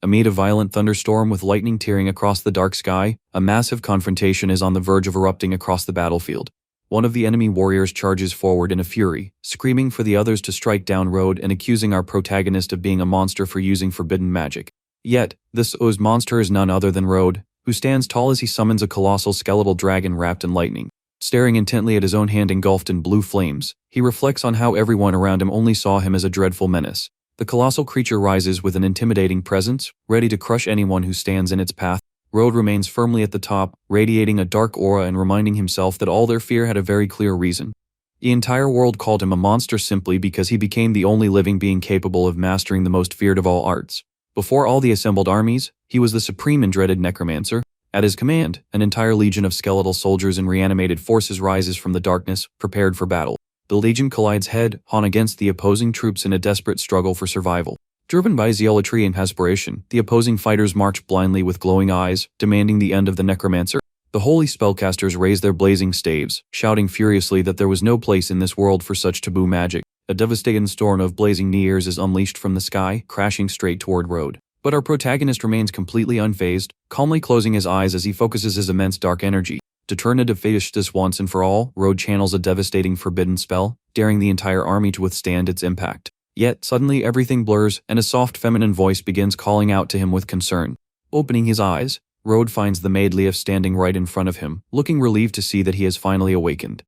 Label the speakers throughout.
Speaker 1: Amid a violent thunderstorm with lightning tearing across the dark sky, a massive confrontation is on the verge of erupting across the battlefield. One of the enemy warriors charges forward in a fury, screaming for the others to strike down Rhode and accusing our protagonist of being a monster for using forbidden magic. Yet, this monster is none other than Rhode, who stands tall as he summons a colossal skeletal dragon wrapped in lightning. Staring intently at his own hand engulfed in blue flames, he reflects on how everyone around him only saw him as a dreadful menace. The colossal creature rises with an intimidating presence, ready to crush anyone who stands in its path. Rhode remains firmly at the top, radiating a dark aura and reminding himself that all their fear had a very clear reason. The entire world called him a monster simply because he became the only living being capable of mastering the most feared of all arts. Before all the assembled armies, he was the supreme and dreaded necromancer. At his command, an entire legion of skeletal soldiers and reanimated forces rises from the darkness, prepared for battle. The legion collides head-on against the opposing troops in a desperate struggle for survival. Driven by zealotry and aspiration, the opposing fighters march blindly with glowing eyes, demanding the end of the necromancer. The holy spellcasters raise their blazing staves, shouting furiously that there was no place in this world for such taboo magic. A devastating storm of blazing nears is unleashed from the sky, crashing straight toward Rhode. But our protagonist remains completely unfazed, calmly closing his eyes as he focuses his immense dark energy. Determined to finish this once and for all, Rhode channels a devastating forbidden spell, daring the entire army to withstand its impact. Yet, suddenly everything blurs, and a soft feminine voice begins calling out to him with concern. Opening his eyes, Rhode finds the maid Leah standing right in front of him, looking relieved to see that he has finally awakened.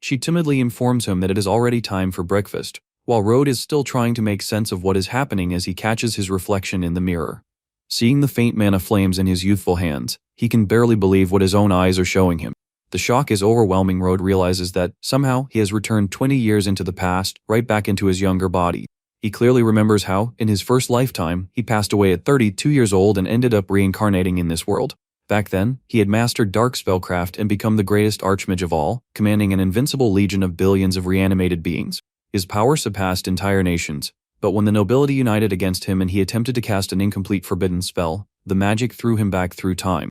Speaker 1: She timidly informs him that it is already time for breakfast, while Rhode is still trying to make sense of what is happening as he catches his reflection in the mirror. Seeing the faint mana flames in his youthful hands, he can barely believe what his own eyes are showing him. The shock is overwhelming. Rhode realizes that, somehow, he has returned 20 years into the past, right back into his younger body. He clearly remembers how, in his first lifetime, he passed away at 32 years old and ended up reincarnating in this world. Back then, he had mastered dark spellcraft and become the greatest archmage of all, commanding an invincible legion of billions of reanimated beings. His power surpassed entire nations, but when the nobility united against him and he attempted to cast an incomplete forbidden spell, the magic threw him back through time.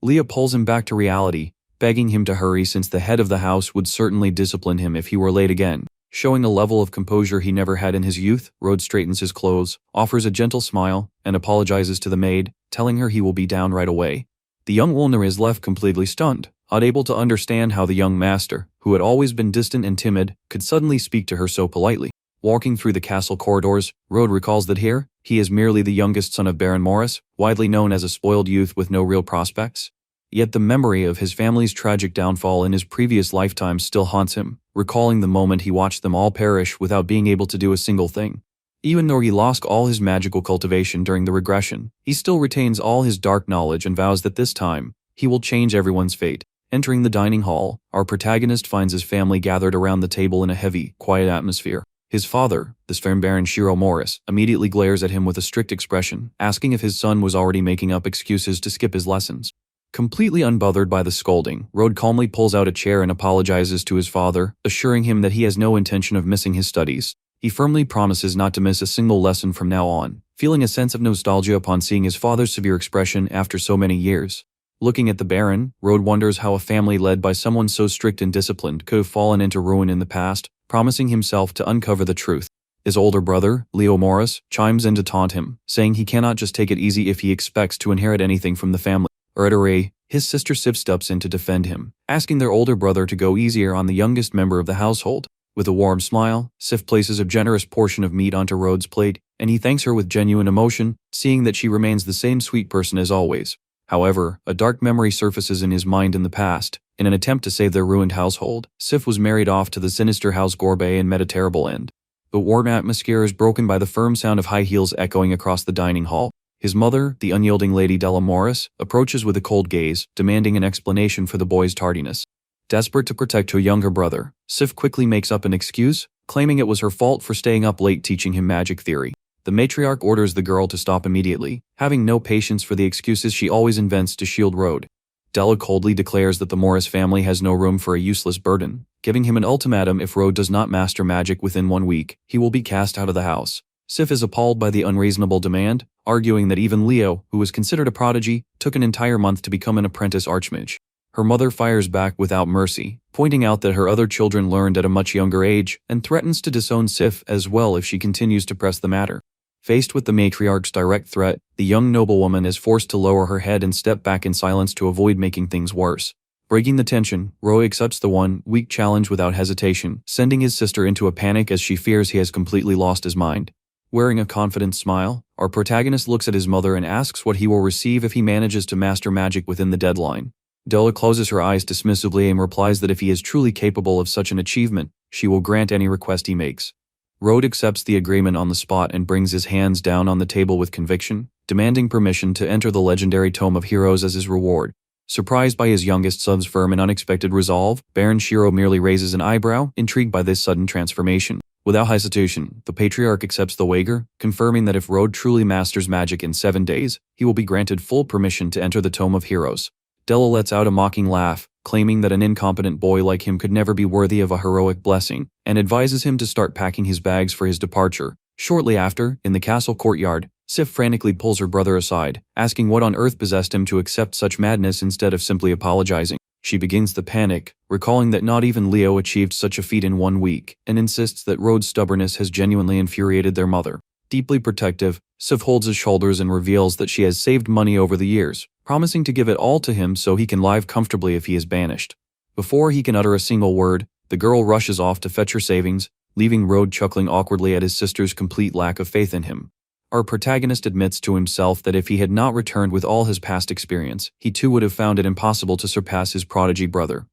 Speaker 1: Leah pulls him back to reality, begging him to hurry since the head of the house would certainly discipline him if he were late again. Showing a level of composure he never had in his youth, Rhode straightens his clothes, offers a gentle smile, and apologizes to the maid, telling her he will be down right away. The young woman is left completely stunned, unable to understand how the young master, who had always been distant and timid, could suddenly speak to her so politely. Walking through the castle corridors, Rhode recalls that here, he is merely the youngest son of Baron Morris, widely known as a spoiled youth with no real prospects. Yet the memory of his family's tragic downfall in his previous lifetime still haunts him, recalling the moment he watched them all perish without being able to do a single thing. Even though he lost all his magical cultivation during the regression, he still retains all his dark knowledge and vows that this time, he will change everyone's fate. Entering the dining hall, our protagonist finds his family gathered around the table in a heavy, quiet atmosphere. His father, the stern Baron Shiro Morris, immediately glares at him with a strict expression, asking if his son was already making up excuses to skip his lessons. Completely unbothered by the scolding, Rhode calmly pulls out a chair and apologizes to his father, assuring him that he has no intention of missing his studies. He firmly promises not to miss a single lesson from now on, feeling a sense of nostalgia upon seeing his father's severe expression after so many years. Looking at the Baron, Rhode wonders how a family led by someone so strict and disciplined could have fallen into ruin in the past, promising himself to uncover the truth. His older brother, Leo Morris, chimes in to taunt him, saying he cannot just take it easy if he expects to inherit anything from the family. Rhode, his sister Sif steps in to defend him, asking their older brother to go easier on the youngest member of the household. With a warm smile, Sif places a generous portion of meat onto Rhode's plate, and he thanks her with genuine emotion, seeing that she remains the same sweet person as always. However, a dark memory surfaces in his mind in the past. In an attempt to save their ruined household, Sif was married off to the sinister House Gorbet and met a terrible end. The warm atmosphere is broken by the firm sound of high heels echoing across the dining hall. His mother, the unyielding Lady Della Morris, approaches with a cold gaze, demanding an explanation for the boy's tardiness. Desperate to protect her younger brother, Sif quickly makes up an excuse, claiming it was her fault for staying up late teaching him magic theory. The matriarch orders the girl to stop immediately, having no patience for the excuses she always invents to shield Rhode. Della coldly declares that the Morris family has no room for a useless burden, giving him an ultimatum: if Rhode does not master magic within 1 week, he will be cast out of the house. Sif is appalled by the unreasonable demand, arguing that even Leo, who was considered a prodigy, took an entire month to become an apprentice archmage. Her mother fires back without mercy, pointing out that her other children learned at a much younger age, and threatens to disown Sif as well if she continues to press the matter. Faced with the matriarch's direct threat, the young noblewoman is forced to lower her head and step back in silence to avoid making things worse. Breaking the tension, Rhode accepts the one-week challenge without hesitation, sending his sister into a panic as she fears he has completely lost his mind. Wearing a confident smile, our protagonist looks at his mother and asks what he will receive if he manages to master magic within the deadline. Della closes her eyes dismissively and replies that if he is truly capable of such an achievement, she will grant any request he makes. Rhode accepts the agreement on the spot and brings his hands down on the table with conviction, demanding permission to enter the legendary Tome of Heroes as his reward. Surprised by his youngest son's firm and unexpected resolve, Baron Shiro merely raises an eyebrow, intrigued by this sudden transformation. Without hesitation, the patriarch accepts the wager, confirming that if Rhode truly masters magic in 7 days, he will be granted full permission to enter the Tome of Heroes. Della lets out a mocking laugh, claiming that an incompetent boy like him could never be worthy of a heroic blessing, and advises him to start packing his bags for his departure. Shortly after, in the castle courtyard, Sif frantically pulls her brother aside, asking what on earth possessed him to accept such madness instead of simply apologizing. She begins to panic, recalling that not even Leo achieved such a feat in 1 week, and insists that Rhode's stubbornness has genuinely infuriated their mother. Deeply protective, Sif holds his shoulders and reveals that she has saved money over the years, promising to give it all to him so he can live comfortably if he is banished. Before he can utter a single word, the girl rushes off to fetch her savings, leaving Rhode chuckling awkwardly at his sister's complete lack of faith in him. Our protagonist admits to himself that if he had not returned with all his past experience, he too would have found it impossible to surpass his prodigy brother.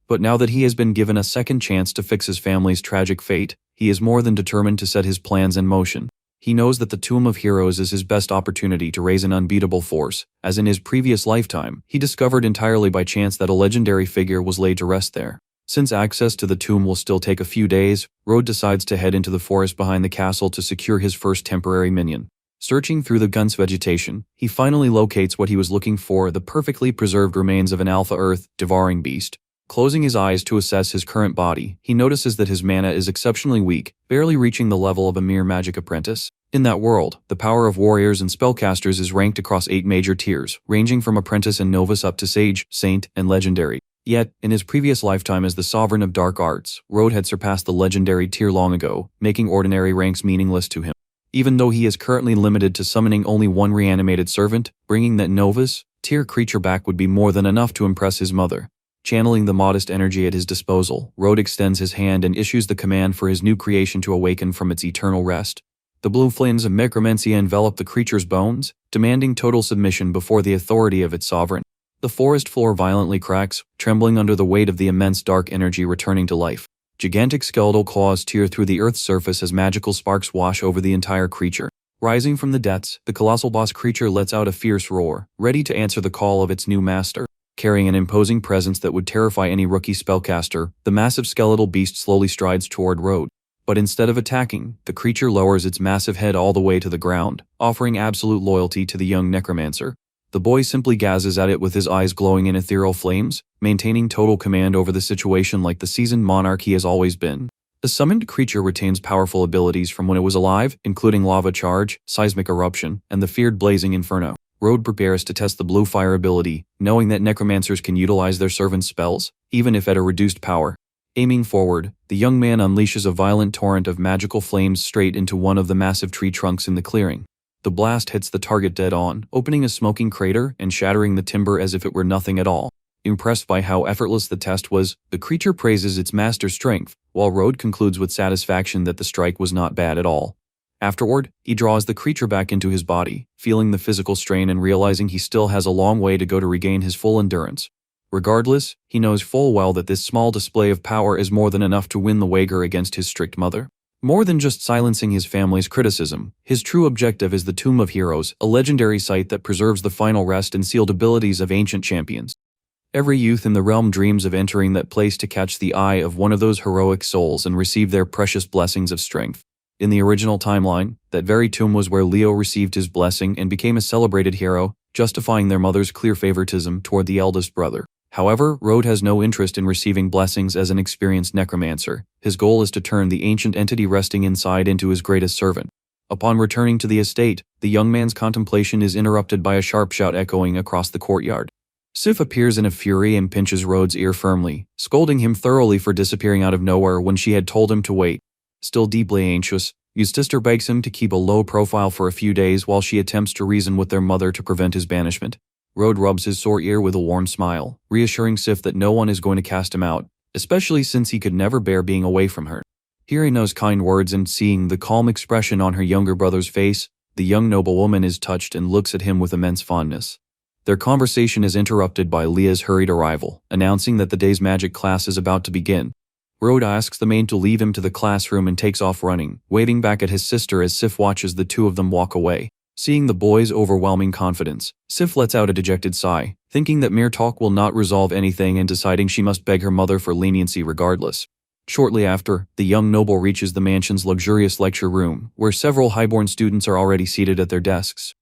Speaker 1: But now that he has been given a second chance to fix his family's tragic fate, he is more than determined to set his plans in motion. He knows that the Tomb of Heroes is his best opportunity to raise an unbeatable force, as in his previous lifetime, he discovered entirely by chance that a legendary figure was laid to rest there. Since access to the tomb will still take a few days, Rhode decides to head into the forest behind the castle to secure his first temporary minion. Searching through the dense vegetation, he finally locates what he was looking for, the perfectly preserved remains of an Alpha Earth devouring beast. Closing his eyes to assess his current body, he notices that his mana is exceptionally weak, barely reaching the level of a mere magic apprentice. In that world, the power of warriors and spellcasters is ranked across 8 major tiers, ranging from apprentice and novice up to sage, saint, and legendary. Yet, in his previous lifetime as the sovereign of dark arts, Rhode had surpassed the legendary tier long ago, making ordinary ranks meaningless to him. Even though he is currently limited to summoning only 1 reanimated servant, bringing that novice tier creature back would be more than enough to impress his mother. Channeling the modest energy at his disposal, Rhode extends his hand and issues the command for his new creation to awaken from its eternal rest. The blue flames of necromancy envelop the creature's bones, demanding total submission before the authority of its sovereign. The forest floor violently cracks, trembling under the weight of the immense dark energy returning to life. Gigantic skeletal claws tear through the earth's surface as magical sparks wash over the entire creature. Rising from the depths, the colossal boss creature lets out a fierce roar, ready to answer the call of its new master. Carrying an imposing presence that would terrify any rookie spellcaster, the massive skeletal beast slowly strides toward Rhode. But instead of attacking, the creature lowers its massive head all the way to the ground, offering absolute loyalty to the young necromancer. The boy simply gazes at it with his eyes glowing in ethereal flames, maintaining total command over the situation like the seasoned monarch he has always been. The summoned creature retains powerful abilities from when it was alive, including lava charge, seismic eruption, and the feared blazing inferno. Rhode prepares to test the blue fire ability, knowing that necromancers can utilize their servants' spells, even if at a reduced power. Aiming forward, the young man unleashes a violent torrent of magical flames straight into one of the massive tree trunks in the clearing. The blast hits the target dead on, opening a smoking crater and shattering the timber as if it were nothing at all. Impressed by how effortless the test was, the creature praises its master's strength, while Rhode concludes with satisfaction that the strike was not bad at all. Afterward, he draws the creature back into his body, feeling the physical strain and realizing he still has a long way to go to regain his full endurance. Regardless, he knows full well that this small display of power is more than enough to win the wager against his strict mother. More than just silencing his family's criticism, his true objective is the Tomb of Heroes, a legendary site that preserves the final rest and sealed abilities of ancient champions. Every youth in the realm dreams of entering that place to catch the eye of one of those heroic souls and receive their precious blessings of strength. In the original timeline, that very tomb was where Leo received his blessing and became a celebrated hero, justifying their mother's clear favoritism toward the eldest brother. However, Rhode has no interest in receiving blessings as an experienced necromancer. His goal is to turn the ancient entity resting inside into his greatest servant. Upon returning to the estate, the young man's contemplation is interrupted by a sharp shout echoing across the courtyard. Sif appears in a fury and pinches Rhode's ear firmly, scolding him thoroughly for disappearing out of nowhere when she had told him to wait. Still deeply anxious, His sister begs him to keep a low profile for a few days while she attempts to reason with their mother to prevent his banishment. Rhode rubs his sore ear with a warm smile, reassuring Sif that no one is going to cast him out, especially since he could never bear being away from her. Hearing those kind words and seeing the calm expression on her younger brother's face, the young noblewoman is touched and looks at him with immense fondness. Their conversation is interrupted by Leah's hurried arrival, announcing that the day's magic class is about to begin. Rhode asks the maid to leave him to the classroom and takes off running, waving back at his sister as Sif watches the two of them walk away. Seeing the boy's overwhelming confidence, Sif lets out a dejected sigh, thinking that mere talk will not resolve anything and deciding she must beg her mother for leniency regardless. Shortly after, the young noble reaches the mansion's luxurious lecture room, where several highborn students are already seated at their desks.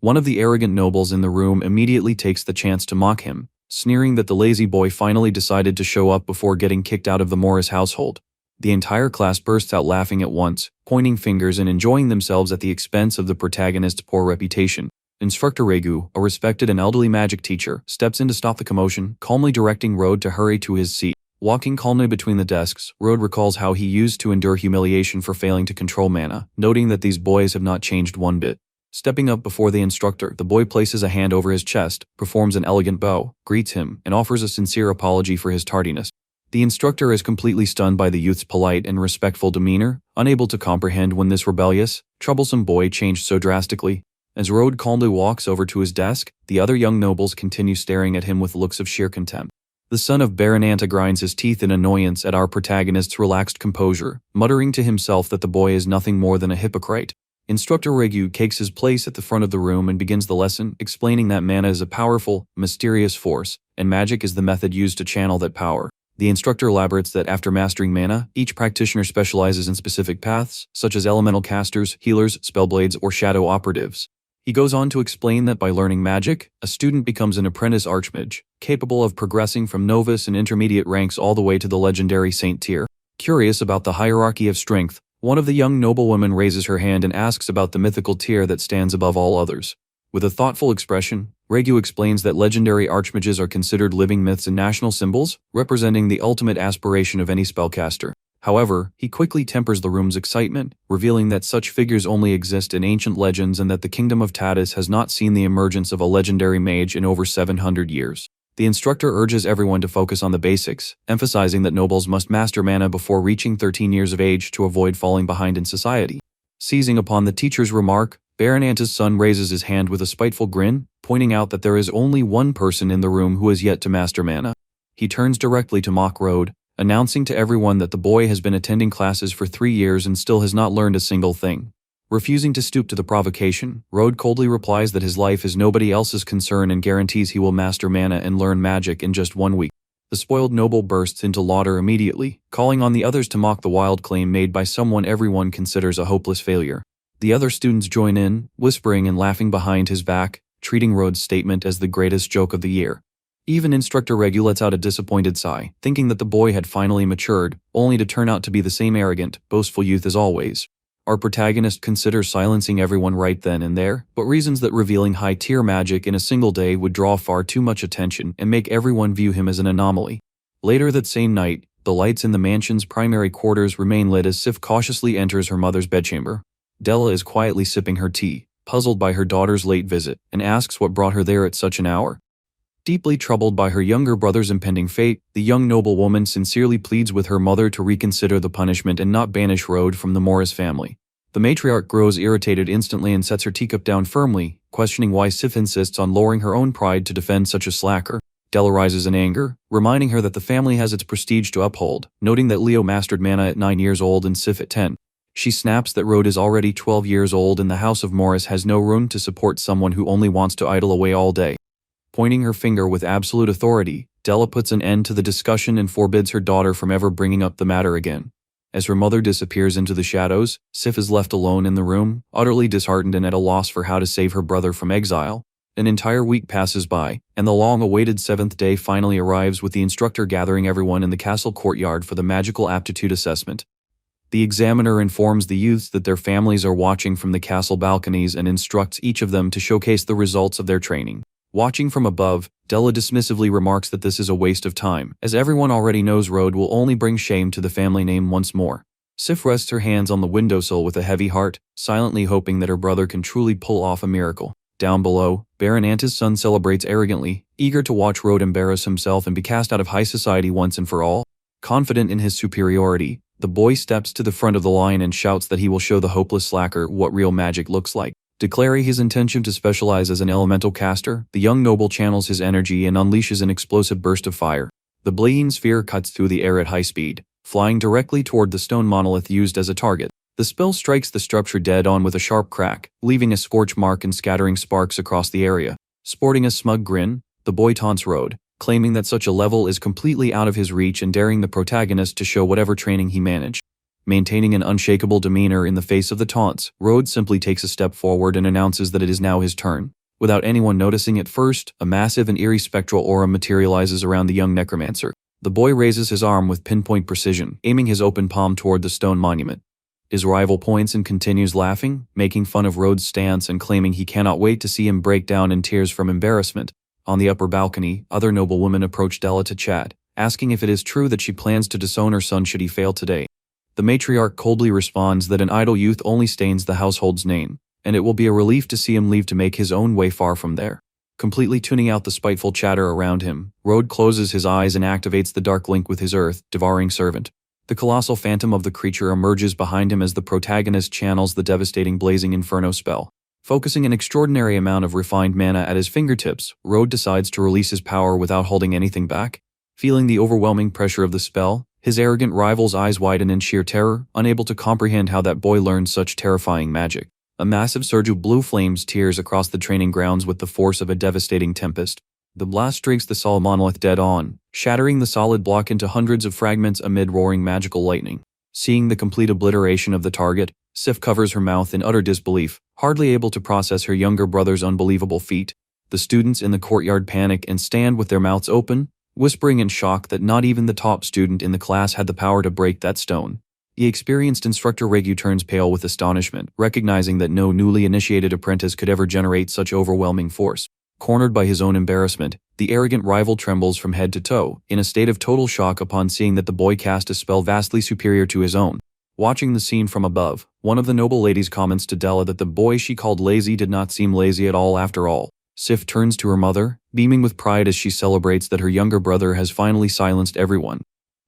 Speaker 1: One of the arrogant nobles in the room immediately takes the chance to mock him, sneering that the lazy boy finally decided to show up before getting kicked out of the Morris household. The entire class bursts out laughing at once, pointing fingers and enjoying themselves at the expense of the protagonist's poor reputation. Instructor Regu, a respected and elderly magic teacher, steps in to stop the commotion, calmly directing Rhode to hurry to his seat. Walking calmly between the desks, Rhode recalls how he used to endure humiliation for failing to control mana, noting that these boys have not changed one bit. Stepping up before the instructor, the boy places a hand over his chest, performs an elegant bow, greets him, and offers a sincere apology for his tardiness. The instructor is completely stunned by the youth's polite and respectful demeanor, unable to comprehend when this rebellious, troublesome boy changed so drastically. As Rhode calmly walks over to his desk, the other young nobles continue staring at him with looks of sheer contempt. The son of Baron Anta grinds his teeth in annoyance at our protagonist's relaxed composure, muttering to himself that the boy is nothing more than a hypocrite. Instructor Regu takes his place at the front of the room and begins the lesson, explaining that mana is a powerful, mysterious force, and magic is the method used to channel that power. The instructor elaborates that after mastering mana, each practitioner specializes in specific paths, such as elemental casters, healers, spellblades, or shadow operatives. He goes on to explain that by learning magic, a student becomes an apprentice archmage, capable of progressing from novice and intermediate ranks all the way to the legendary saint tier. Curious about the hierarchy of strength, one of the young noblewomen raises her hand and asks about the mythical tier that stands above all others. With a thoughtful expression, Regu explains that legendary archmages are considered living myths and national symbols, representing the ultimate aspiration of any spellcaster. However, he quickly tempers the room's excitement, revealing that such figures only exist in ancient legends and that the kingdom of Tatis has not seen the emergence of a legendary mage in over 700 years. The instructor urges everyone to focus on the basics, emphasizing that nobles must master mana before reaching 13 years of age to avoid falling behind in society. Seizing upon the teacher's remark, Baron Anta's son raises his hand with a spiteful grin, pointing out that there is only one person in the room who has yet to master mana. He turns directly to mock Rhode, announcing to everyone that the boy has been attending classes for 3 years and still has not learned a single thing. Refusing to stoop to the provocation, Rhode coldly replies that his life is nobody else's concern and guarantees he will master mana and learn magic in just 1 week. The spoiled noble bursts into laughter immediately, calling on the others to mock the wild claim made by someone everyone considers a hopeless failure. The other students join in, whispering and laughing behind his back, treating Rhode's statement as the greatest joke of the year. Even Instructor Regu lets out a disappointed sigh, thinking that the boy had finally matured, only to turn out to be the same arrogant, boastful youth as always. Our protagonist considers silencing everyone right then and there, but reasons that revealing high-tier magic in a single day would draw far too much attention and make everyone view him as an anomaly. Later that same night, the lights in the mansion's primary quarters remain lit as Sif cautiously enters her mother's bedchamber. Della is quietly sipping her tea, puzzled by her daughter's late visit, and asks what brought her there at such an hour. Deeply troubled by her younger brother's impending fate, the young noblewoman sincerely pleads with her mother to reconsider the punishment and not banish Rhode from the Morris family. The matriarch grows irritated instantly and sets her teacup down firmly, questioning why Sif insists on lowering her own pride to defend such a slacker. Della rises in anger, reminding her that the family has its prestige to uphold, noting that Leo mastered mana at 9 years old and Sif at 10. She snaps that Rhode is already 12 years old and the House of Morris has no room to support someone who only wants to idle away all day. Pointing her finger with absolute authority, Della puts an end to the discussion and forbids her daughter from ever bringing up the matter again. As her mother disappears into the shadows, Sif is left alone in the room, utterly disheartened and at a loss for how to save her brother from exile. An entire week passes by, and the long-awaited 7th day finally arrives with the instructor gathering everyone in the castle courtyard for the magical aptitude assessment. The examiner informs the youths that their families are watching from the castle balconies and instructs each of them to showcase the results of their training. Watching from above, Della dismissively remarks that this is a waste of time, as everyone already knows Rhode will only bring shame to the family name once more. Sif rests her hands on the windowsill with a heavy heart, silently hoping that her brother can truly pull off a miracle. Down below, Baron Anta's son celebrates arrogantly, eager to watch Rhode embarrass himself and be cast out of high society once and for all. Confident in his superiority, the boy steps to the front of the line and shouts that he will show the hopeless slacker what real magic looks like. Declaring his intention to specialize as an elemental caster, the young noble channels his energy and unleashes an explosive burst of fire. The blazing sphere cuts through the air at high speed, flying directly toward the stone monolith used as a target. The spell strikes the structure dead on with a sharp crack, leaving a scorch mark and scattering sparks across the area. Sporting a smug grin, the boy taunts Rhode, claiming that such a level is completely out of his reach and daring the protagonist to show whatever training he managed. Maintaining an unshakable demeanor in the face of the taunts, Rhode simply takes a step forward and announces that it is now his turn. Without anyone noticing at first, a massive and eerie spectral aura materializes around the young necromancer. The boy raises his arm with pinpoint precision, aiming his open palm toward the stone monument. His rival points and continues laughing, making fun of Rhode's stance and claiming he cannot wait to see him break down in tears from embarrassment. On the upper balcony, other noblewomen approach Della to chat, asking if it is true that she plans to disown her son should he fail today. The matriarch coldly responds that an idle youth only stains the household's name, and it will be a relief to see him leave to make his own way far from there. Completely tuning out the spiteful chatter around him, Rhode closes his eyes and activates the dark link with his earth-devouring servant. The colossal phantom of the creature emerges behind him as the protagonist channels the devastating blazing inferno spell. Focusing an extraordinary amount of refined mana at his fingertips, Rhode decides to release his power without holding anything back. Feeling the overwhelming pressure of the spell, his arrogant rival's eyes widen in sheer terror, unable to comprehend how that boy learned such terrifying magic. A massive surge of blue flames tears across the training grounds with the force of a devastating tempest. The blast strikes the solid monolith dead on, shattering the solid block into hundreds of fragments amid roaring magical lightning. Seeing the complete obliteration of the target, Sif covers her mouth in utter disbelief, hardly able to process her younger brother's unbelievable feat. The students in the courtyard panic and stand with their mouths open, whispering in shock that not even the top student in the class had the power to break that stone. The experienced instructor Regu turns pale with astonishment, recognizing that no newly initiated apprentice could ever generate such overwhelming force. Cornered by his own embarrassment, the arrogant rival trembles from head to toe, in a state of total shock upon seeing that the boy cast a spell vastly superior to his own. Watching the scene from above, one of the noble ladies comments to Della that the boy she called lazy did not seem lazy at all after all. Sif turns to her mother, beaming with pride as she celebrates that her younger brother has finally silenced everyone.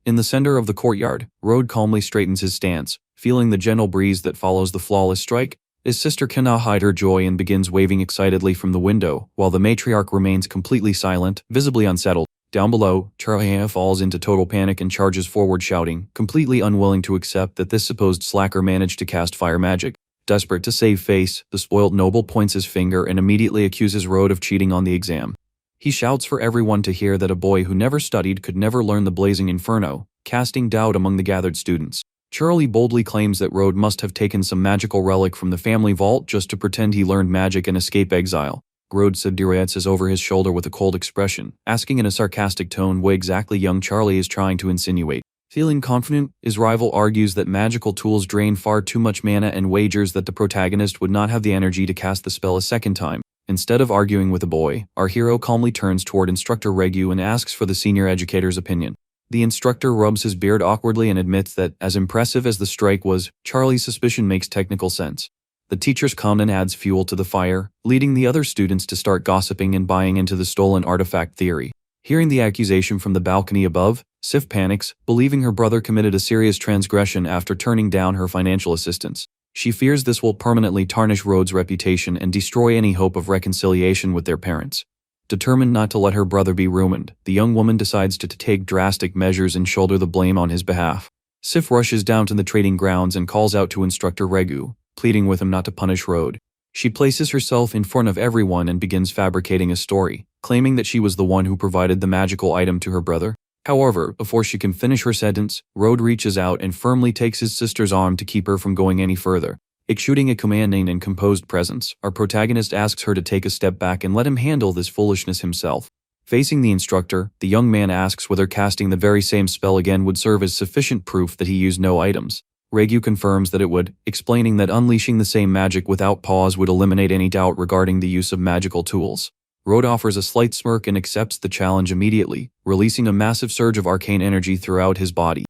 Speaker 1: In the center of the courtyard, Rhode calmly straightens his stance, feeling the gentle breeze that follows the flawless strike. His sister cannot hide her joy and begins waving excitedly from the window, while the matriarch remains completely silent, visibly unsettled. Down below, Charlie falls into total panic and charges forward shouting, completely unwilling to accept that this supposed slacker managed to cast fire magic. Desperate to save face, the spoiled noble points his finger and immediately accuses Rhode of cheating on the exam. He shouts for everyone to hear that a boy who never studied could never learn the blazing inferno, casting doubt among the gathered students. Charlie boldly claims that Rhode must have taken some magical relic from the family vault just to pretend he learned magic and escape exile. Rhode subdues over his shoulder with a cold expression, asking in a sarcastic tone what exactly young Charlie is trying to insinuate. Feeling confident, his rival argues that magical tools drain far too much mana and wagers that the protagonist would not have the energy to cast the spell a second time. Instead of arguing with the boy, our hero calmly turns toward Instructor Regu and asks for the senior educator's opinion. The instructor rubs his beard awkwardly and admits that, as impressive as the strike was, Charlie's suspicion makes technical sense. The teacher's comment adds fuel to the fire, leading the other students to start gossiping and buying into the stolen artifact theory. Hearing the accusation from the balcony above, Sif panics, believing her brother committed a serious transgression after turning down her financial assistance. She fears this will permanently tarnish Rhode's reputation and destroy any hope of reconciliation with their parents. Determined not to let her brother be ruined, the young woman decides to take drastic measures and shoulder the blame on his behalf. Sif rushes down to the trading grounds and calls out to Instructor Regu, pleading with him not to punish Rhode. She places herself in front of everyone and begins fabricating a story, claiming that she was the one who provided the magical item to her brother. However, before she can finish her sentence, Rhode reaches out and firmly takes his sister's arm to keep her from going any further. Exuding a commanding and composed presence, our protagonist asks her to take a step back and let him handle this foolishness himself. Facing the instructor, the young man asks whether casting the very same spell again would serve as sufficient proof that he used no items. Regu confirms that it would, explaining that unleashing the same magic without pause would eliminate any doubt regarding the use of magical tools. Rhode offers a slight smirk and accepts the challenge immediately, releasing a massive surge of arcane energy throughout his body.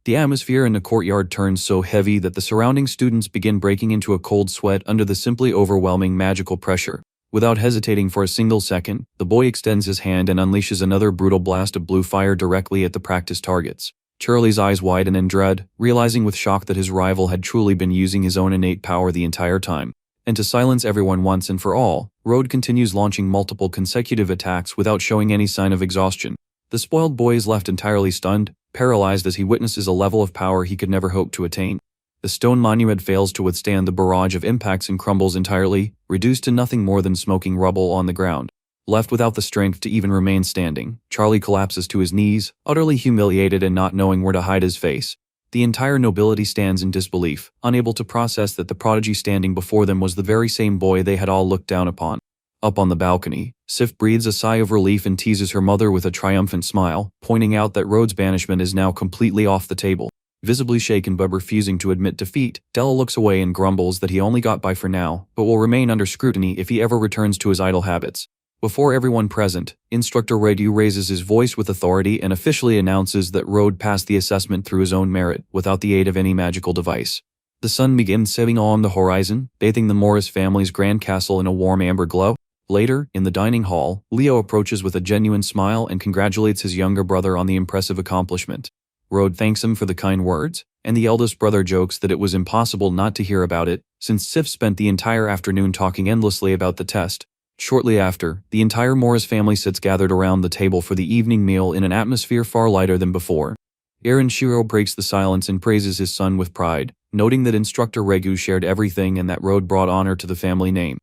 Speaker 1: The atmosphere in the courtyard turns so heavy that the surrounding students begin breaking into a cold sweat under the simply overwhelming magical pressure. Without hesitating for a single second, the boy extends his hand and unleashes another brutal blast of blue fire directly at the practice targets. Charlie's eyes widen in dread, realizing with shock that his rival had truly been using his own innate power the entire time. And to silence everyone once and for all, Rhode continues launching multiple consecutive attacks without showing any sign of exhaustion. The spoiled boy is left entirely stunned, paralyzed as he witnesses a level of power he could never hope to attain. The stone monument fails to withstand the barrage of impacts and crumbles entirely, reduced to nothing more than smoking rubble on the ground. Left without the strength to even remain standing, Charlie collapses to his knees, utterly humiliated and not knowing where to hide his face. The entire nobility stands in disbelief, unable to process that the prodigy standing before them was the very same boy they had all looked down upon. Up on the balcony, Sif breathes a sigh of relief and teases her mother with a triumphant smile, pointing out that Rhode's banishment is now completely off the table. Visibly shaken but refusing to admit defeat, Della looks away and grumbles that he only got by for now, but will remain under scrutiny if he ever returns to his idle habits. Before everyone present, Instructor Rhode raises his voice with authority and officially announces that Rhode passed the assessment through his own merit, without the aid of any magical device. The sun begins setting on the horizon, bathing the Morris family's grand castle in a warm amber glow. Later, in the dining hall, Leo approaches with a genuine smile and congratulates his younger brother on the impressive accomplishment. Rhode thanks him for the kind words, and the eldest brother jokes that it was impossible not to hear about it, since Sif spent the entire afternoon talking endlessly about the test. Shortly after, the entire Morris family sits gathered around the table for the evening meal in an atmosphere far lighter than before. Aaron Shiro breaks the silence and praises his son with pride, noting that Instructor Regu shared everything and that Rhode brought honor to the family name.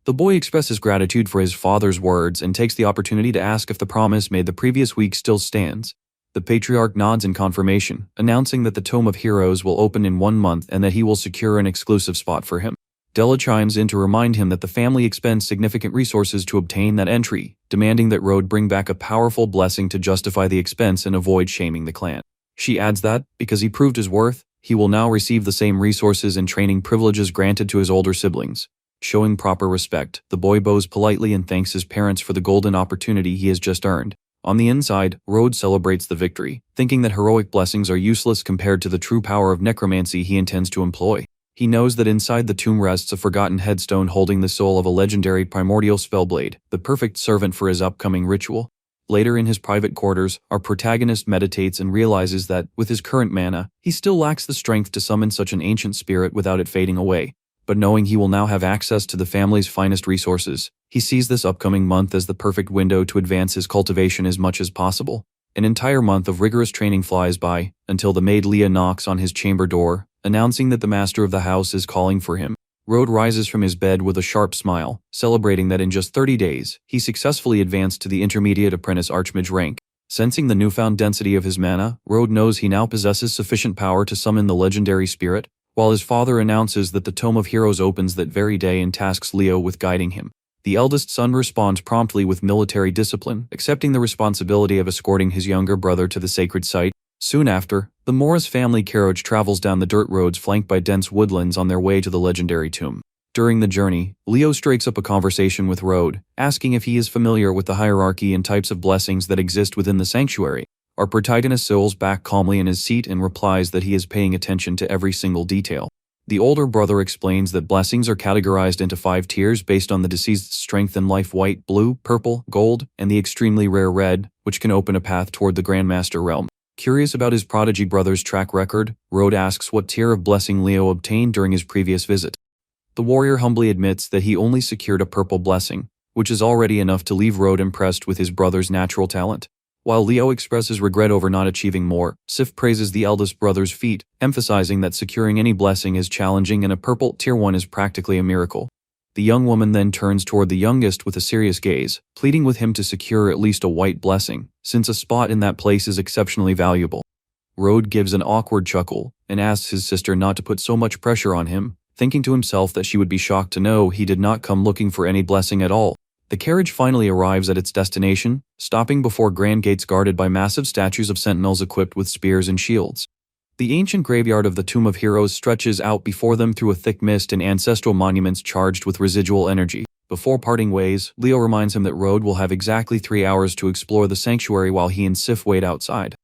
Speaker 1: The boy expresses gratitude for his father's words and takes the opportunity to ask if the promise made the previous week still stands. The patriarch nods in confirmation, announcing that the Tome of Heroes will open in 1 month and that he will secure an exclusive spot for him. Della chimes in to remind him that the family expends significant resources to obtain that entry, demanding that Rhode bring back a powerful blessing to justify the expense and avoid shaming the clan. She adds that, because he proved his worth, he will now receive the same resources and training privileges granted to his older siblings. Showing proper respect, the boy bows politely and thanks his parents for the golden opportunity he has just earned. On the inside, Rhode celebrates the victory, thinking that heroic blessings are useless compared to the true power of necromancy he intends to employ. He knows that inside the tomb rests a forgotten headstone holding the soul of a legendary primordial spellblade, the perfect servant for his upcoming ritual. Later in his private quarters, our protagonist meditates and realizes that, with his current mana, he still lacks the strength to summon such an ancient spirit without it fading away. But knowing he will now have access to the family's finest resources, he sees this upcoming month as the perfect window to advance his cultivation as much as possible. An entire month of rigorous training flies by, until the maid Leah knocks on his chamber door, announcing that the master of the house is calling for him. Rhode rises from his bed with a sharp smile, celebrating that in just 30 days, he successfully advanced to the intermediate apprentice archmage rank. Sensing the newfound density of his mana, Rhode knows he now possesses sufficient power to summon the legendary spirit, while his father announces that the Tome of Heroes opens that very day and tasks Leo with guiding him. The eldest son responds promptly with military discipline, accepting the responsibility of escorting his younger brother to the sacred site. Soon after, the Morris family carriage travels down the dirt roads flanked by dense woodlands on their way to the legendary tomb. During the journey, Leo strikes up a conversation with Rhode, asking if he is familiar with the hierarchy and types of blessings that exist within the sanctuary. Our protagonist settles back calmly in his seat and replies that he is paying attention to every single detail. The older brother explains that blessings are categorized into 5 tiers based on the deceased's strength and life: white, blue, purple, gold, and the extremely rare red, which can open a path toward the Grandmaster realm. Curious about his prodigy brother's track record, Rhode asks what tier of blessing Leo obtained during his previous visit. The warrior humbly admits that he only secured a purple blessing, which is already enough to leave Rhode impressed with his brother's natural talent. While Leo expresses regret over not achieving more, Sif praises the eldest brother's feat, emphasizing that securing any blessing is challenging and a purple tier 1 is practically a miracle. The young woman then turns toward the youngest with a serious gaze, pleading with him to secure at least a white blessing, since a spot in that place is exceptionally valuable. Rhode gives an awkward chuckle, and asks his sister not to put so much pressure on him, thinking to himself that she would be shocked to know he did not come looking for any blessing at all. The carriage finally arrives at its destination, stopping before grand gates guarded by massive statues of sentinels equipped with spears and shields. The ancient graveyard of the Tomb of Heroes stretches out before them through a thick mist and ancestral monuments charged with residual energy. Before parting ways, Leo reminds him that Rhode will have exactly 3 hours to explore the sanctuary while he and Sif wait outside.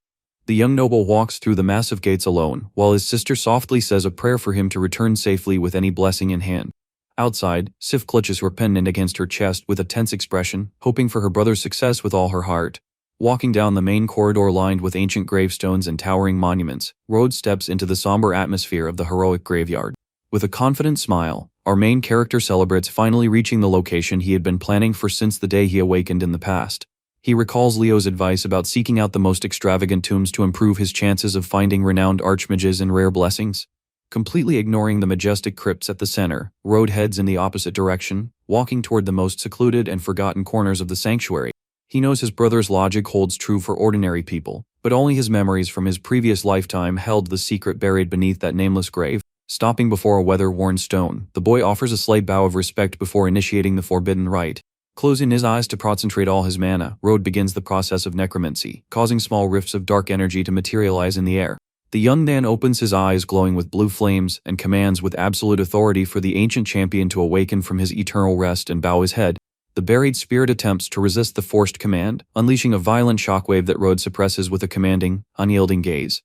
Speaker 1: The young noble walks through the massive gates alone, while his sister softly says a prayer for him to return safely with any blessing in hand. Outside, Sif clutches her pendant against her chest with a tense expression, hoping for her brother's success with all her heart. Walking down the main corridor lined with ancient gravestones and towering monuments, Rhode steps into the somber atmosphere of the heroic graveyard. With a confident smile, our main character celebrates finally reaching the location he had been planning for since the day he awakened in the past. He recalls Leo's advice about seeking out the most extravagant tombs to improve his chances of finding renowned archmages and rare blessings. Completely ignoring the majestic crypts at the center, Rhode heads in the opposite direction, walking toward the most secluded and forgotten corners of the sanctuary. He knows his brother's logic holds true for ordinary people, but only his memories from his previous lifetime held the secret buried beneath that nameless grave. Stopping before a weather-worn stone, the boy offers a slight bow of respect before initiating the forbidden rite. Closing his eyes to concentrate all his mana, Rhode begins the process of necromancy, causing small rifts of dark energy to materialize in the air. The young man opens his eyes glowing with blue flames and commands with absolute authority for the ancient champion to awaken from his eternal rest and bow his head. The buried spirit attempts to resist the forced command, unleashing a violent shockwave that Rhode suppresses with a commanding, unyielding gaze.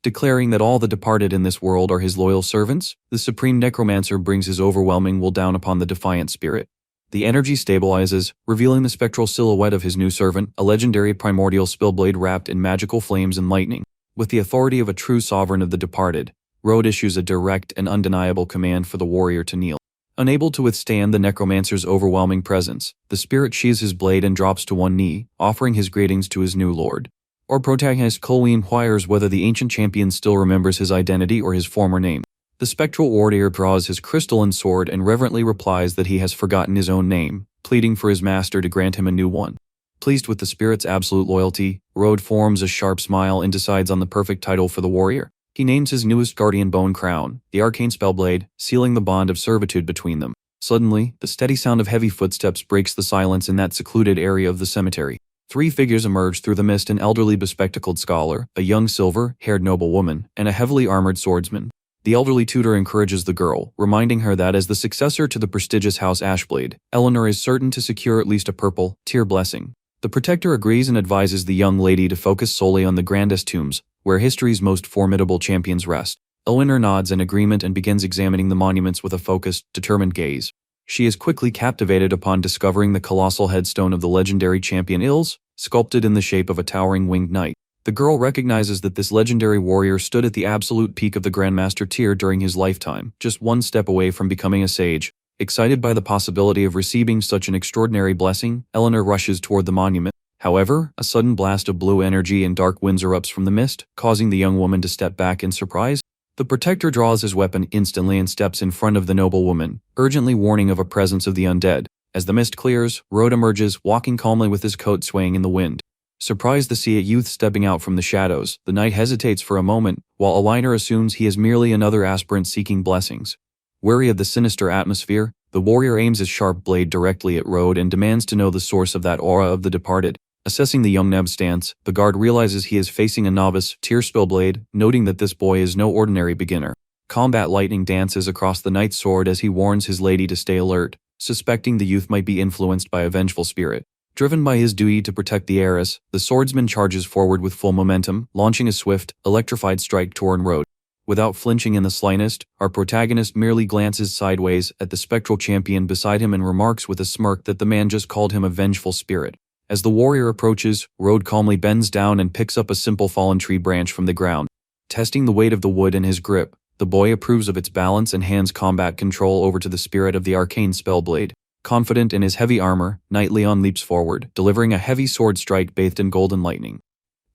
Speaker 1: Declaring that all the departed in this world are his loyal servants, the supreme necromancer brings his overwhelming will down upon the defiant spirit. The energy stabilizes, revealing the spectral silhouette of his new servant, a legendary primordial spellblade wrapped in magical flames and lightning. With the authority of a true sovereign of the departed, Rhode issues a direct and undeniable command for the warrior to kneel. Unable to withstand the necromancer's overwhelming presence, the spirit sheathes his blade and drops to one knee, offering his greetings to his new lord. Our protagonist Chloe inquires whether the ancient champion still remembers his identity or his former name. The spectral warrior draws his crystalline sword and reverently replies that he has forgotten his own name, pleading for his master to grant him a new one. Pleased with the spirit's absolute loyalty, Rhode forms a sharp smile and decides on the perfect title for the warrior. He names his newest guardian Bone Crown, the arcane spellblade, sealing the bond of servitude between them. Suddenly, the steady sound of heavy footsteps breaks the silence in that secluded area of the cemetery. 3 figures emerge through the mist: an elderly bespectacled scholar, a young silver-haired noblewoman, and a heavily armored swordsman. The elderly tutor encourages the girl, reminding her that as the successor to the prestigious House Ashblade, Eleanor is certain to secure at least a purple tier blessing. The protector agrees and advises the young lady to focus solely on the grandest tombs, where history's most formidable champions rest. Eleanor nods in agreement and begins examining the monuments with a focused, determined gaze. She is quickly captivated upon discovering the colossal headstone of the legendary champion Ills, sculpted in the shape of a towering winged knight. The girl recognizes that this legendary warrior stood at the absolute peak of the Grandmaster tier during his lifetime, just one step away from becoming a sage. Excited by the possibility of receiving such an extraordinary blessing, Eleanor rushes toward the monument. However, a sudden blast of blue energy and dark winds erupts from the mist, causing the young woman to step back in surprise. The protector draws his weapon instantly and steps in front of the noblewoman, urgently warning of a presence of the undead. As the mist clears, Rhode emerges, walking calmly with his coat swaying in the wind. Surprised to see a youth stepping out from the shadows, the knight hesitates for a moment, while Eleanor assumes he is merely another aspirant seeking blessings. Wary of the sinister atmosphere, the warrior aims his sharp blade directly at Rhode and demands to know the source of that aura of the departed. Assessing the young neb's stance, the guard realizes he is facing a novice tier spellblade, noting that this boy is no ordinary beginner. Combat lightning dances across the knight's sword as he warns his lady to stay alert, suspecting the youth might be influenced by a vengeful spirit. Driven by his duty to protect the heiress, the swordsman charges forward with full momentum, launching a swift, electrified strike toward Rhode. Without flinching in the slightest, our protagonist merely glances sideways at the spectral champion beside him and remarks with a smirk that the man just called him a vengeful spirit. As the warrior approaches, Rhode calmly bends down and picks up a simple fallen tree branch from the ground. Testing the weight of the wood in his grip, the boy approves of its balance and hands combat control over to the spirit of the arcane spellblade. Confident in his heavy armor, Knight Leon leaps forward, delivering a heavy sword strike bathed in golden lightning.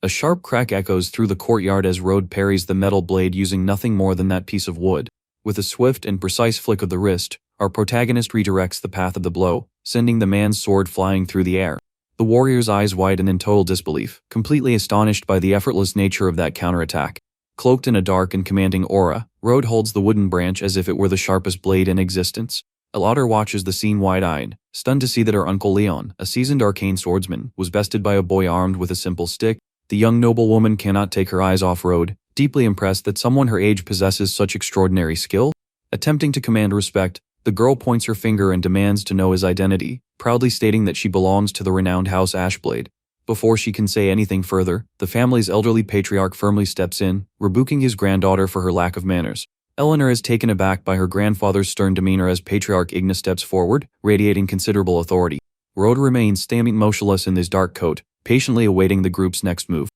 Speaker 1: A sharp crack echoes through the courtyard as Rhode parries the metal blade using nothing more than that piece of wood. With a swift and precise flick of the wrist, our protagonist redirects the path of the blow, sending the man's sword flying through the air. The warrior's eyes widen in total disbelief, completely astonished by the effortless nature of that counterattack. Cloaked in a dark and commanding aura, Rhode holds the wooden branch as if it were the sharpest blade in existence. Eleanor watches the scene wide-eyed, stunned to see that her uncle Leon, a seasoned arcane swordsman, was bested by a boy armed with a simple stick. The young noblewoman cannot take her eyes off Rhode, deeply impressed that someone her age possesses such extraordinary skill. Attempting to command respect, the girl points her finger and demands to know his identity, proudly stating that she belongs to the renowned House Ashblade. Before she can say anything further, the family's elderly patriarch firmly steps in, rebuking his granddaughter for her lack of manners. Eleanor is taken aback by her grandfather's stern demeanor as Patriarch Igna steps forward, radiating considerable authority. Rhode remains standing motionless in his dark coat, patiently awaiting the group's next move.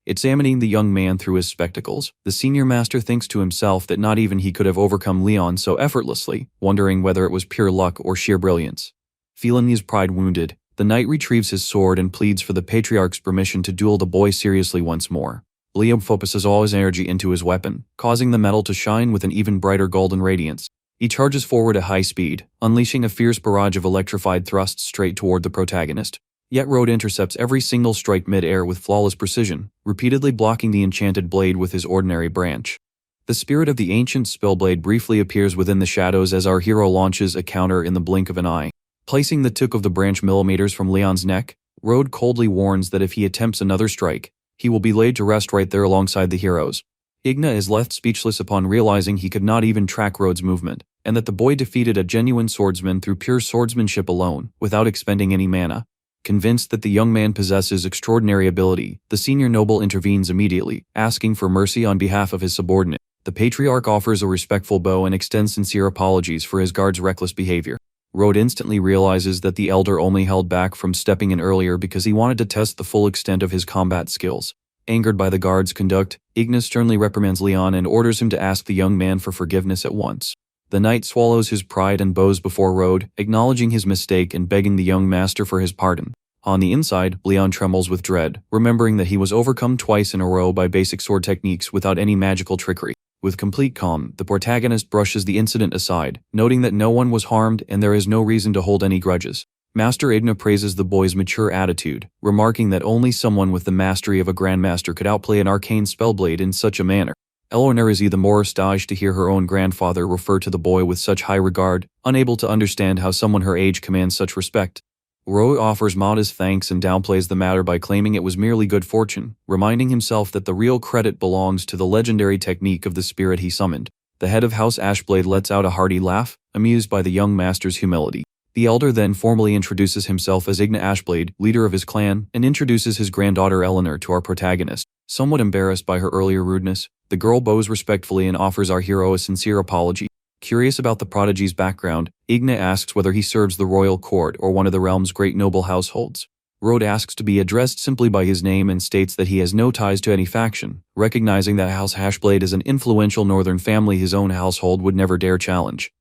Speaker 1: Examining the young man through his spectacles, the senior master thinks to himself that not even he could have overcome Leon so effortlessly, wondering whether it was pure luck or sheer brilliance. Feeling his pride wounded, the knight retrieves his sword and pleads for the Patriarch's permission to duel the boy seriously once more. Liam focuses all his energy into his weapon, causing the metal to shine with an even brighter golden radiance. He charges forward at high speed, unleashing a fierce barrage of electrified thrusts straight toward the protagonist. Yet Rhode intercepts every single strike mid-air with flawless precision, repeatedly blocking the enchanted blade with his ordinary branch. The spirit of the ancient spellblade briefly appears within the shadows as our hero launches a counter in the blink of an eye. Placing the tip of the branch millimeters from Leon's neck, Rhode coldly warns that if he attempts another strike, he will be laid to rest right there alongside the heroes. Igna is left speechless upon realizing he could not even track Rhode's movement, and that the boy defeated a genuine swordsman through pure swordsmanship alone, without expending any mana. Convinced that the young man possesses extraordinary ability, the senior noble intervenes immediately, asking for mercy on behalf of his subordinate. The Patriarch offers a respectful bow and extends sincere apologies for his guard's reckless behavior. Rhode instantly realizes that the elder only held back from stepping in earlier because he wanted to test the full extent of his combat skills. Angered by the guard's conduct, Igna sternly reprimands Leon and orders him to ask the young man for forgiveness at once. The knight swallows his pride and bows before Rhode, acknowledging his mistake and begging the young master for his pardon. On the inside, Leon trembles with dread, remembering that he was overcome twice in a row by basic sword techniques without any magical trickery. With complete calm, the protagonist brushes the incident aside, noting that no one was harmed and there is no reason to hold any grudges. Master Igna praises the boy's mature attitude, remarking that only someone with the mastery of a grandmaster could outplay an arcane spellblade in such a manner. Eleanor is even more astonished to hear her own grandfather refer to the boy with such high regard, unable to understand how someone her age commands such respect. Rhode offers modest thanks and downplays the matter by claiming it was merely good fortune, reminding himself that the real credit belongs to the legendary technique of the spirit he summoned. The head of House Ashblade lets out a hearty laugh, amused by the young master's humility. The elder then formally introduces himself as Igna Ashblade, leader of his clan, and introduces his granddaughter Eleanor to our protagonist. Somewhat embarrassed by her earlier rudeness, the girl bows respectfully and offers our hero a sincere apology. Curious about the prodigy's background, Igna asks whether he serves the royal court or one of the realm's great noble households. Rhode asks to be addressed simply by his name and states that he has no ties to any faction, recognizing that House Ashblade is an influential northern family his own household would never dare challenge.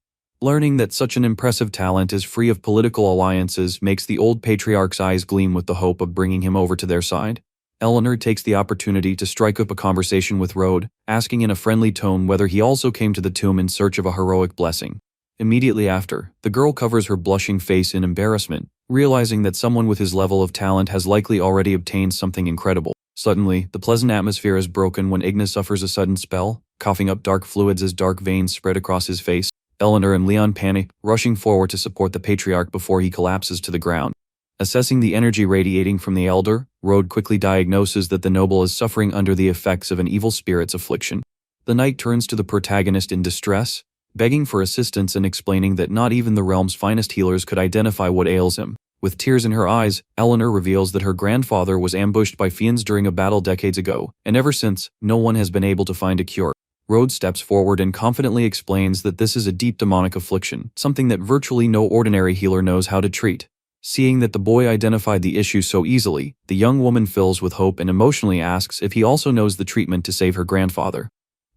Speaker 1: Learning that such an impressive talent is free of political alliances makes the old patriarch's eyes gleam with the hope of bringing him over to their side. Eleanor takes the opportunity to strike up a conversation with Rhode, asking in a friendly tone whether he also came to the tomb in search of a heroic blessing. Immediately after, the girl covers her blushing face in embarrassment, realizing that someone with his level of talent has likely already obtained something incredible. Suddenly, the pleasant atmosphere is broken when Igna suffers a sudden spell, coughing up dark fluids as dark veins spread across his face. Eleanor and Leon panic, rushing forward to support the patriarch before he collapses to the ground. Assessing the energy radiating from the elder, Rhode quickly diagnoses that the noble is suffering under the effects of an evil spirit's affliction. The knight turns to the protagonist in distress, begging for assistance and explaining that not even the realm's finest healers could identify what ails him. With tears in her eyes, Eleanor reveals that her grandfather was ambushed by fiends during a battle decades ago, and ever since, no one has been able to find a cure. Rhode steps forward and confidently explains that this is a deep demonic affliction, something that virtually no ordinary healer knows how to treat. Seeing that the boy identified the issue so easily, the young woman fills with hope and emotionally asks if he also knows the treatment to save her grandfather.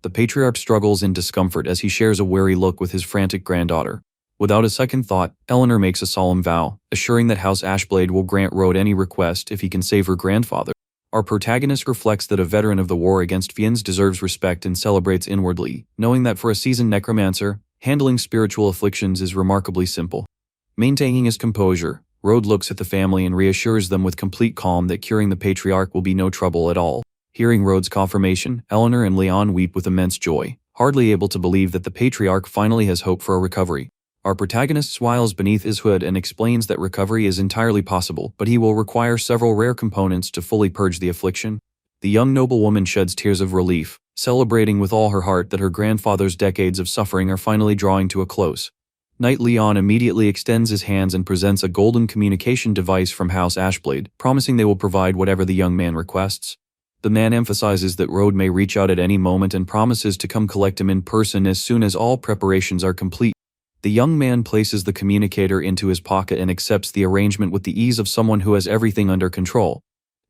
Speaker 1: The patriarch struggles in discomfort as he shares a weary look with his frantic granddaughter. Without a second thought, Eleanor makes a solemn vow, assuring that House Ashblade will grant Rhode any request if he can save her grandfather. Our protagonist reflects that a veteran of the war against fiends deserves respect and celebrates inwardly, knowing that for a seasoned necromancer, handling spiritual afflictions is remarkably simple. Maintaining his composure, Rhode looks at the family and reassures them with complete calm that curing the patriarch will be no trouble at all. Hearing Rhode's confirmation, Eleanor and Leon weep with immense joy, hardly able to believe that the patriarch finally has hope for a recovery. Our protagonist smiles beneath his hood and explains that recovery is entirely possible, but he will require several rare components to fully purge the affliction. The young noblewoman sheds tears of relief, celebrating with all her heart that her grandfather's decades of suffering are finally drawing to a close. Knight Leon immediately extends his hands and presents a golden communication device from House Ashblade, promising they will provide whatever the young man requests. The man emphasizes that Rhode may reach out at any moment and promises to come collect him in person as soon as all preparations are complete. The young man places the communicator into his pocket and accepts the arrangement with the ease of someone who has everything under control.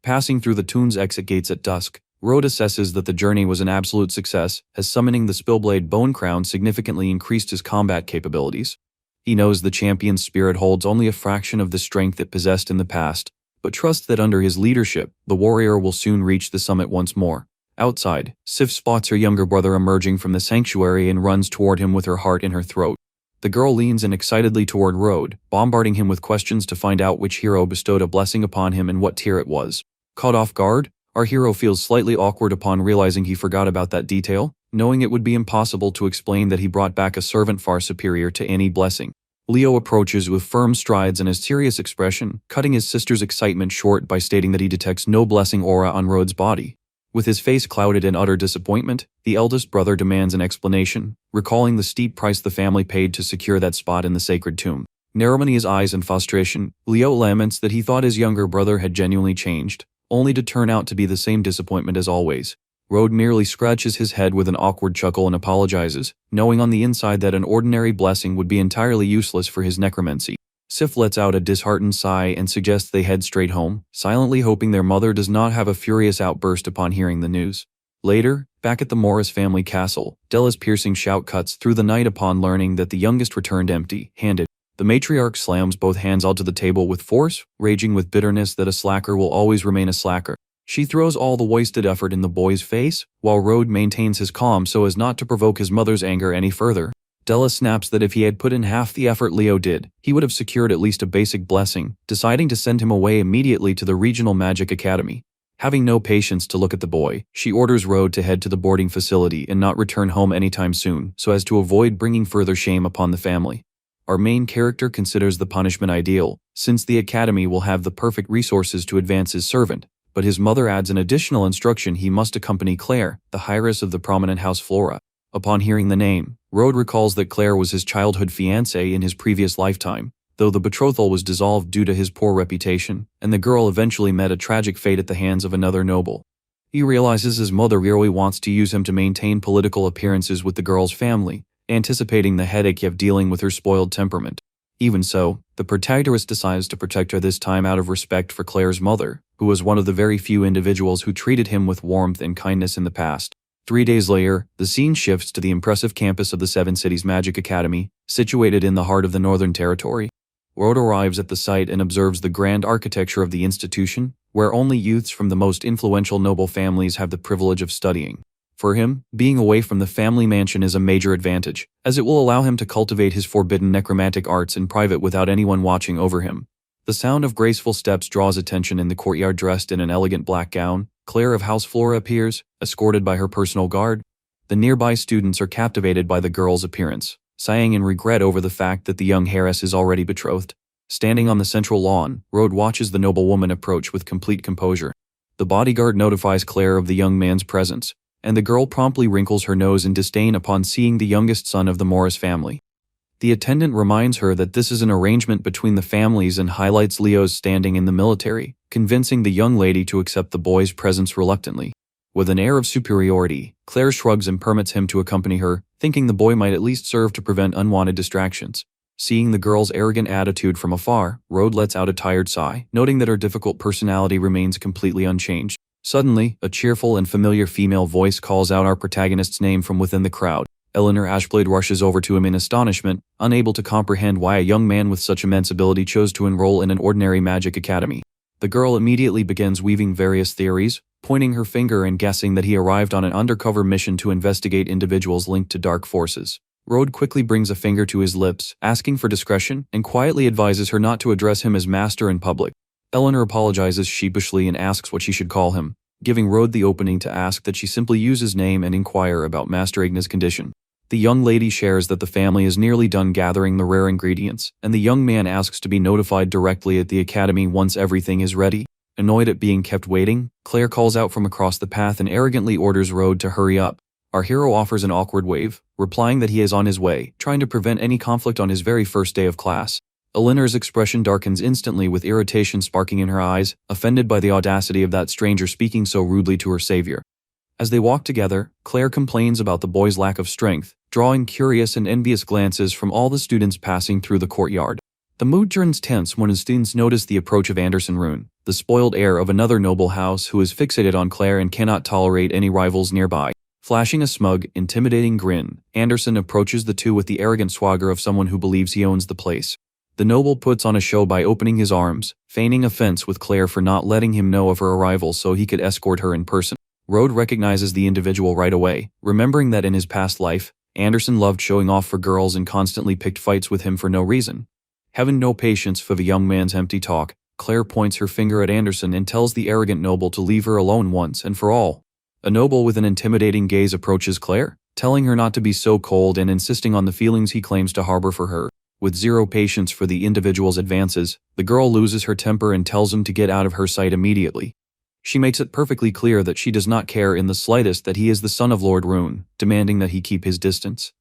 Speaker 1: Passing through the Toon's exit gates at dusk, Rhode assesses that the journey was an absolute success, as summoning the Spillblade Bone Crown significantly increased his combat capabilities. He knows the champion's spirit holds only a fraction of the strength it possessed in the past, but trusts that under his leadership, the warrior will soon reach the summit once more. Outside, Sif spots her younger brother emerging from the sanctuary and runs toward him with her heart in her throat. The girl leans in excitedly toward Rhode, bombarding him with questions to find out which hero bestowed a blessing upon him and what tier it was. Caught off guard, our hero feels slightly awkward upon realizing he forgot about that detail, knowing it would be impossible to explain that he brought back a servant far superior to any blessing. Leo approaches with firm strides and a serious expression, cutting his sister's excitement short by stating that he detects no blessing aura on Rhode's body. With his face clouded in utter disappointment, the eldest brother demands an explanation, recalling the steep price the family paid to secure that spot in the sacred tomb. Narrowing his eyes in frustration, Leo laments that he thought his younger brother had genuinely changed, only to turn out to be the same disappointment as always. Rhode merely scratches his head with an awkward chuckle and apologizes, knowing on the inside that an ordinary blessing would be entirely useless for his necromancy. Sif lets out a disheartened sigh and suggests they head straight home, silently hoping their mother does not have a furious outburst upon hearing the news. Later, back at the Morris family castle, Della's piercing shout cuts through the night upon learning that the youngest returned empty-handed. The matriarch slams both hands onto the table with force, raging with bitterness that a slacker will always remain a slacker. She throws all the wasted effort in the boy's face, while Rhode maintains his calm so as not to provoke his mother's anger any further. Della snaps that if he had put in half the effort Leo did, he would have secured at least a basic blessing, deciding to send him away immediately to the regional magic academy. Having no patience to look at the boy, she orders Rhode to head to the boarding facility and not return home anytime soon so as to avoid bringing further shame upon the family. Our main character considers the punishment ideal, since the academy will have the perfect resources to advance his servant, but his mother adds an additional instruction: he must accompany Claire, the heiress of the prominent House Flora. Upon hearing the name, Rhode recalls that Claire was his childhood fiancée in his previous lifetime, though the betrothal was dissolved due to his poor reputation, and the girl eventually met a tragic fate at the hands of another noble. He realizes his mother really wants to use him to maintain political appearances with the girl's family, anticipating the headache of dealing with her spoiled temperament. Even so, the protagonist decides to protect her this time out of respect for Claire's mother, who was one of the very few individuals who treated him with warmth and kindness in the past. 3 days later, the scene shifts to the impressive campus of the Seven Cities Magic Academy, situated in the heart of the Northern Territory. Rhode arrives at the site and observes the grand architecture of the institution, where only youths from the most influential noble families have the privilege of studying. For him, being away from the family mansion is a major advantage, as it will allow him to cultivate his forbidden necromantic arts in private without anyone watching over him. The sound of graceful steps draws attention in the courtyard. Dressed in an elegant black gown, Claire of House Flora appears, escorted by her personal guard. The nearby students are captivated by the girl's appearance, sighing in regret over the fact that the young heiress is already betrothed. Standing on the central lawn, Rhode watches the noblewoman approach with complete composure. The bodyguard notifies Claire of the young man's presence, and the girl promptly wrinkles her nose in disdain upon seeing the youngest son of the Morris family. The attendant reminds her that this is an arrangement between the families and highlights Leo's standing in the military, convincing the young lady to accept the boy's presence reluctantly. With an air of superiority, Claire shrugs and permits him to accompany her, thinking the boy might at least serve to prevent unwanted distractions. Seeing the girl's arrogant attitude from afar, Rhode lets out a tired sigh, noting that her difficult personality remains completely unchanged. Suddenly, a cheerful and familiar female voice calls out our protagonist's name from within the crowd. Eleanor Ashblade rushes over to him in astonishment, unable to comprehend why a young man with such immense ability chose to enroll in an ordinary magic academy. The girl immediately begins weaving various theories, pointing her finger and guessing that he arrived on an undercover mission to investigate individuals linked to dark forces. Rhode quickly brings a finger to his lips, asking for discretion, and quietly advises her not to address him as master in public. Eleanor apologizes sheepishly and asks what she should call him, giving Rhode the opening to ask that she simply use his name and inquire about Master Igna's condition. The young lady shares that the family is nearly done gathering the rare ingredients, and the young man asks to be notified directly at the academy once everything is ready. Annoyed at being kept waiting, Claire calls out from across the path and arrogantly orders Rhode to hurry up. Our hero offers an awkward wave, replying that he is on his way, trying to prevent any conflict on his very first day of class. Eleanor's expression darkens instantly with irritation sparking in her eyes, offended by the audacity of that stranger speaking so rudely to her savior. As they walk together, Claire complains about the boy's lack of strength, drawing curious and envious glances from all the students passing through the courtyard. The mood turns tense when the students notice the approach of Anderson Rune, the spoiled heir of another noble house who is fixated on Claire and cannot tolerate any rivals nearby. Flashing a smug, intimidating grin, Anderson approaches the two with the arrogant swagger of someone who believes he owns the place. The noble puts on a show by opening his arms, feigning offense with Claire for not letting him know of her arrival so he could escort her in person. Rhode recognizes the individual right away, remembering that in his past life, Anderson loved showing off for girls and constantly picked fights with him for no reason. Having no patience for the young man's empty talk, Claire points her finger at Anderson and tells the arrogant noble to leave her alone once and for all. A noble with an intimidating gaze approaches Claire, telling her not to be so cold and insisting on the feelings he claims to harbor for her. With zero patience for the individual's advances, the girl loses her temper and tells him to get out of her sight immediately. She makes it perfectly clear that she does not care in the slightest that he is the son of Lord Rune, demanding that he keep his distance.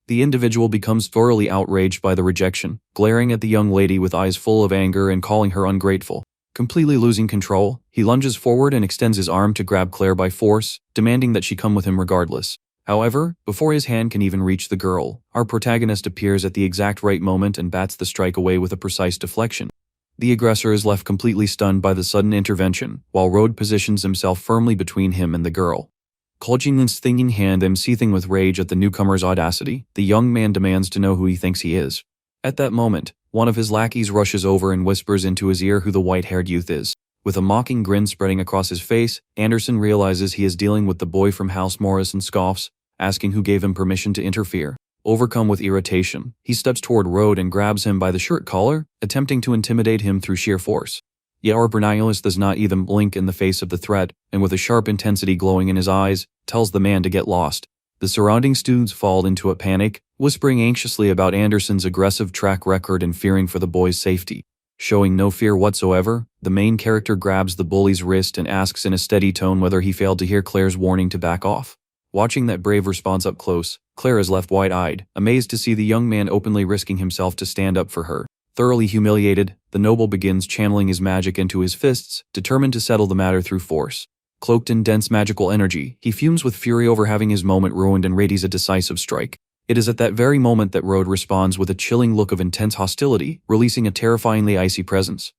Speaker 1: The individual becomes thoroughly outraged by the rejection, glaring at the young lady with eyes full of anger and calling her ungrateful. Completely losing control, he lunges forward and extends his arm to grab Claire by force, demanding that she come with him regardless. However, before his hand can even reach the girl, our protagonist appears at the exact right moment and bats the strike away with a precise deflection. The aggressor is left completely stunned by the sudden intervention, while Rhode positions himself firmly between him and the girl. Clutching his stinging hand and seething with rage at the newcomer's audacity, the young man demands to know who he thinks he is. At that moment, one of his lackeys rushes over and whispers into his ear who the white-haired youth is. With a mocking grin spreading across his face, Anderson realizes he is dealing with the boy from House Morris and scoffs, asking who gave him permission to interfere. Overcome with irritation, he steps toward Rhode and grabs him by the shirt collar, attempting to intimidate him through sheer force. Yet our protagonist does not even blink in the face of the threat, and with a sharp intensity glowing in his eyes, tells the man to get lost. The surrounding students fall into a panic, whispering anxiously about Anderson's aggressive track record and fearing for the boy's safety. Showing no fear whatsoever, the main character grabs the bully's wrist and asks in a steady tone whether he failed to hear Claire's warning to back off. Watching that brave response up close, Claire is left wide-eyed, amazed to see the young man openly risking himself to stand up for her. Thoroughly humiliated, the noble begins channeling his magic into his fists, determined to settle the matter through force. Cloaked in dense magical energy, he fumes with fury over having his moment ruined and readies a decisive strike. It is at that very moment that Rhode responds with a chilling look of intense hostility, releasing a terrifyingly icy presence.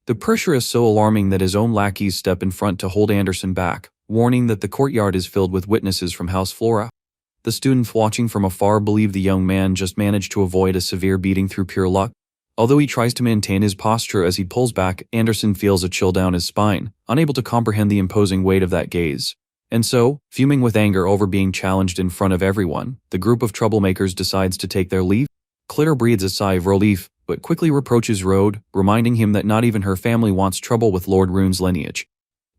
Speaker 1: The pressure is so alarming that his own lackeys step in front to hold Anderson back, warning that the courtyard is filled with witnesses from House Flora. The students watching from afar believe the young man just managed to avoid a severe beating through pure luck. Although he tries to maintain his posture as he pulls back, Anderson feels a chill down his spine, unable to comprehend the imposing weight of that gaze. And so, fuming with anger over being challenged in front of everyone, the group of troublemakers decides to take their leave. Claire breathes a sigh of relief, but quickly reproaches Rhode, reminding him that not even her family wants trouble with Lord Rune's lineage.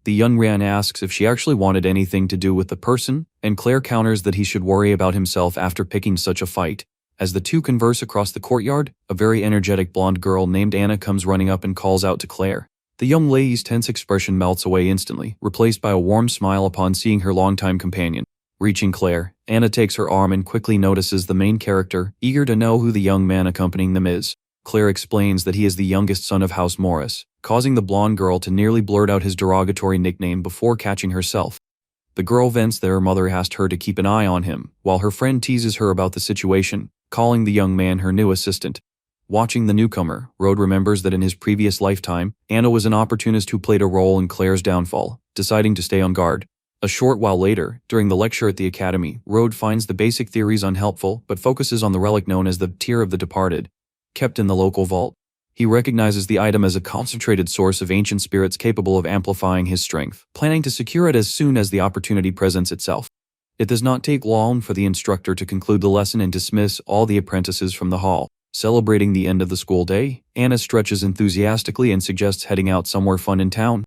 Speaker 1: The young man asks if she actually wanted anything to do with the person, and Claire counters that he should worry about himself after picking such a fight. As the two converse across the courtyard, a very energetic blonde girl named Anna comes running up and calls out to Claire. The young lady's tense expression melts away instantly, replaced by a warm smile upon seeing her longtime companion. Reaching Claire, Anna takes her arm and quickly notices the main character, eager to know who the young man accompanying them is. Claire explains that he is the youngest son of House Morris, causing the blonde girl to nearly blurt out his derogatory nickname before catching herself. The girl vents that her mother asked her to keep an eye on him, while her friend teases her about the situation, calling the young man her new assistant. Watching the newcomer, Rhode remembers that in his previous lifetime, Anna was an opportunist who played a role in Claire's downfall, deciding to stay on guard. A short while later, during the lecture at the academy, Rhode finds the basic theories unhelpful but focuses on the relic known as the Tear of the Departed, kept in the local vault. He recognizes the item as a concentrated source of ancient spirits capable of amplifying his strength, planning to secure it as soon as the opportunity presents itself. It does not take long for the instructor to conclude the lesson and dismiss all the apprentices from the hall. Celebrating the end of the school day, Anna stretches enthusiastically and suggests heading out somewhere fun in town.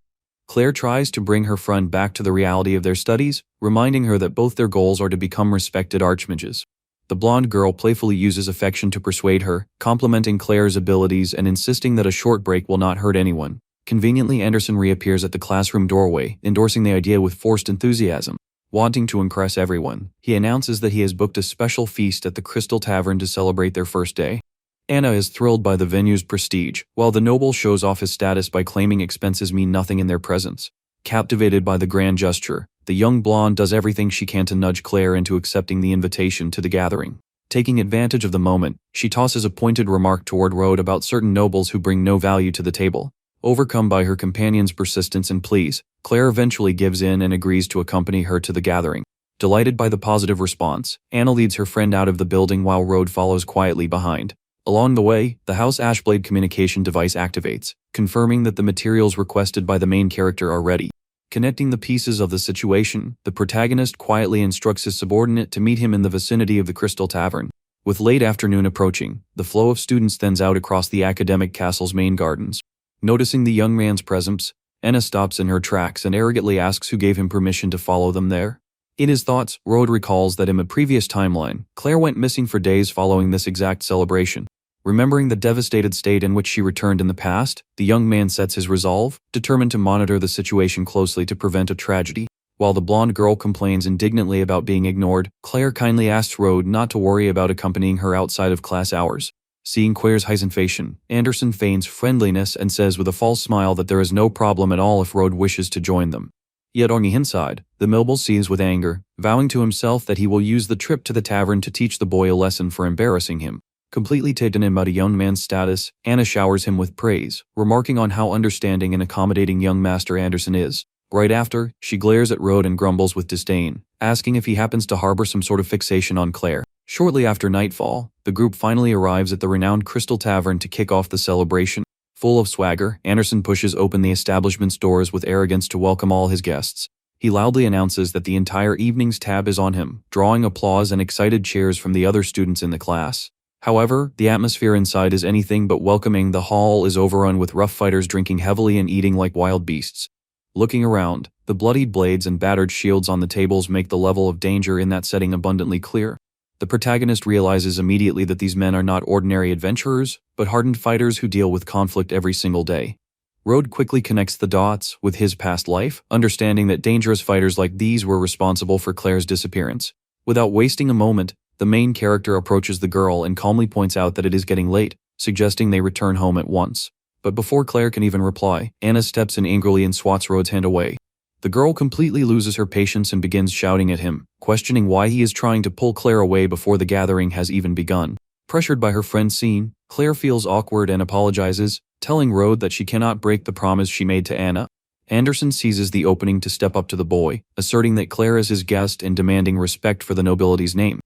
Speaker 1: Claire tries to bring her friend back to the reality of their studies, reminding her that both their goals are to become respected archmages. The blonde girl playfully uses affection to persuade her, complimenting Claire's abilities and insisting that a short break will not hurt anyone. Conveniently, Anderson reappears at the classroom doorway, endorsing the idea with forced enthusiasm. Wanting to impress everyone, he announces that he has booked a special feast at the Crystal Tavern to celebrate their first day. Anna is thrilled by the venue's prestige, while the noble shows off his status by claiming expenses mean nothing in their presence. Captivated by the grand gesture, the young blonde does everything she can to nudge Claire into accepting the invitation to the gathering. Taking advantage of the moment, she tosses a pointed remark toward Rhode about certain nobles who bring no value to the table. Overcome by her companion's persistence and pleas, Claire eventually gives in and agrees to accompany her to the gathering. Delighted by the positive response, Anna leads her friend out of the building while Rhode follows quietly behind. Along the way, the House Ashblade communication device activates, confirming that the materials requested by the main character are ready. Connecting the pieces of the situation, the protagonist quietly instructs his subordinate to meet him in the vicinity of the Crystal Tavern. With late afternoon approaching, the flow of students thins out across the academic castle's main gardens. Noticing the young man's presence, Anna stops in her tracks and arrogantly asks who gave him permission to follow them there. In his thoughts, Rhode recalls that in a previous timeline, Claire went missing for days following this exact celebration. Remembering the devastated state in which she returned in the past, the young man sets his resolve, determined to monitor the situation closely to prevent a tragedy. While the blonde girl complains indignantly about being ignored, Claire kindly asks Rhode not to worry about accompanying her outside of class hours. Seeing Claire's hesitation, Anderson feigns friendliness and says with a false smile that there is no problem at all if Rhode wishes to join them. Yet on the inside, the noble seethes with anger, vowing to himself that he will use the trip to the tavern to teach the boy a lesson for embarrassing him. Completely taken in by the young man's status, Anna showers him with praise, remarking on how understanding and accommodating young Master Anderson is. Right after, she glares at Rhode and grumbles with disdain, asking if he happens to harbor some sort of fixation on Claire. Shortly after nightfall, the group finally arrives at the renowned Crystal Tavern to kick off the celebration. Full of swagger, Anderson pushes open the establishment's doors with arrogance to welcome all his guests. He loudly announces that the entire evening's tab is on him, drawing applause and excited cheers from the other students in the class. However, the atmosphere inside is anything but welcoming. The hall is overrun with rough fighters drinking heavily and eating like wild beasts. Looking around, the bloodied blades and battered shields on the tables make the level of danger in that setting abundantly clear. The protagonist realizes immediately that these men are not ordinary adventurers, but hardened fighters who deal with conflict every single day. Rhode quickly connects the dots with his past life, understanding that dangerous fighters like these were responsible for Claire's disappearance. Without wasting a moment, the main character approaches the girl and calmly points out that it is getting late, suggesting they return home at once. But before Claire can even reply, Anna steps in angrily and swats Rhode's hand away. The girl completely loses her patience and begins shouting at him, questioning why he is trying to pull Claire away before the gathering has even begun. Pressured by her friend's scene, Claire feels awkward and apologizes, telling Rhode that she cannot break the promise she made to Anna. Anderson seizes the opening to step up to the boy, asserting that Claire is his guest and demanding respect for the nobility's name.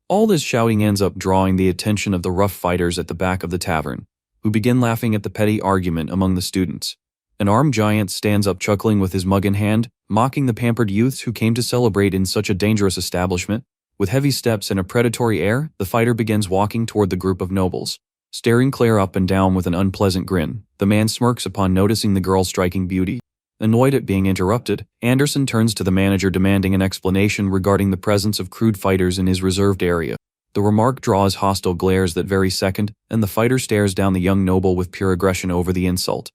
Speaker 1: All this shouting ends up drawing the attention of the rough fighters at the back of the tavern, who begin laughing at the petty argument among the students. An armed giant stands up chuckling with his mug in hand, mocking the pampered youths who came to celebrate in such a dangerous establishment. With heavy steps and a predatory air, the fighter begins walking toward the group of nobles. Staring Claire up and down with an unpleasant grin, the man smirks upon noticing the girl's striking beauty. Annoyed at being interrupted, Anderson turns to the manager demanding an explanation regarding the presence of crude fighters in his reserved area. The remark draws hostile glares that very second, and the fighter stares down the young noble with pure aggression over the insult.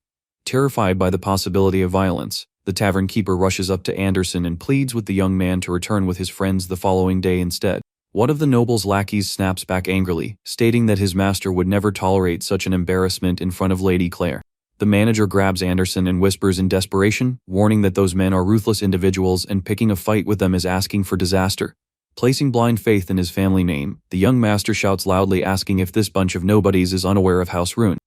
Speaker 1: Terrified by the possibility of violence, the tavern keeper rushes up to Anderson and pleads with the young man to return with his friends the following day instead. One of the noble's lackeys snaps back angrily, stating that his master would never tolerate such an embarrassment in front of Lady Claire. The manager grabs Anderson and whispers in desperation, warning that those men are ruthless individuals and picking a fight with them is asking for disaster. Placing blind faith in his family name, the young master shouts loudly asking if this bunch of nobodies is unaware of House Rune.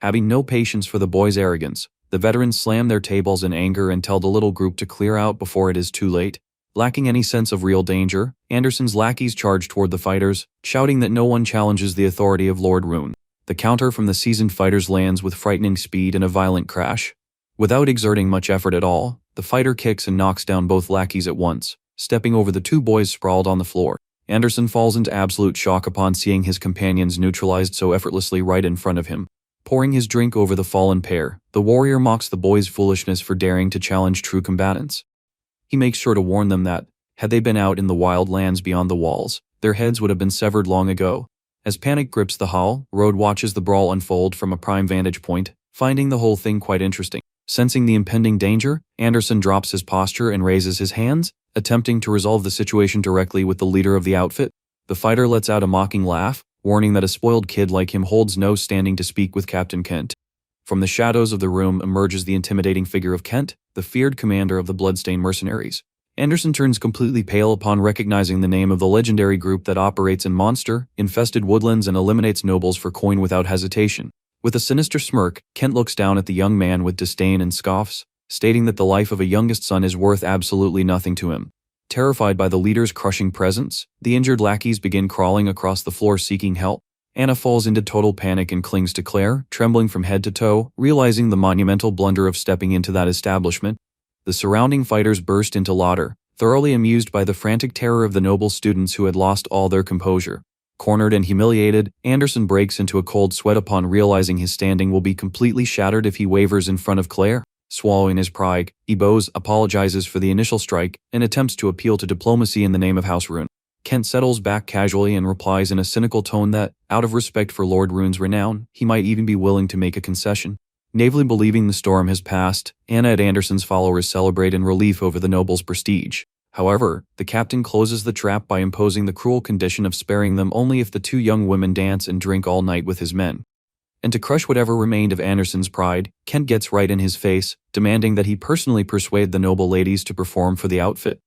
Speaker 1: Having no patience for the boy's arrogance, the veterans slam their tables in anger and tell the little group to clear out before it is too late. Lacking any sense of real danger, Anderson's lackeys charge toward the fighters, shouting that no one challenges the authority of Lord Rune. The counter from the seasoned fighters lands with frightening speed and a violent crash. Without exerting much effort at all, the fighter kicks and knocks down both lackeys at once, stepping over the two boys sprawled on the floor. Anderson falls into absolute shock upon seeing his companions neutralized so effortlessly right in front of him. Pouring his drink over the fallen pair, the warrior mocks the boys' foolishness for daring to challenge true combatants. He makes sure to warn them that, had they been out in the wild lands beyond the walls, their heads would have been severed long ago. As panic grips the hall, Rhode watches the brawl unfold from a prime vantage point, finding the whole thing quite interesting. Sensing the impending danger, Anderson drops his posture and raises his hands, attempting to resolve the situation directly with the leader of the outfit. The fighter lets out a mocking laugh, warning that a spoiled kid like him holds no standing to speak with Captain Kent. From the shadows of the room emerges the intimidating figure of Kent, the feared commander of the bloodstained mercenaries. Anderson turns completely pale upon recognizing the name of the legendary group that operates in monster-infested woodlands and eliminates nobles for coin without hesitation. With a sinister smirk, Kent looks down at the young man with disdain and scoffs, stating that the life of a youngest son is worth absolutely nothing to him. Terrified by the leader's crushing presence, the injured lackeys begin crawling across the floor seeking help. Anna falls into total panic and clings to Claire, trembling from head to toe, realizing the monumental blunder of stepping into that establishment. The surrounding fighters burst into laughter, thoroughly amused by the frantic terror of the noble students who had lost all their composure. Cornered and humiliated, Anderson breaks into a cold sweat upon realizing his standing will be completely shattered if he wavers in front of Claire. Swallowing his pride, Ebose apologizes for the initial strike and attempts to appeal to diplomacy in the name of House Rune. Kent settles back casually and replies in a cynical tone that, out of respect for Lord Rune's renown, he might even be willing to make a concession. Naively believing the storm has passed, Anna and Anderson's followers celebrate in relief over the noble's prestige. However, the captain closes the trap by imposing the cruel condition of sparing them only if the two young women dance and drink all night with his men. And to crush whatever remained of Anderson's pride, Kent gets right in his face, demanding that he personally persuade the noble ladies to perform for the outfit.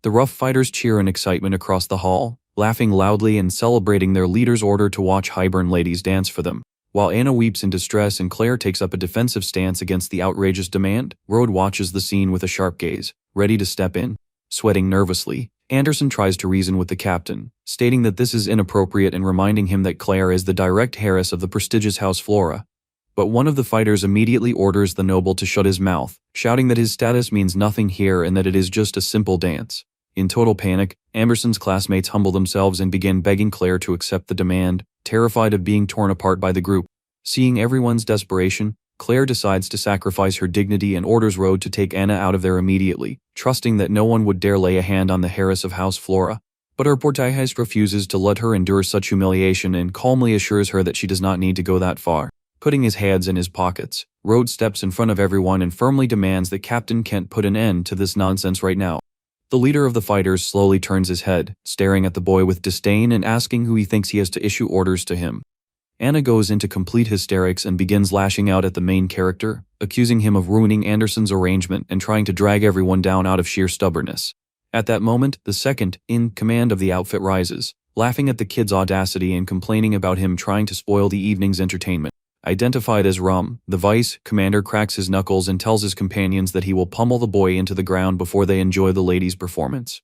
Speaker 1: The rough fighters cheer in excitement across the hall, laughing loudly and celebrating their leader's order to watch highborn ladies dance for them. While Anna weeps in distress and Claire takes up a defensive stance against the outrageous demand, Rhode watches the scene with a sharp gaze, ready to step in. Sweating nervously, Anderson tries to reason with the captain, stating that this is inappropriate and reminding him that Claire is the direct heiress of the prestigious House Flora. But one of the fighters immediately orders the noble to shut his mouth, shouting that his status means nothing here and that it is just a simple dance. In total panic, Anderson's classmates humble themselves and begin begging Claire to accept the demand, terrified of being torn apart by the group. Seeing everyone's desperation, Claire decides to sacrifice her dignity and orders Rhode to take Anna out of there immediately, trusting that no one would dare lay a hand on the heiress of House Flora. But her protagonist refuses to let her endure such humiliation and calmly assures her that she does not need to go that far. Putting his hands in his pockets, Rhode steps in front of everyone and firmly demands that Captain Kent put an end to this nonsense right now. The leader of the fighters slowly turns his head, staring at the boy with disdain and asking who he thinks he has to issue orders to him. Anna goes into complete hysterics and begins lashing out at the main character, accusing him of ruining Anderson's arrangement and trying to drag everyone down out of sheer stubbornness. At that moment, the second in command of the outfit rises, laughing at the kid's audacity and complaining about him trying to spoil the evening's entertainment. Identified as Rum, the vice commander cracks his knuckles and tells his companions that he will pummel the boy into the ground before they enjoy the lady's performance.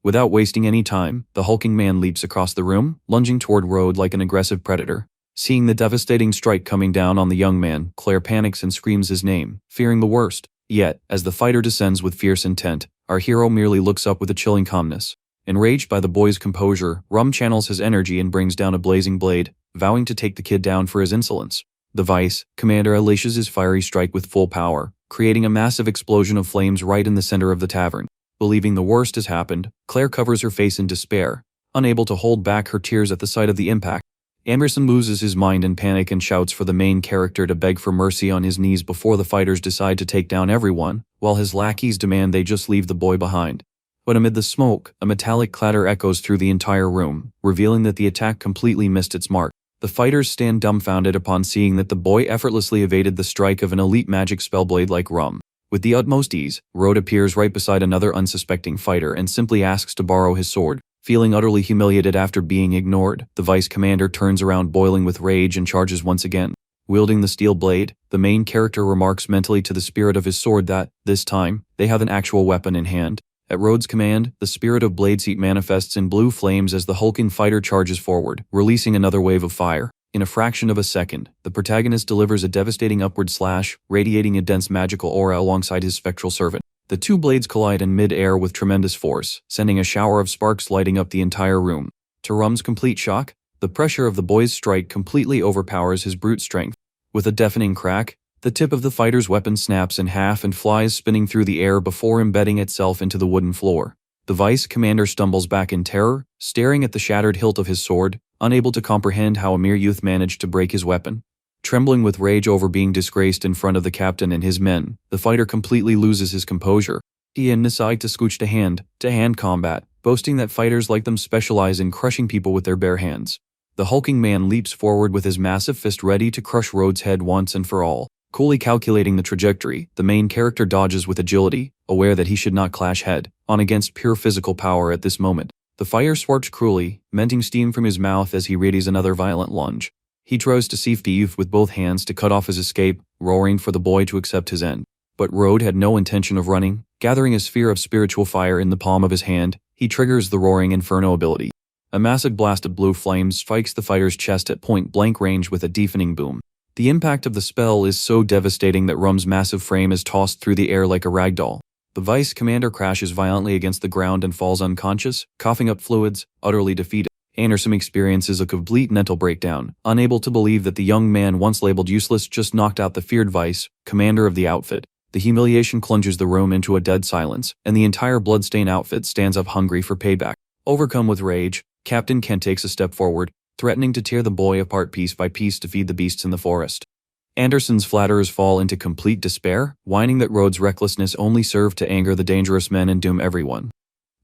Speaker 1: Without wasting any time, the hulking man leaps across the room, lunging toward Rhode like an aggressive predator. Seeing the devastating strike coming down on the young man, Claire panics and screams his name, fearing the worst. Yet, as the fighter descends with fierce intent, our hero merely looks up with a chilling calmness. Enraged by the boy's composure, Rum channels his energy and brings down a blazing blade, vowing to take the kid down for his insolence. The vice commander unleashes his fiery strike with full power, creating a massive explosion of flames right in the center of the tavern. Believing the worst has happened, Claire covers her face in despair, unable to hold back her tears at the sight of the impact. Anderson loses his mind in panic and shouts for the main character to beg for mercy on his knees before the fighters decide to take down everyone, while his lackeys demand they just leave the boy behind. But amid the smoke, a metallic clatter echoes through the entire room, revealing that the attack completely missed its mark. The fighters stand dumbfounded upon seeing that the boy effortlessly evaded the strike of an elite magic spellblade like Rum. With the utmost ease, Rhode appears right beside another unsuspecting fighter and simply asks to borrow his sword. Feeling utterly humiliated after being ignored, the vice commander turns around boiling with rage and charges once again. Wielding the steel blade, the main character remarks mentally to the spirit of his sword that, this time, they have an actual weapon in hand. At Rhode's command, the spirit of Bladeseat manifests in blue flames as the hulking fighter charges forward, releasing another wave of fire. In a fraction of a second, the protagonist delivers a devastating upward slash, radiating a dense magical aura alongside his spectral servant. The two blades collide in mid-air with tremendous force, sending a shower of sparks lighting up the entire room. To Rum's complete shock, the pressure of the boy's strike completely overpowers his brute strength. With a deafening crack, the tip of the fighter's weapon snaps in half and flies spinning through the air before embedding itself into the wooden floor. The vice commander stumbles back in terror, staring at the shattered hilt of his sword, unable to comprehend how a mere youth managed to break his weapon. Trembling with rage over being disgraced in front of the captain and his men, the fighter completely loses his composure. He and decide to scooch to hand combat, boasting that fighters like them specialize in crushing people with their bare hands. The hulking man leaps forward with his massive fist ready to crush Rhode's head once and for all. Coolly calculating the trajectory, the main character dodges with agility, aware that he should not clash head-on against pure physical power at this moment. The fire sparks cruelly, venting steam from his mouth as he readies another violent lunge. He tries to seize the youth with both hands to cut off his escape, roaring for the boy to accept his end. But Rhode had no intention of running. Gathering a sphere of spiritual fire in the palm of his hand, he triggers the Roaring Inferno ability. A massive blast of blue flames strikes the fighter's chest at point-blank range with a deafening boom. The impact of the spell is so devastating that Rum's massive frame is tossed through the air like a ragdoll. The vice commander crashes violently against the ground and falls unconscious, coughing up fluids, utterly defeated. Anderson experiences a complete mental breakdown, unable to believe that the young man once labeled useless just knocked out the feared vice commander of the outfit. The humiliation plunges the room into a dead silence, and the entire bloodstained outfit stands up hungry for payback. Overcome with rage, Captain Kent takes a step forward, threatening to tear the boy apart piece by piece to feed the beasts in the forest. Anderson's flatterers fall into complete despair, whining that Rhode's recklessness only served to anger the dangerous men and doom everyone.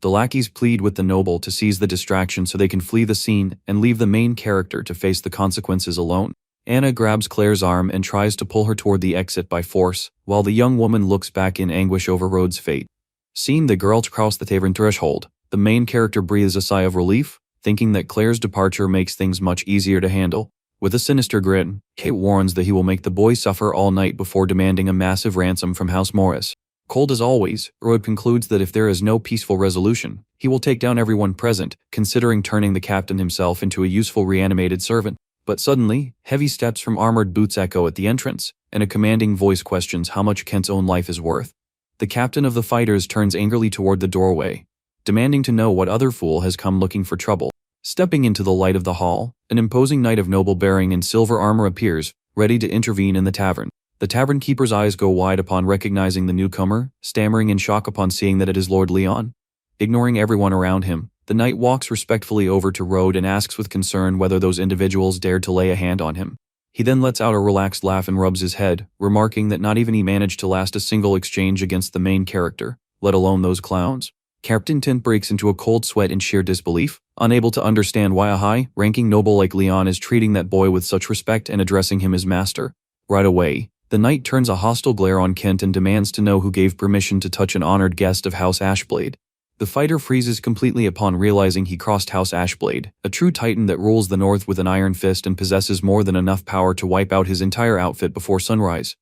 Speaker 1: The lackeys plead with the noble to seize the distraction so they can flee the scene and leave the main character to face the consequences alone. Anna grabs Claire's arm and tries to pull her toward the exit by force, while the young woman looks back in anguish over Rhode's fate. Seeing the girl cross the tavern threshold, the main character breathes a sigh of relief, thinking that Claire's departure makes things much easier to handle. With a sinister grin, Kate warns that he will make the boy suffer all night before demanding a massive ransom from House Morris. Cold as always, Rhode concludes that if there is no peaceful resolution, he will take down everyone present, considering turning the captain himself into a useful reanimated servant. But suddenly, heavy steps from armored boots echo at the entrance, and a commanding voice questions how much Kent's own life is worth. The captain of the fighters turns angrily toward the doorway, demanding to know what other fool has come looking for trouble. Stepping into the light of the hall, an imposing knight of noble bearing in silver armor appears, ready to intervene in the tavern. The tavern keeper's eyes go wide upon recognizing the newcomer, stammering in shock upon seeing that it is Lord Leon. Ignoring everyone around him, the knight walks respectfully over to Rhode and asks with concern whether those individuals dared to lay a hand on him. He then lets out a relaxed laugh and rubs his head, remarking that not even he managed to last a single exchange against the main character, let alone those clowns. Captain Tint breaks into a cold sweat in sheer disbelief, unable to understand why a high-ranking noble like Leon is treating that boy with such respect and addressing him as master. Right away, the knight turns a hostile glare on Kent and demands to know who gave permission to touch an honored guest of House Ashblade. The fighter freezes completely upon realizing he crossed House Ashblade, a true titan that rules the north with an iron fist and possesses more than enough power to wipe out his entire outfit before sunrise.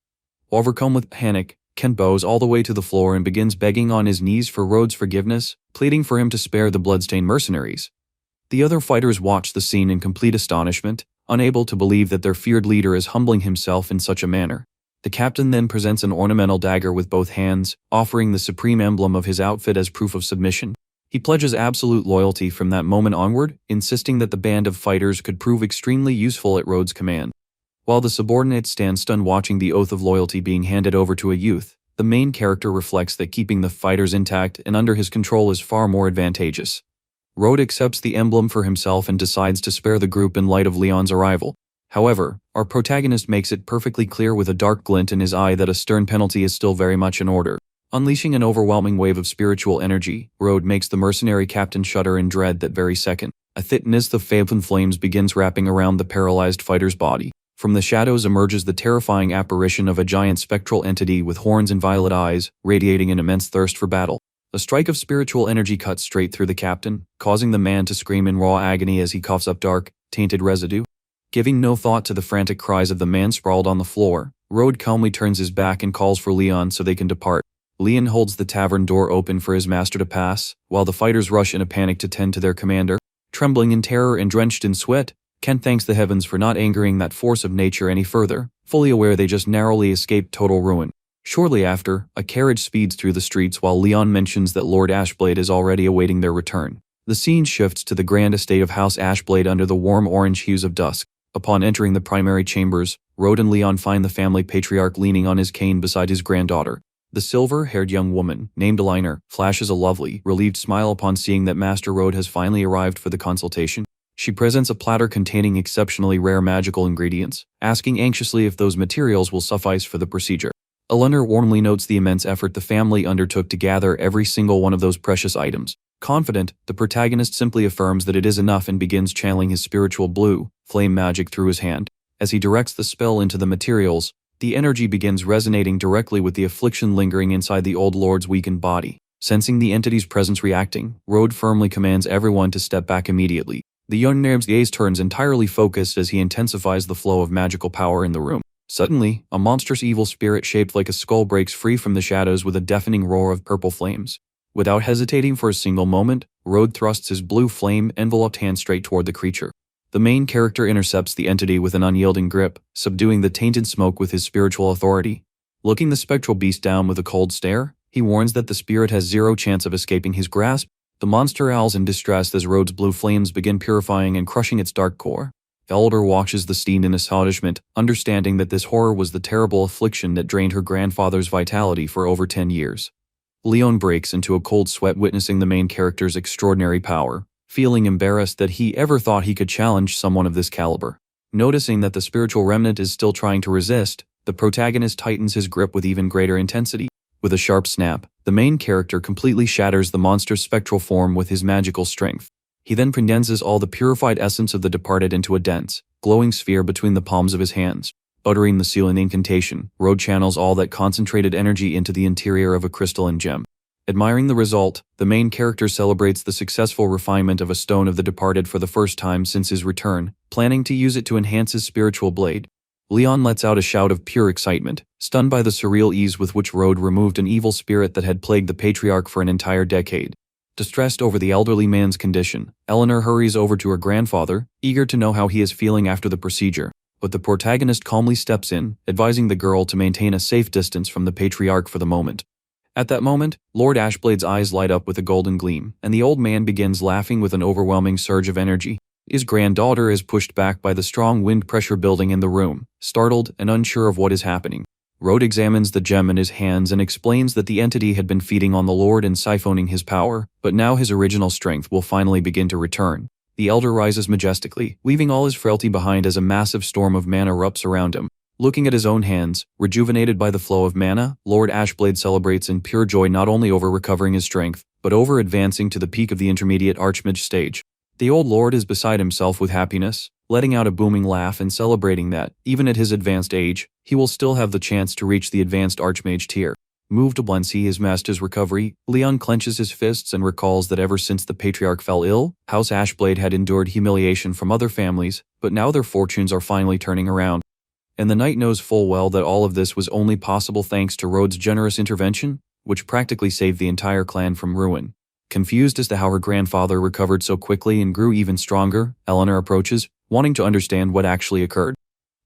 Speaker 1: Overcome with panic, Kent bows all the way to the floor and begins begging on his knees for Rhode's forgiveness, pleading for him to spare the bloodstained mercenaries. The other fighters watch the scene in complete astonishment, unable to believe that their feared leader is humbling himself in such a manner. The captain then presents an ornamental dagger with both hands, offering the supreme emblem of his outfit as proof of submission. He pledges absolute loyalty from that moment onward, insisting that the band of fighters could prove extremely useful at Rhode's command. While the subordinates stand stunned watching the oath of loyalty being handed over to a youth, the main character reflects that keeping the fighters intact and under his control is far more advantageous. Rhode accepts the emblem for himself and decides to spare the group in light of Leon's arrival. However, our protagonist makes it perfectly clear with a dark glint in his eye that a stern penalty is still very much in order. Unleashing an overwhelming wave of spiritual energy, Rhode makes the mercenary captain shudder in dread that very second. A thick mist of phantom flames begins wrapping around the paralyzed fighter's body. From the shadows emerges the terrifying apparition of a giant spectral entity with horns and violet eyes, radiating an immense thirst for battle. A strike of spiritual energy cuts straight through the captain, causing the man to scream in raw agony as he coughs up dark, tainted residue. Giving no thought to the frantic cries of the man sprawled on the floor, Rhode calmly turns his back and calls for Leon so they can depart. Leon holds the tavern door open for his master to pass, while the fighters rush in a panic to tend to their commander. Trembling in terror and drenched in sweat, Kent thanks the heavens for not angering that force of nature any further, fully aware they just narrowly escaped total ruin. Shortly after, a carriage speeds through the streets while Leon mentions that Lord Ashblade is already awaiting their return. The scene shifts to the grand estate of House Ashblade under the warm orange hues of dusk. Upon entering the primary chambers, Rhode and Leon find the family patriarch leaning on his cane beside his granddaughter. The silver-haired young woman, named Eliner, flashes a lovely, relieved smile upon seeing that Master Rhode has finally arrived for the consultation. She presents a platter containing exceptionally rare magical ingredients, asking anxiously if those materials will suffice for the procedure. Eleanor warmly notes the immense effort the family undertook to gather every single one of those precious items. Confident, the protagonist simply affirms that it is enough and begins channeling his spiritual blue flame magic through his hand. As he directs the spell into the materials, the energy begins resonating directly with the affliction lingering inside the old lord's weakened body. Sensing the entity's presence reacting, Rhode firmly commands everyone to step back immediately. The young Nerv's gaze turns entirely focused as he intensifies the flow of magical power in the room. Suddenly, a monstrous evil spirit shaped like a skull breaks free from the shadows with a deafening roar of purple flames. Without hesitating for a single moment, Rhode thrusts his blue flame-enveloped hand straight toward the creature. The main character intercepts the entity with an unyielding grip, subduing the tainted smoke with his spiritual authority. Looking the spectral beast down with a cold stare, he warns that the spirit has zero chance of escaping his grasp. The monster howls in distress as Rhode's blue flames begin purifying and crushing its dark core. Elder watches the scene in astonishment, understanding that this horror was the terrible affliction that drained her grandfather's vitality for over 10 years. Leon breaks into a cold sweat witnessing the main character's extraordinary power, feeling embarrassed that he ever thought he could challenge someone of this caliber. Noticing that the spiritual remnant is still trying to resist, the protagonist tightens his grip with even greater intensity. With a sharp snap, the main character completely shatters the monster's spectral form with his magical strength. He then condenses all the purified essence of the departed into a dense, glowing sphere between the palms of his hands. Uttering the sealing incantation, Rhode channels all that concentrated energy into the interior of a crystalline gem. Admiring the result, the main character celebrates the successful refinement of a stone of the departed for the first time since his return, planning to use it to enhance his spiritual blade. Leon lets out a shout of pure excitement, stunned by the surreal ease with which Rhode removed an evil spirit that had plagued the patriarch for an entire decade. Distressed over the elderly man's condition, Eleanor hurries over to her grandfather, eager to know how he is feeling after the procedure. But the protagonist calmly steps in, advising the girl to maintain a safe distance from the patriarch for the moment. At that moment, Lord Ashblade's eyes light up with a golden gleam, and the old man begins laughing with an overwhelming surge of energy. His granddaughter is pushed back by the strong wind pressure building in the room, startled and unsure of what is happening. Rhode examines the gem in his hands and explains that the entity had been feeding on the Lord and siphoning his power, but now his original strength will finally begin to return. The elder rises majestically, leaving all his frailty behind as a massive storm of mana erupts around him. Looking at his own hands, rejuvenated by the flow of mana, Lord Ashblade celebrates in pure joy not only over recovering his strength, but over advancing to the peak of the intermediate archmage stage. The old lord is beside himself with happiness, letting out a booming laugh and celebrating that, even at his advanced age, he will still have the chance to reach the advanced archmage tier. Moved to see his master's recovery, Leon clenches his fists and recalls that ever since the patriarch fell ill, House Ashblade had endured humiliation from other families, but now their fortunes are finally turning around. And the knight knows full well that all of this was only possible thanks to Rhode's generous intervention, which practically saved the entire clan from ruin. Confused as to how her grandfather recovered so quickly and grew even stronger, Eleanor approaches, wanting to understand what actually occurred.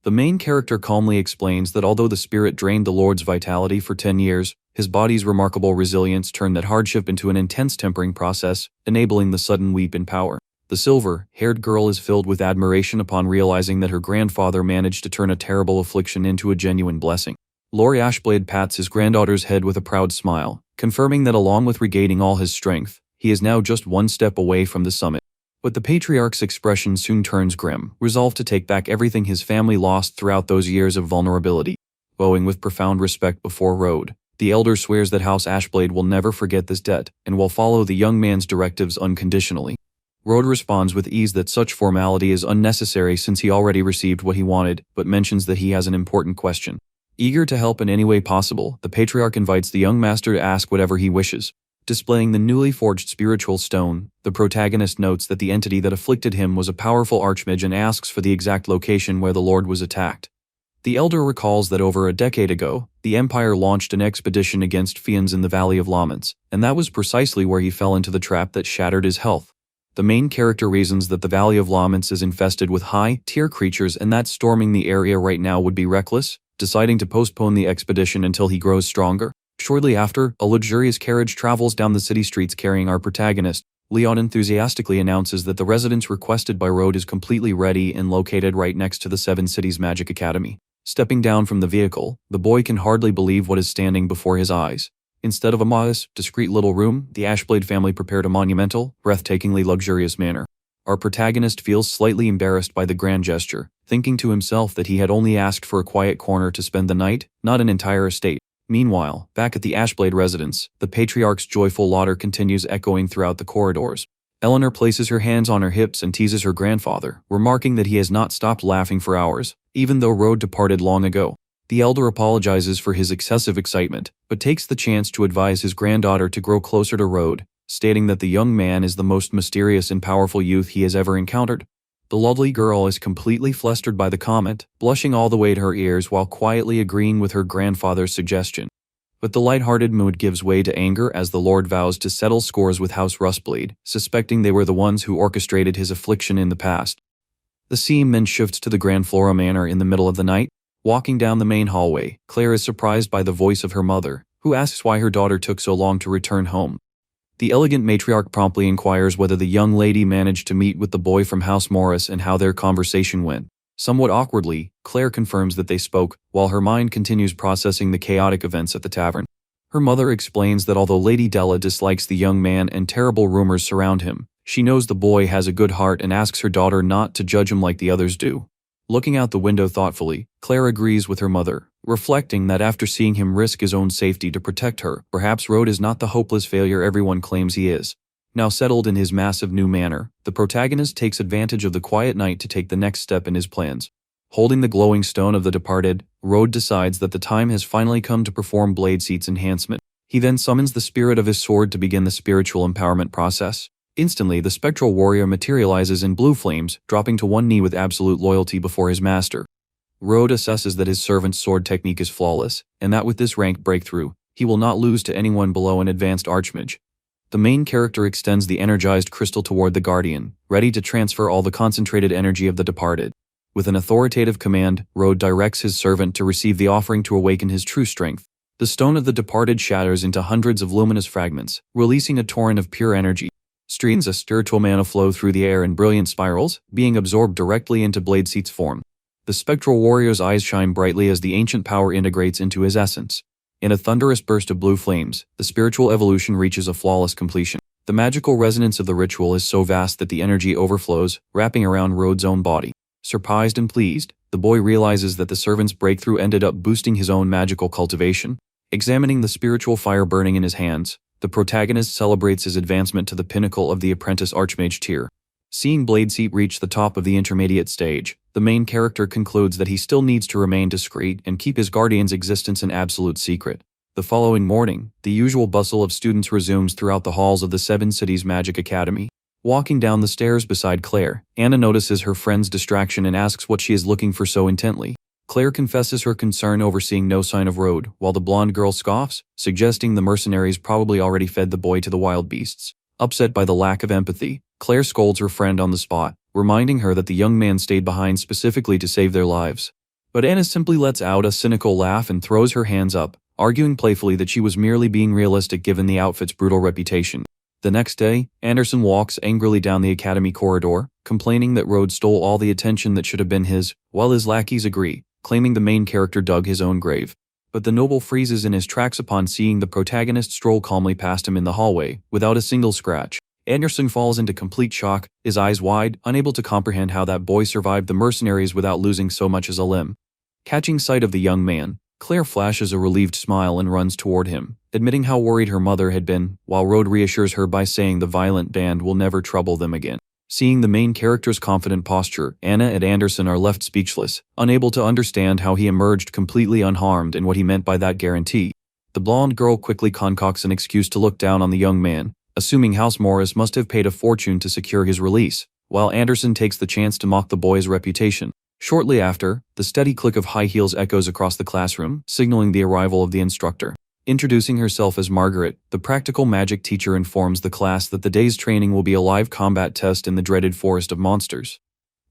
Speaker 1: The main character calmly explains that although the spirit drained the Lord's vitality for 10 years, his body's remarkable resilience turned that hardship into an intense tempering process, enabling the sudden leap in power. The silver-haired girl is filled with admiration upon realizing that her grandfather managed to turn a terrible affliction into a genuine blessing. Lord Ashblade pats his granddaughter's head with a proud smile, confirming that along with regaining all his strength, he is now just one step away from the summit. But the patriarch's expression soon turns grim, resolved to take back everything his family lost throughout those years of vulnerability. Bowing with profound respect before Rhode, the elder swears that House Ashblade will never forget this debt and will follow the young man's directives unconditionally. Rhode responds with ease that such formality is unnecessary since he already received what he wanted, but mentions that he has an important question. Eager to help in any way possible, the patriarch invites the young master to ask whatever he wishes. Displaying the newly forged spiritual stone, the protagonist notes that the entity that afflicted him was a powerful archmage and asks for the exact location where the Lord was attacked. The elder recalls that over a decade ago, the Empire launched an expedition against fiends in the Valley of Laments, and that was precisely where he fell into the trap that shattered his health. The main character reasons that the Valley of Laments is infested with high-tier creatures and that storming the area right now would be reckless, deciding to postpone the expedition until he grows stronger. Shortly after, a luxurious carriage travels down the city streets carrying our protagonist. Leon enthusiastically announces that the residence requested by Rhode is completely ready and located right next to the Seven Cities Magic Academy. Stepping down from the vehicle, the boy can hardly believe what is standing before his eyes. Instead of a modest, discreet little room, the Ashblade family prepared a monumental, breathtakingly luxurious manor. Our protagonist feels slightly embarrassed by the grand gesture, thinking to himself that he had only asked for a quiet corner to spend the night, not an entire estate. Meanwhile, back at the Ashblade residence, the patriarch's joyful laughter continues echoing throughout the corridors. Eleanor places her hands on her hips and teases her grandfather, remarking that he has not stopped laughing for hours, even though Rhode departed long ago. The elder apologizes for his excessive excitement, but takes the chance to advise his granddaughter to grow closer to Rhode, stating that the young man is the most mysterious and powerful youth he has ever encountered. The lovely girl is completely flustered by the comment, blushing all the way to her ears while quietly agreeing with her grandfather's suggestion. But the light-hearted mood gives way to anger as the Lord vows to settle scores with House Rustblade, suspecting they were the ones who orchestrated his affliction in the past. The scene then shifts to the Grand Flora Manor in the middle of the night. Walking down the main hallway, Claire is surprised by the voice of her mother, who asks why her daughter took so long to return home. The elegant matriarch promptly inquires whether the young lady managed to meet with the boy from House Morris and how their conversation went. Somewhat awkwardly, Claire confirms that they spoke, while her mind continues processing the chaotic events at the tavern. Her mother explains that although Lady Della dislikes the young man and terrible rumors surround him, she knows the boy has a good heart and asks her daughter not to judge him like the others do. Looking out the window thoughtfully, Claire agrees with her mother, reflecting that after seeing him risk his own safety to protect her, perhaps Rhode is not the hopeless failure everyone claims he is. Now settled in his massive new manor, the protagonist takes advantage of the quiet night to take the next step in his plans. Holding the glowing stone of the departed, Rhode decides that the time has finally come to perform Blade Seat's enhancement. He then summons the spirit of his sword to begin the spiritual empowerment process. Instantly, the spectral warrior materializes in blue flames, dropping to one knee with absolute loyalty before his master. Rhode assesses that his servant's sword technique is flawless, and that with this rank breakthrough, he will not lose to anyone below an advanced archmage. The main character extends the energized crystal toward the guardian, ready to transfer all the concentrated energy of the departed. With an authoritative command, Rhode directs his servant to receive the offering to awaken his true strength. The stone of the departed shatters into hundreds of luminous fragments, releasing a torrent of pure energy. Streams of spiritual mana flow through the air in brilliant spirals, being absorbed directly into Blade Seat's form. The spectral warrior's eyes shine brightly as the ancient power integrates into his essence. In a thunderous burst of blue flames, the spiritual evolution reaches a flawless completion. The magical resonance of the ritual is so vast that the energy overflows, wrapping around Rhode's own body. Surprised and pleased, the boy realizes that the servant's breakthrough ended up boosting his own magical cultivation. Examining the spiritual fire burning in his hands, the protagonist celebrates his advancement to the pinnacle of the apprentice archmage tier. Seeing Blade Seat reach the top of the intermediate stage, the main character concludes that he still needs to remain discreet and keep his guardian's existence an absolute secret. The following morning, the usual bustle of students resumes throughout the halls of the Seven Cities Magic Academy. Walking down the stairs beside Claire, Anna notices her friend's distraction and asks what she is looking for so intently. Claire confesses her concern over seeing no sign of Rhode, while the blonde girl scoffs, suggesting the mercenaries probably already fed the boy to the wild beasts. Upset by the lack of empathy, Claire scolds her friend on the spot, reminding her that the young man stayed behind specifically to save their lives. But Anna simply lets out a cynical laugh and throws her hands up, arguing playfully that she was merely being realistic given the outfit's brutal reputation. The next day, Anderson walks angrily down the academy corridor, complaining that Rhode stole all the attention that should have been his, while his lackeys agree, claiming the main character dug his own grave. But the noble freezes in his tracks upon seeing the protagonist stroll calmly past him in the hallway, without a single scratch. Anderson falls into complete shock, his eyes wide, unable to comprehend how that boy survived the mercenaries without losing so much as a limb. Catching sight of the young man, Claire flashes a relieved smile and runs toward him, admitting how worried her mother had been, while Rhode reassures her by saying the violent band will never trouble them again. Seeing the main character's confident posture, Anna and Anderson are left speechless, unable to understand how he emerged completely unharmed and what he meant by that guarantee. The blonde girl quickly concocts an excuse to look down on the young man, assuming House Morris must have paid a fortune to secure his release, while Anderson takes the chance to mock the boy's reputation. Shortly after, the steady click of high heels echoes across the classroom, signaling the arrival of the instructor. Introducing herself as Margaret, the practical magic teacher informs the class that the day's training will be a live combat test in the dreaded Forest of Monsters.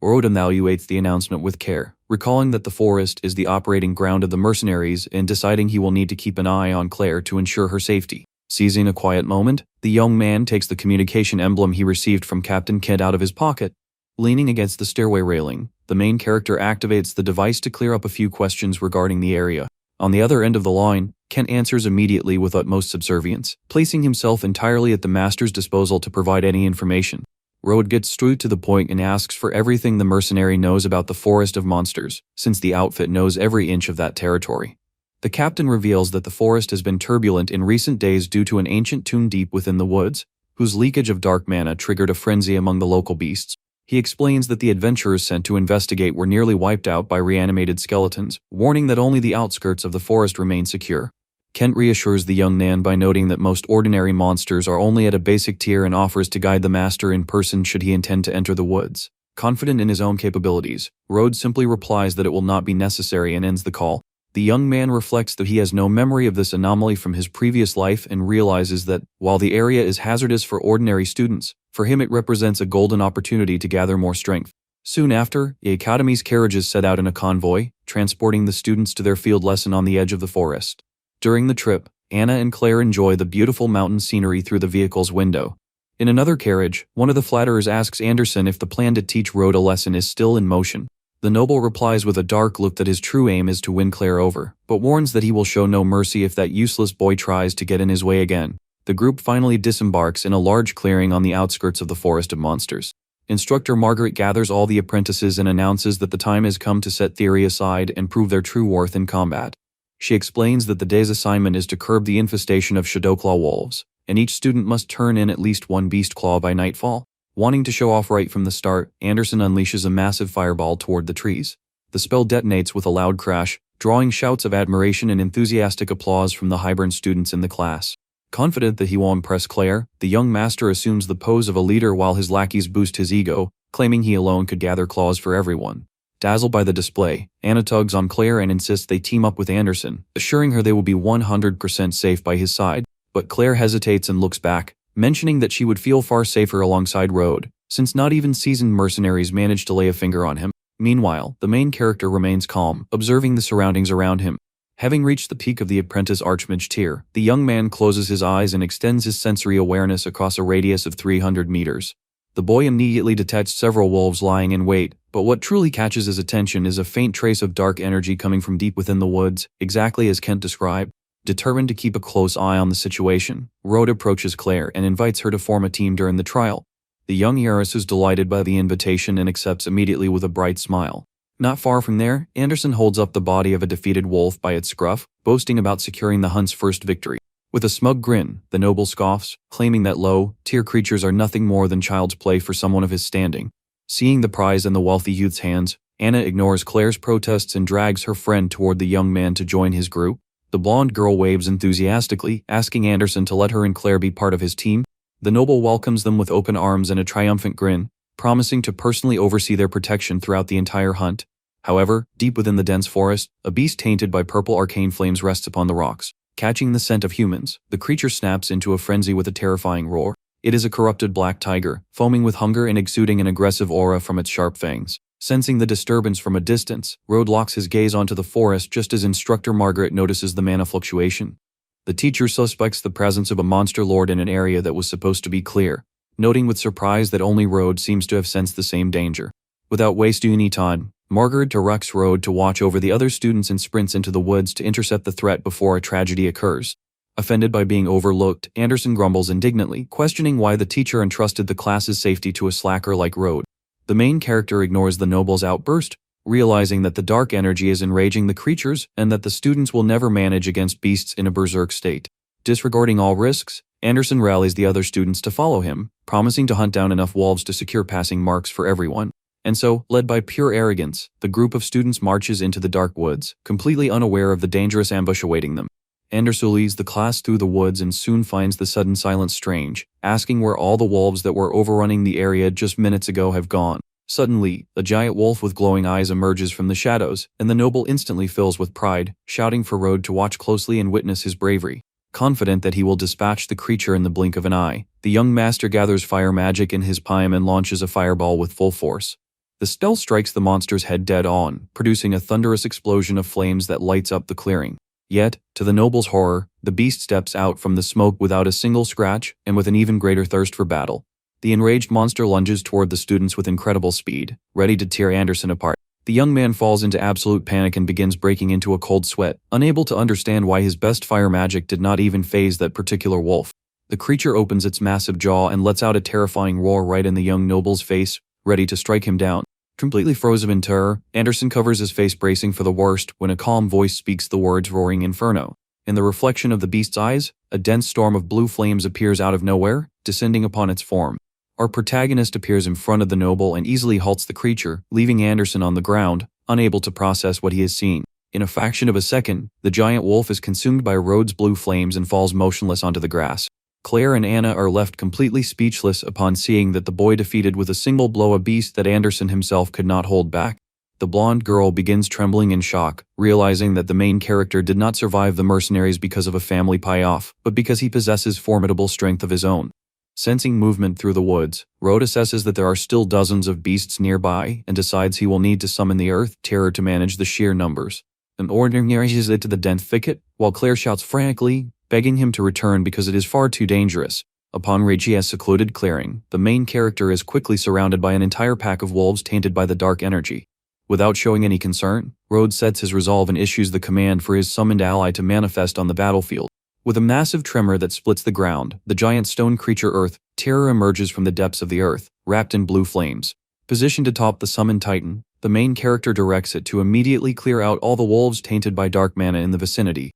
Speaker 1: Rhode evaluates the announcement with care, recalling that the forest is the operating ground of the mercenaries and deciding he will need to keep an eye on Claire to ensure her safety. Seizing a quiet moment, the young man takes the communication emblem he received from Captain Kent out of his pocket. Leaning against the stairway railing, the main character activates the device to clear up a few questions regarding the area. On the other end of the line, Kent answers immediately with utmost subservience, placing himself entirely at the master's disposal to provide any information. Rhode gets straight to the point and asks for everything the mercenary knows about the forest of monsters, since the outfit knows every inch of that territory. The captain reveals that the forest has been turbulent in recent days due to an ancient tomb deep within the woods, whose leakage of dark mana triggered a frenzy among the local beasts. He explains that the adventurers sent to investigate were nearly wiped out by reanimated skeletons, warning that only the outskirts of the forest remain secure. Kent reassures the young man by noting that most ordinary monsters are only at a basic tier and offers to guide the master in person should he intend to enter the woods. Confident in his own capabilities, Rhode simply replies that it will not be necessary and ends the call. The young man reflects that he has no memory of this anomaly from his previous life and realizes that, while the area is hazardous for ordinary students, for him it represents a golden opportunity to gather more strength. Soon after, the Academy's carriages set out in a convoy, transporting the students to their field lesson on the edge of the forest. During the trip, Anna and Claire enjoy the beautiful mountain scenery through the vehicle's window. In another carriage, one of the flatterers asks Anderson if the plan to teach Rhode a lesson is still in motion. The noble replies with a dark look that his true aim is to win Claire over, but warns that he will show no mercy if that useless boy tries to get in his way again. The group finally disembarks in a large clearing on the outskirts of the forest of monsters. Instructor Margaret gathers all the apprentices and announces that the time has come to set theory aside and prove their true worth in combat. She explains that the day's assignment is to curb the infestation of Shadowclaw wolves, and each student must turn in at least one beast claw by nightfall. Wanting to show off right from the start, Anderson unleashes a massive fireball toward the trees. The spell detonates with a loud crash, drawing shouts of admiration and enthusiastic applause from the highborn students in the class. Confident that he will impress Claire, the young master assumes the pose of a leader while his lackeys boost his ego, claiming he alone could gather claws for everyone. Dazzled by the display, Anna tugs on Claire and insists they team up with Anderson, assuring her they will be 100% safe by his side. But Claire hesitates and looks back, mentioning that she would feel far safer alongside Rhode, since not even seasoned mercenaries managed to lay a finger on him. Meanwhile, the main character remains calm, observing the surroundings around him. Having reached the peak of the apprentice archmage tier, the young man closes his eyes and extends his sensory awareness across a radius of 300 meters. The boy immediately detects several wolves lying in wait, but what truly catches his attention is a faint trace of dark energy coming from deep within the woods, exactly as Kent described. Determined to keep a close eye on the situation, Rhode approaches Claire and invites her to form a team during the trial. The young heiress is delighted by the invitation and accepts immediately with a bright smile. Not far from there, Anderson holds up the body of a defeated wolf by its scruff, boasting about securing the hunt's first victory. With a smug grin, the noble scoffs, claiming that low-tier creatures are nothing more than child's play for someone of his standing. Seeing the prize in the wealthy youth's hands, Anna ignores Claire's protests and drags her friend toward the young man to join his group. The blonde girl waves enthusiastically, asking Anderson to let her and Claire be part of his team. The noble welcomes them with open arms and a triumphant grin, promising to personally oversee their protection throughout the entire hunt. However, deep within the dense forest, a beast tainted by purple arcane flames rests upon the rocks. Catching the scent of humans, the creature snaps into a frenzy with a terrifying roar. It is a corrupted black tiger, foaming with hunger and exuding an aggressive aura from its sharp fangs. Sensing the disturbance from a distance, Rhode locks his gaze onto the forest just as Instructor Margaret notices the mana fluctuation. The teacher suspects the presence of a monster lord in an area that was supposed to be clear, noting with surprise that only Rhode seems to have sensed the same danger. Without wasting any time, Margaret directs Rhode to watch over the other students and sprints into the woods to intercept the threat before a tragedy occurs. Offended by being overlooked, Anderson grumbles indignantly, questioning why the teacher entrusted the class's safety to a slacker like Rhode. The main character ignores the noble's outburst, realizing that the dark energy is enraging the creatures and that the students will never manage against beasts in a berserk state. Disregarding all risks, Anderson rallies the other students to follow him, promising to hunt down enough wolves to secure passing marks for everyone. And so, led by pure arrogance, the group of students marches into the dark woods, completely unaware of the dangerous ambush awaiting them. Anderson leads the class through the woods and soon finds the sudden silence strange, asking where all the wolves that were overrunning the area just minutes ago have gone. Suddenly, a giant wolf with glowing eyes emerges from the shadows, and the noble instantly fills with pride, shouting for Rhode to watch closely and witness his bravery. Confident that he will dispatch the creature in the blink of an eye, the young master gathers fire magic in his palm and launches a fireball with full force. The spell strikes the monster's head dead on, producing a thunderous explosion of flames that lights up the clearing. Yet, to the noble's horror, the beast steps out from the smoke without a single scratch and with an even greater thirst for battle. The enraged monster lunges toward the students with incredible speed, ready to tear Anderson apart. The young man falls into absolute panic and begins breaking into a cold sweat, unable to understand why his best fire magic did not even faze that particular wolf. The creature opens its massive jaw and lets out a terrifying roar right in the young noble's face, ready to strike him down. Completely frozen in terror, Anderson covers his face bracing for the worst when a calm voice speaks the words roaring inferno. In the reflection of the beast's eyes, a dense storm of blue flames appears out of nowhere, descending upon its form. Our protagonist appears in front of the noble and easily halts the creature, leaving Anderson on the ground, unable to process what he has seen. In a fraction of a second, the giant wolf is consumed by Rhode's blue flames and falls motionless onto the grass. Claire and Anna are left completely speechless upon seeing that the boy defeated with a single blow a beast that Anderson himself could not hold back. The blonde girl begins trembling in shock, realizing that the main character did not survive the mercenaries because of a family payoff, but because he possesses formidable strength of his own. Sensing movement through the woods, Rhode assesses that there are still dozens of beasts nearby and decides he will need to summon the Earth Terror to manage the sheer numbers. An ordinary is it to the dense thicket, while Claire shouts frantically, begging him to return because it is far too dangerous. Upon reaching a secluded clearing, the main character is quickly surrounded by an entire pack of wolves tainted by the dark energy. Without showing any concern, Rhode sets his resolve and issues the command for his summoned ally to manifest on the battlefield. With a massive tremor that splits the ground, the giant stone creature Earth Terror emerges from the depths of the earth, wrapped in blue flames. Positioned atop the summoned titan, the main character directs it to immediately clear out all the wolves tainted by dark mana in the vicinity.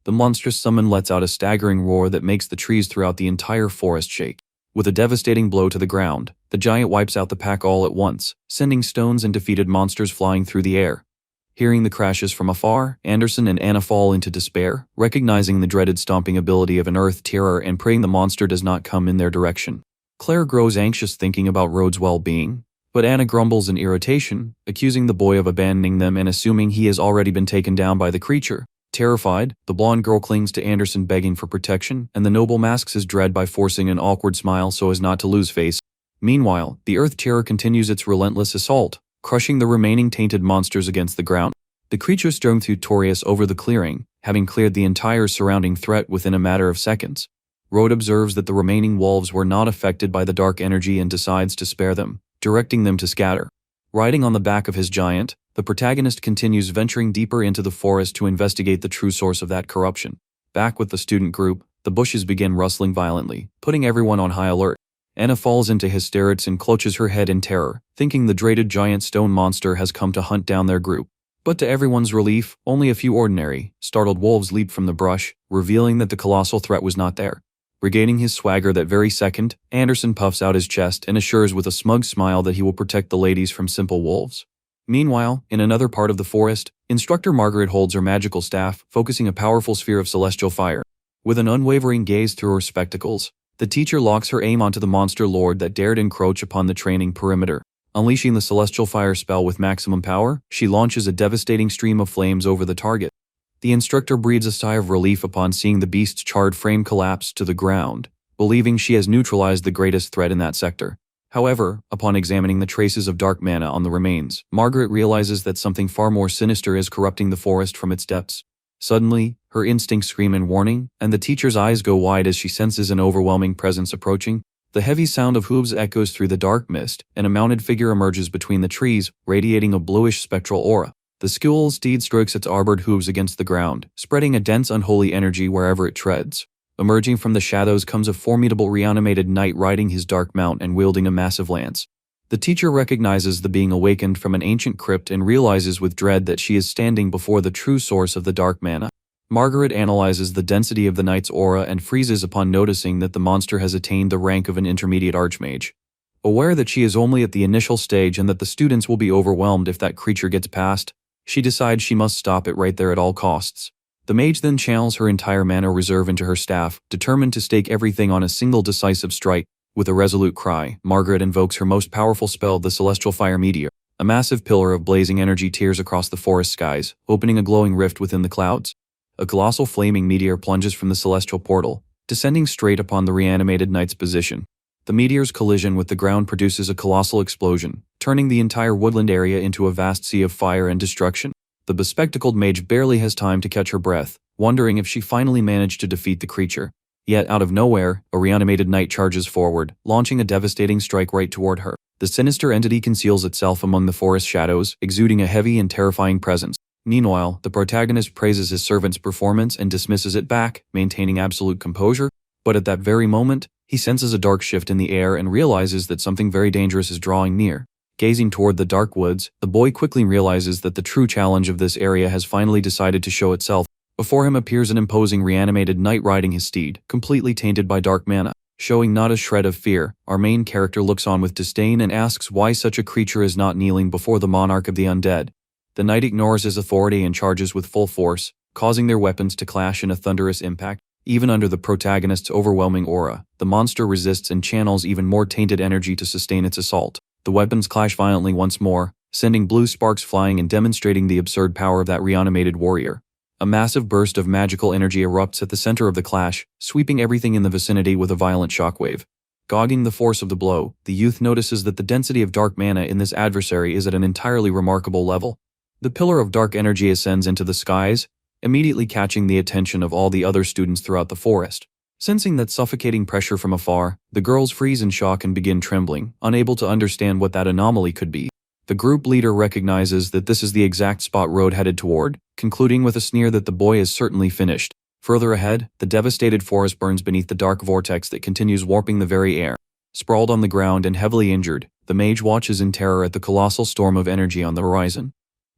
Speaker 1: The monstrous summon lets out a staggering roar that makes the trees throughout the entire forest shake. With a devastating blow to the ground, the giant wipes out the pack all at once, sending stones and defeated monsters flying through the air. Hearing the crashes from afar, Anderson and Anna fall into despair, recognizing the dreaded stomping ability of an earth terror and praying the monster does not come in their direction. Claire grows anxious thinking about Rhode's well-being, but Anna grumbles in irritation, accusing the boy of abandoning them and assuming he has already been taken down by the creature. Terrified, the blonde girl clings to Anderson begging for protection, and the noble masks his dread by forcing an awkward smile so as not to lose face. Meanwhile, the Earth Terror continues its relentless assault, crushing the remaining tainted monsters against the ground. The creature stormed victorious over the clearing, having cleared the entire surrounding threat within a matter of seconds. Rhode observes that the remaining wolves were not affected by the dark energy and decides to spare them, directing them to scatter. Riding on the back of his giant, the protagonist continues venturing deeper into the forest to investigate the true source of that corruption. Back with the student group, the bushes begin rustling violently, putting everyone on high alert. Anna falls into hysterics and clutches her head in terror, thinking the dreaded giant stone monster has come to hunt down their group. But to everyone's relief, only a few ordinary, startled wolves leap from the brush, revealing that the colossal threat was not there. Regaining his swagger that very second, Anderson puffs out his chest and assures with a smug smile that he will protect the ladies from simple wolves. Meanwhile, in another part of the forest, Instructor Margaret holds her magical staff, focusing a powerful sphere of celestial fire. With an unwavering gaze through her spectacles, the teacher locks her aim onto the monster lord that dared encroach upon the training perimeter. Unleashing the celestial fire spell with maximum power, she launches a devastating stream of flames over the target. The instructor breathes a sigh of relief upon seeing the beast's charred frame collapse to the ground, believing she has neutralized the greatest threat in that sector. However, upon examining the traces of dark mana on the remains, Margaret realizes that something far more sinister is corrupting the forest from its depths. Suddenly, her instincts scream in warning, and the teacher's eyes go wide as she senses an overwhelming presence approaching. The heavy sound of hooves echoes through the dark mist, and a mounted figure emerges between the trees, radiating a bluish spectral aura. The skilled steed strokes its armored hooves against the ground, spreading a dense unholy energy wherever it treads. Emerging from the shadows comes a formidable reanimated knight riding his dark mount and wielding a massive lance. The teacher recognizes the being awakened from an ancient crypt and realizes with dread that she is standing before the true source of the dark mana. Margaret analyzes the density of the knight's aura and freezes upon noticing that the monster has attained the rank of an intermediate archmage. Aware that she is only at the initial stage and that the students will be overwhelmed if that creature gets past, she decides she must stop it right there at all costs. The mage then channels her entire mana reserve into her staff, determined to stake everything on a single decisive strike. With a resolute cry, Margaret invokes her most powerful spell, the Celestial Fire Meteor. A massive pillar of blazing energy tears across the forest skies, opening a glowing rift within the clouds. A colossal flaming meteor plunges from the celestial portal, descending straight upon the reanimated knight's position. The meteor's collision with the ground produces a colossal explosion, turning the entire woodland area into a vast sea of fire and destruction. The bespectacled mage barely has time to catch her breath, wondering if she finally managed to defeat the creature. Yet out of nowhere, a reanimated knight charges forward, launching a devastating strike right toward her. The sinister entity conceals itself among the forest shadows, exuding a heavy and terrifying presence. Meanwhile, the protagonist praises his servant's performance and dismisses it back, maintaining absolute composure. But at that very moment, he senses a dark shift in the air and realizes that something very dangerous is drawing near. Gazing toward the dark woods, the boy quickly realizes that the true challenge of this area has finally decided to show itself. Before him appears an imposing reanimated knight riding his steed, completely tainted by dark mana. Showing not a shred of fear, our main character looks on with disdain and asks why such a creature is not kneeling before the monarch of the undead. The knight ignores his authority and charges with full force, causing their weapons to clash in a thunderous impact. Even under the protagonist's overwhelming aura, the monster resists and channels even more tainted energy to sustain its assault. The weapons clash violently once more, sending blue sparks flying and demonstrating the absurd power of that reanimated warrior. A massive burst of magical energy erupts at the center of the clash, sweeping everything in the vicinity with a violent shockwave. Gauging the force of the blow, the youth notices that the density of dark mana in this adversary is at an entirely remarkable level. The pillar of dark energy ascends into the skies, immediately catching the attention of all the other students throughout the forest. Sensing that suffocating pressure from afar, the girls freeze in shock and begin trembling, unable to understand what that anomaly could be. The group leader recognizes that this is the exact spot Rhode headed toward, concluding with a sneer that the boy is certainly finished. Further ahead, the devastated forest burns beneath the dark vortex that continues warping the very air. Sprawled on the ground and heavily injured, the mage watches in terror at the colossal storm of energy on the horizon.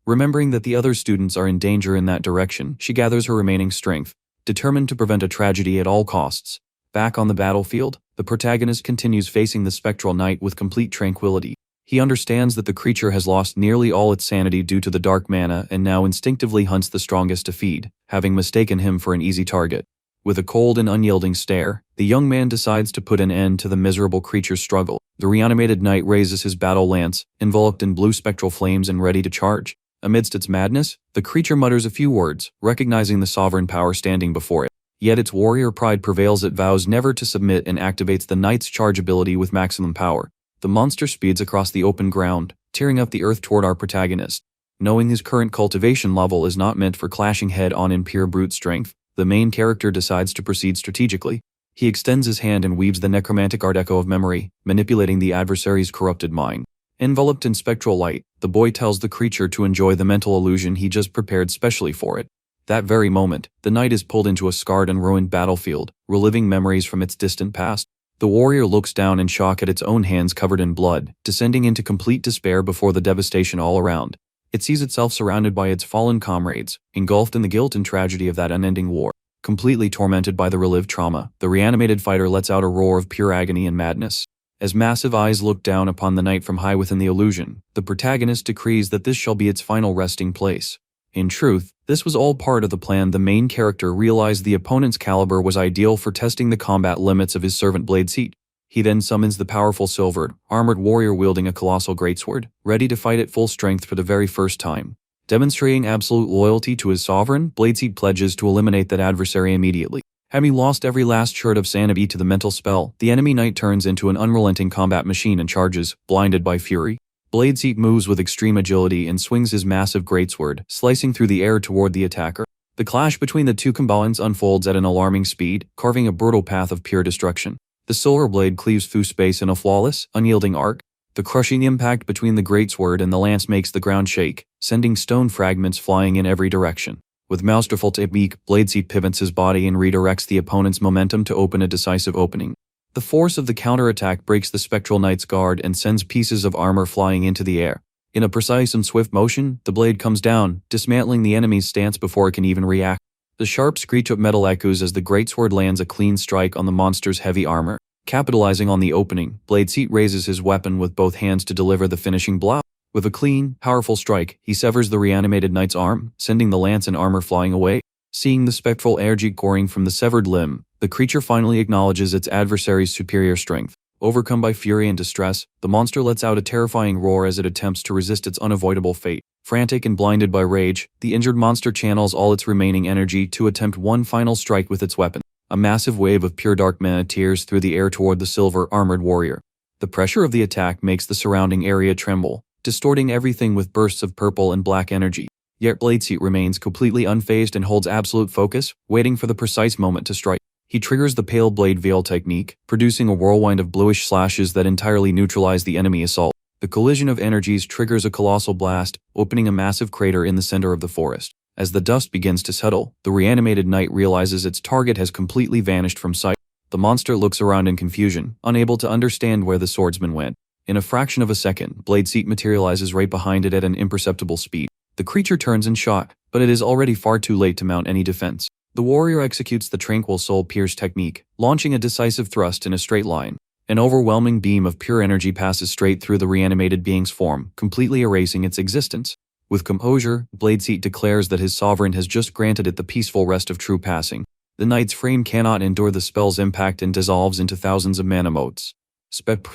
Speaker 1: Remembering that the other students are in danger in that direction, she gathers her remaining strength, determined to prevent a tragedy at all costs. Back on the battlefield, the protagonist continues facing the spectral knight with complete tranquility. He understands that the creature has lost nearly all its sanity due to the dark mana and now instinctively hunts the strongest to feed, having mistaken him for an easy target. With a cold and unyielding stare, the young man decides to put an end to the miserable creature's struggle. The reanimated knight raises his battle lance, enveloped in blue spectral flames and ready to charge. Amidst its madness, the creature mutters a few words, recognizing the sovereign power standing before it. Yet its warrior pride prevails. It vows never to submit and activates the knight's charge ability with maximum power. The monster speeds across the open ground, tearing up the earth toward our protagonist. Knowing his current cultivation level is not meant for clashing head-on in pure brute strength, the main character decides to proceed strategically. He extends his hand and weaves the necromantic art echo of memory, manipulating the adversary's corrupted mind. Enveloped in spectral light, the boy tells the creature to enjoy the mental illusion he just prepared specially for it. That very moment, the knight is pulled into a scarred and ruined battlefield, reliving memories from its distant past. The warrior looks down in shock at its own hands covered in blood, descending into complete despair before the devastation all around. It sees itself surrounded by its fallen comrades, engulfed in the guilt and tragedy of that unending war. Completely tormented by the relived trauma, the reanimated fighter lets out a roar of pure agony and madness. As massive eyes look down upon the knight from high within the illusion, the protagonist decrees that this shall be its final resting place. In truth, this was all part of the plan. The main character realized the opponent's caliber was ideal for testing the combat limits of his servant blade seat. He then summons the powerful silvered, armored warrior wielding a colossal greatsword, ready to fight at full strength for the very first time. Demonstrating absolute loyalty to his sovereign, Bladeseed pledges to eliminate that adversary immediately. Having lost every last shred of sanity to the mental spell, the enemy knight turns into an unrelenting combat machine and charges, blinded by fury. Bladeseed moves with extreme agility and swings his massive greatsword, slicing through the air toward the attacker. The clash between the two combatants unfolds at an alarming speed, carving a brutal path of pure destruction. The silver blade cleaves through space in a flawless, unyielding arc. The crushing impact between the greatsword and the lance makes the ground shake, sending stone fragments flying in every direction. With masterful technique, Bladeseed pivots his body and redirects the opponent's momentum to open a decisive opening. The force of the counterattack breaks the spectral knight's guard and sends pieces of armor flying into the air. In a precise and swift motion, the blade comes down, dismantling the enemy's stance before it can even react. The sharp screech of metal echoes as the greatsword lands a clean strike on the monster's heavy armor. Capitalizing on the opening, Bladeseed raises his weapon with both hands to deliver the finishing blow. With a clean, powerful strike, he severs the reanimated knight's arm, sending the lance and armor flying away. Seeing the spectral energy pouring from the severed limb, the creature finally acknowledges its adversary's superior strength. Overcome by fury and distress, the monster lets out a terrifying roar as it attempts to resist its unavoidable fate. Frantic and blinded by rage, the injured monster channels all its remaining energy to attempt one final strike with its weapon. A massive wave of pure dark mana tears through the air toward the silver-armored warrior. The pressure of the attack makes the surrounding area tremble, distorting everything with bursts of purple and black energy. Yet Bladeseed remains completely unfazed and holds absolute focus, waiting for the precise moment to strike. He triggers the Pale Blade Veil technique, producing a whirlwind of bluish slashes that entirely neutralize the enemy assault. The collision of energies triggers a colossal blast, opening a massive crater in the center of the forest. As the dust begins to settle, the reanimated knight realizes its target has completely vanished from sight. The monster looks around in confusion, unable to understand where the swordsman went. In a fraction of a second, Blade Seat materializes right behind it at an imperceptible speed. The creature turns in shock, but it is already far too late to mount any defense. The warrior executes the Tranquil Soul Pierce technique, launching a decisive thrust in a straight line. An overwhelming beam of pure energy passes straight through the reanimated being's form, completely erasing its existence. With composure, Blade Seat declares that his sovereign has just granted it the peaceful rest of true passing. The knight's frame cannot endure the spell's impact and dissolves into thousands of mana motes. Sped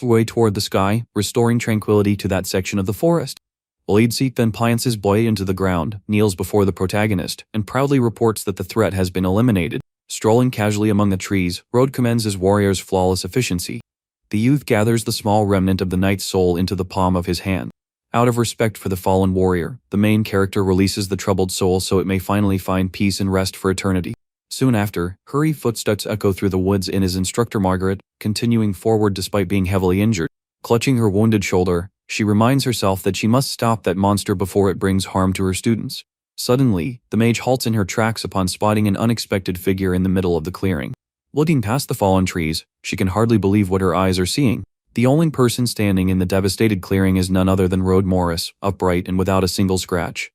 Speaker 1: way toward the sky, restoring tranquility to that section of the forest. Blade Seat then plants his blade into the ground, kneels before the protagonist, and proudly reports that the threat has been eliminated. Strolling casually among the trees, Rhode commends his warrior's flawless efficiency. The youth gathers the small remnant of the knight's soul into the palm of his hand. Out of respect for the fallen warrior, the main character releases the troubled soul so it may finally find peace and rest for eternity. Soon after, hurry footsteps echo through the woods in his instructor Margaret, continuing forward despite being heavily injured. Clutching her wounded shoulder, she reminds herself that she must stop that monster before it brings harm to her students. Suddenly, the mage halts in her tracks upon spotting an unexpected figure in the middle of the clearing. Looking past the fallen trees, she can hardly believe what her eyes are seeing. The only person standing in the devastated clearing is none other than Rhode Morris, upright and without a single scratch.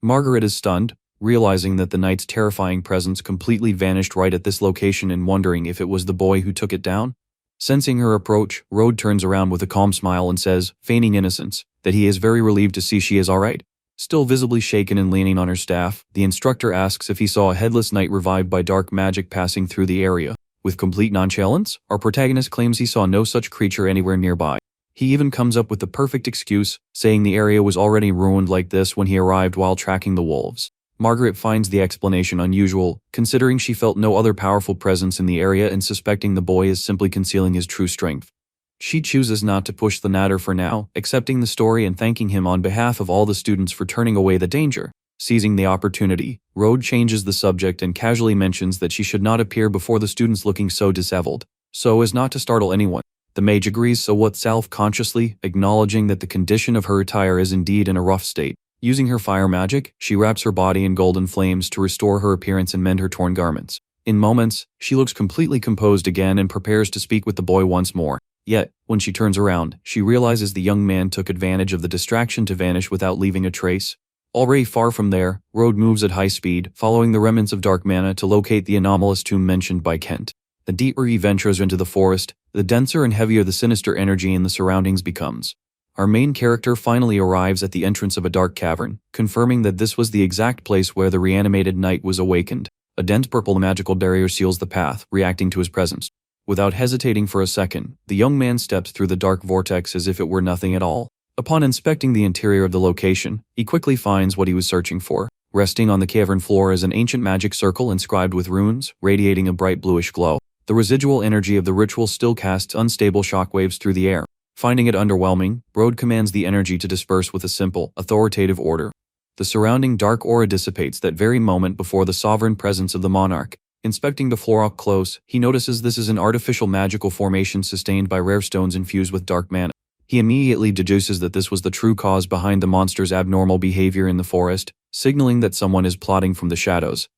Speaker 1: Margaret is stunned, realizing that the knight's terrifying presence completely vanished right at this location and wondering if it was the boy who took it down. Sensing her approach, Rhode turns around with a calm smile and says, feigning innocence, that he is very relieved to see she is alright. Still visibly shaken and leaning on her staff, the instructor asks if he saw a headless knight revived by dark magic passing through the area. With complete nonchalance, our protagonist claims he saw no such creature anywhere nearby. He even comes up with the perfect excuse, saying the area was already ruined like this when he arrived while tracking the wolves. Margaret finds the explanation unusual, considering she felt no other powerful presence in the area and suspecting the boy is simply concealing his true strength. She chooses not to push the matter for now, accepting the story and thanking him on behalf of all the students for turning away the danger. Seizing the opportunity, Rhode changes the subject and casually mentions that she should not appear before the students looking so disheveled, so as not to startle anyone. The mage agrees somewhat self-consciously, acknowledging that the condition of her attire is indeed in a rough state. Using her fire magic, she wraps her body in golden flames to restore her appearance and mend her torn garments. In moments, she looks completely composed again and prepares to speak with the boy once more. Yet, when she turns around, she realizes the young man took advantage of the distraction to vanish without leaving a trace. Already far from there, Rhode moves at high speed, following the remnants of dark mana to locate the anomalous tomb mentioned by Kent. The deeper he ventures into the forest, the denser and heavier the sinister energy in the surroundings becomes. Our main character finally arrives at the entrance of a dark cavern, confirming that this was the exact place where the reanimated knight was awakened. A dense purple magical barrier seals the path, reacting to his presence. Without hesitating for a second, the young man steps through the dark vortex as if it were nothing at all. Upon inspecting the interior of the location, he quickly finds what he was searching for. Resting on the cavern floor is an ancient magic circle inscribed with runes, radiating a bright bluish glow. The residual energy of the ritual still casts unstable shockwaves through the air. Finding it underwhelming, Rhode commands the energy to disperse with a simple, authoritative order. The surrounding dark aura dissipates that very moment before the sovereign presence of the monarch. Inspecting the floor up close, he notices this is an artificial magical formation sustained by rare stones infused with dark mana. He immediately deduces that this was the true cause behind the monster's abnormal behavior in the forest, signaling that someone is plotting from the shadows.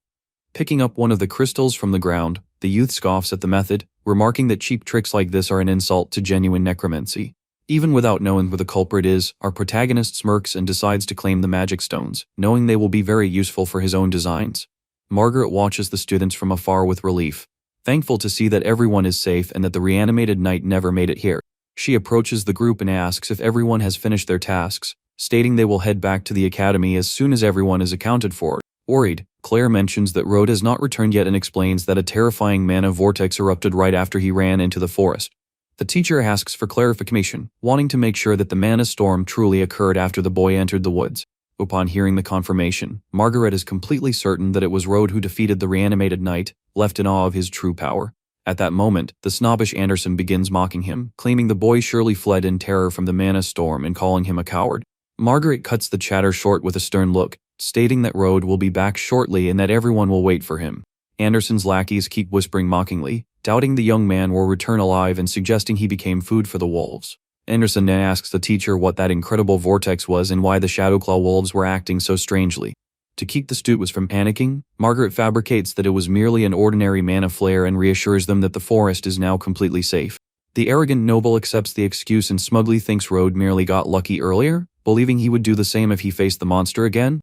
Speaker 1: Picking up one of the crystals from the ground, the youth scoffs at the method, remarking that cheap tricks like this are an insult to genuine necromancy. Even without knowing who the culprit is, our protagonist smirks and decides to claim the magic stones, knowing they will be very useful for his own designs. Margaret watches the students from afar with relief, thankful to see that everyone is safe and that the reanimated knight never made it here. She approaches the group and asks if everyone has finished their tasks, stating they will head back to the academy as soon as everyone is accounted for. Worried, Claire mentions that Rhode has not returned yet and explains that a terrifying mana vortex erupted right after he ran into the forest. The teacher asks for clarification, wanting to make sure that the mana storm truly occurred after the boy entered the woods. Upon hearing the confirmation, Margaret is completely certain that it was Rhode who defeated the reanimated knight, left in awe of his true power. At that moment, the snobbish Anderson begins mocking him, claiming the boy surely fled in terror from the mana storm and calling him a coward. Margaret cuts the chatter short with a stern look, stating that Rhode will be back shortly and that everyone will wait for him. Anderson's lackeys keep whispering mockingly, doubting the young man will return alive and suggesting he became food for the wolves. Anderson then asks the teacher what that incredible vortex was and why the Shadowclaw wolves were acting so strangely. To keep the students from panicking, Margaret fabricates that it was merely an ordinary mana flare and reassures them that the forest is now completely safe. The arrogant noble accepts the excuse and smugly thinks Rhode merely got lucky earlier, believing he would do the same if he faced the monster again.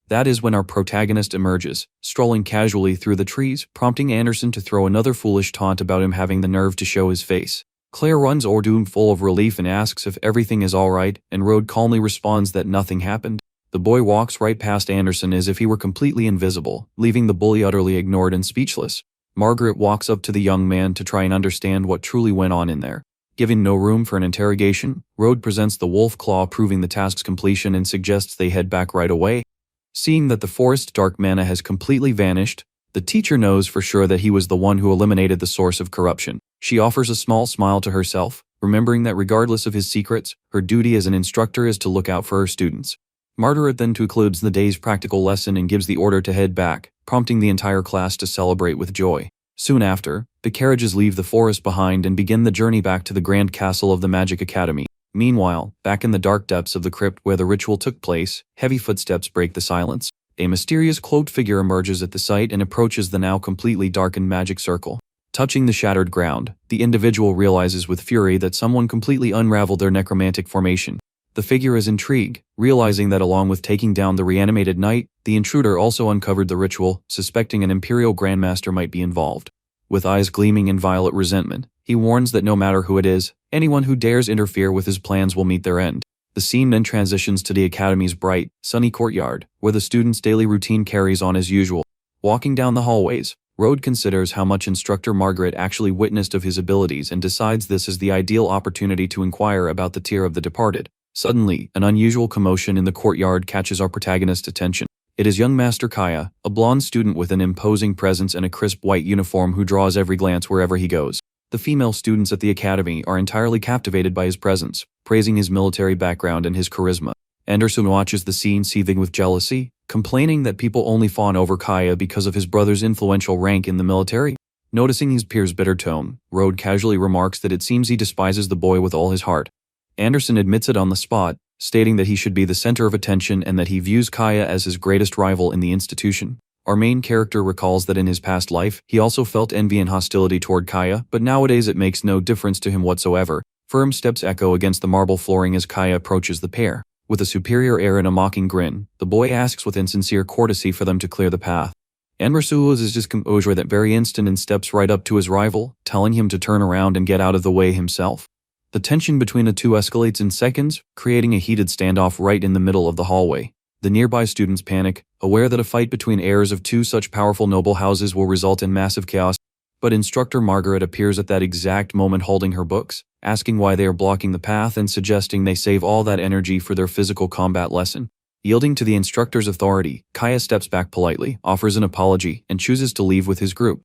Speaker 1: That is when our protagonist emerges, strolling casually through the trees, prompting Anderson to throw another foolish taunt about him having the nerve to show his face. Claire runs Ordum full of relief and asks if everything is alright, and Rhode calmly responds that nothing happened. The boy walks right past Anderson as if he were completely invisible, leaving the bully utterly ignored and speechless. Margaret walks up to the young man to try and understand what truly went on in there. Given no room for an interrogation, Rhode presents the wolf claw proving the task's completion and suggests they head back right away. Seeing that the forest dark mana has completely vanished, the teacher knows for sure that he was the one who eliminated the source of corruption. She offers a small smile to herself, remembering that regardless of his secrets, her duty as an instructor is to look out for her students. Margaret then concludes the day's practical lesson and gives the order to head back, prompting the entire class to celebrate with joy. Soon after, the carriages leave the forest behind and begin the journey back to the grand castle of the Magic Academy. Meanwhile, back in the dark depths of the crypt where the ritual took place, heavy footsteps break the silence. A mysterious cloaked figure emerges at the site and approaches the now completely darkened magic circle. Touching the shattered ground, the individual realizes with fury that someone completely unraveled their necromantic formation. The figure is intrigued, realizing that along with taking down the reanimated knight, the intruder also uncovered the ritual, suspecting an Imperial Grandmaster might be involved. With eyes gleaming in violent resentment, he warns that no matter who it is, anyone who dares interfere with his plans will meet their end. The scene then transitions to the Academy's bright, sunny courtyard, where the students' daily routine carries on as usual. Walking down the hallways, Rhode considers how much Instructor Margaret actually witnessed of his abilities and decides this is the ideal opportunity to inquire about the tier of the departed. Suddenly, an unusual commotion in the courtyard catches our protagonist's attention. It is young Master Kaya, a blonde student with an imposing presence and a crisp white uniform who draws every glance wherever he goes. The female students at the academy are entirely captivated by his presence, praising his military background and his charisma. Anderson watches the scene seething with jealousy, complaining that people only fawn over Kaya because of his brother's influential rank in the military. Noticing his peer's bitter tone, Rhode casually remarks that it seems he despises the boy with all his heart. Anderson admits it on the spot, stating that he should be the center of attention and that he views Kaya as his greatest rival in the institution. Our main character recalls that in his past life, he also felt envy and hostility toward Kaya, but nowadays it makes no difference to him whatsoever. Firm steps echo against the marble flooring as Kaya approaches the pair. With a superior air and a mocking grin, the boy asks with insincere courtesy for them to clear the path. Enro loses his composure that very instant and steps right up to his rival, telling him to turn around and get out of the way himself. The tension between the two escalates in seconds, creating a heated standoff right in the middle of the hallway. The nearby students panic, aware that a fight between heirs of two such powerful noble houses will result in massive chaos. But Instructor Margaret appears at that exact moment holding her books, asking why they are blocking the path and suggesting they save all that energy for their physical combat lesson. Yielding to the instructor's authority, Kaya steps back politely, offers an apology, and chooses to leave with his group.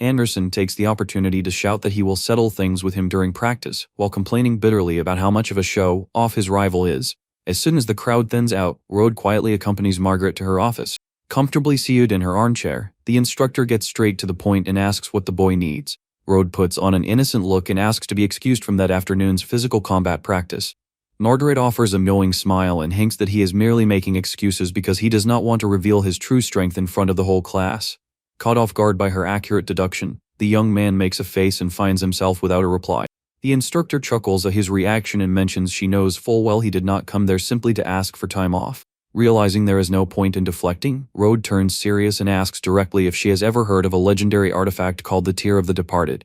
Speaker 1: Anderson takes the opportunity to shout that he will settle things with him during practice, while complaining bitterly about how much of a show-off his rival is. As soon as the crowd thins out, Rhode quietly accompanies Margaret to her office. Comfortably seated in her armchair, the instructor gets straight to the point and asks what the boy needs. Rhode puts on an innocent look and asks to be excused from that afternoon's physical combat practice. Margaret offers a knowing smile and hints that he is merely making excuses because he does not want to reveal his true strength in front of the whole class. Caught off guard by her accurate deduction, the young man makes a face and finds himself without a reply. The instructor chuckles at his reaction and mentions she knows full well he did not come there simply to ask for time off. Realizing there is no point in deflecting, Rhode turns serious and asks directly if she has ever heard of a legendary artifact called the Tear of the Departed.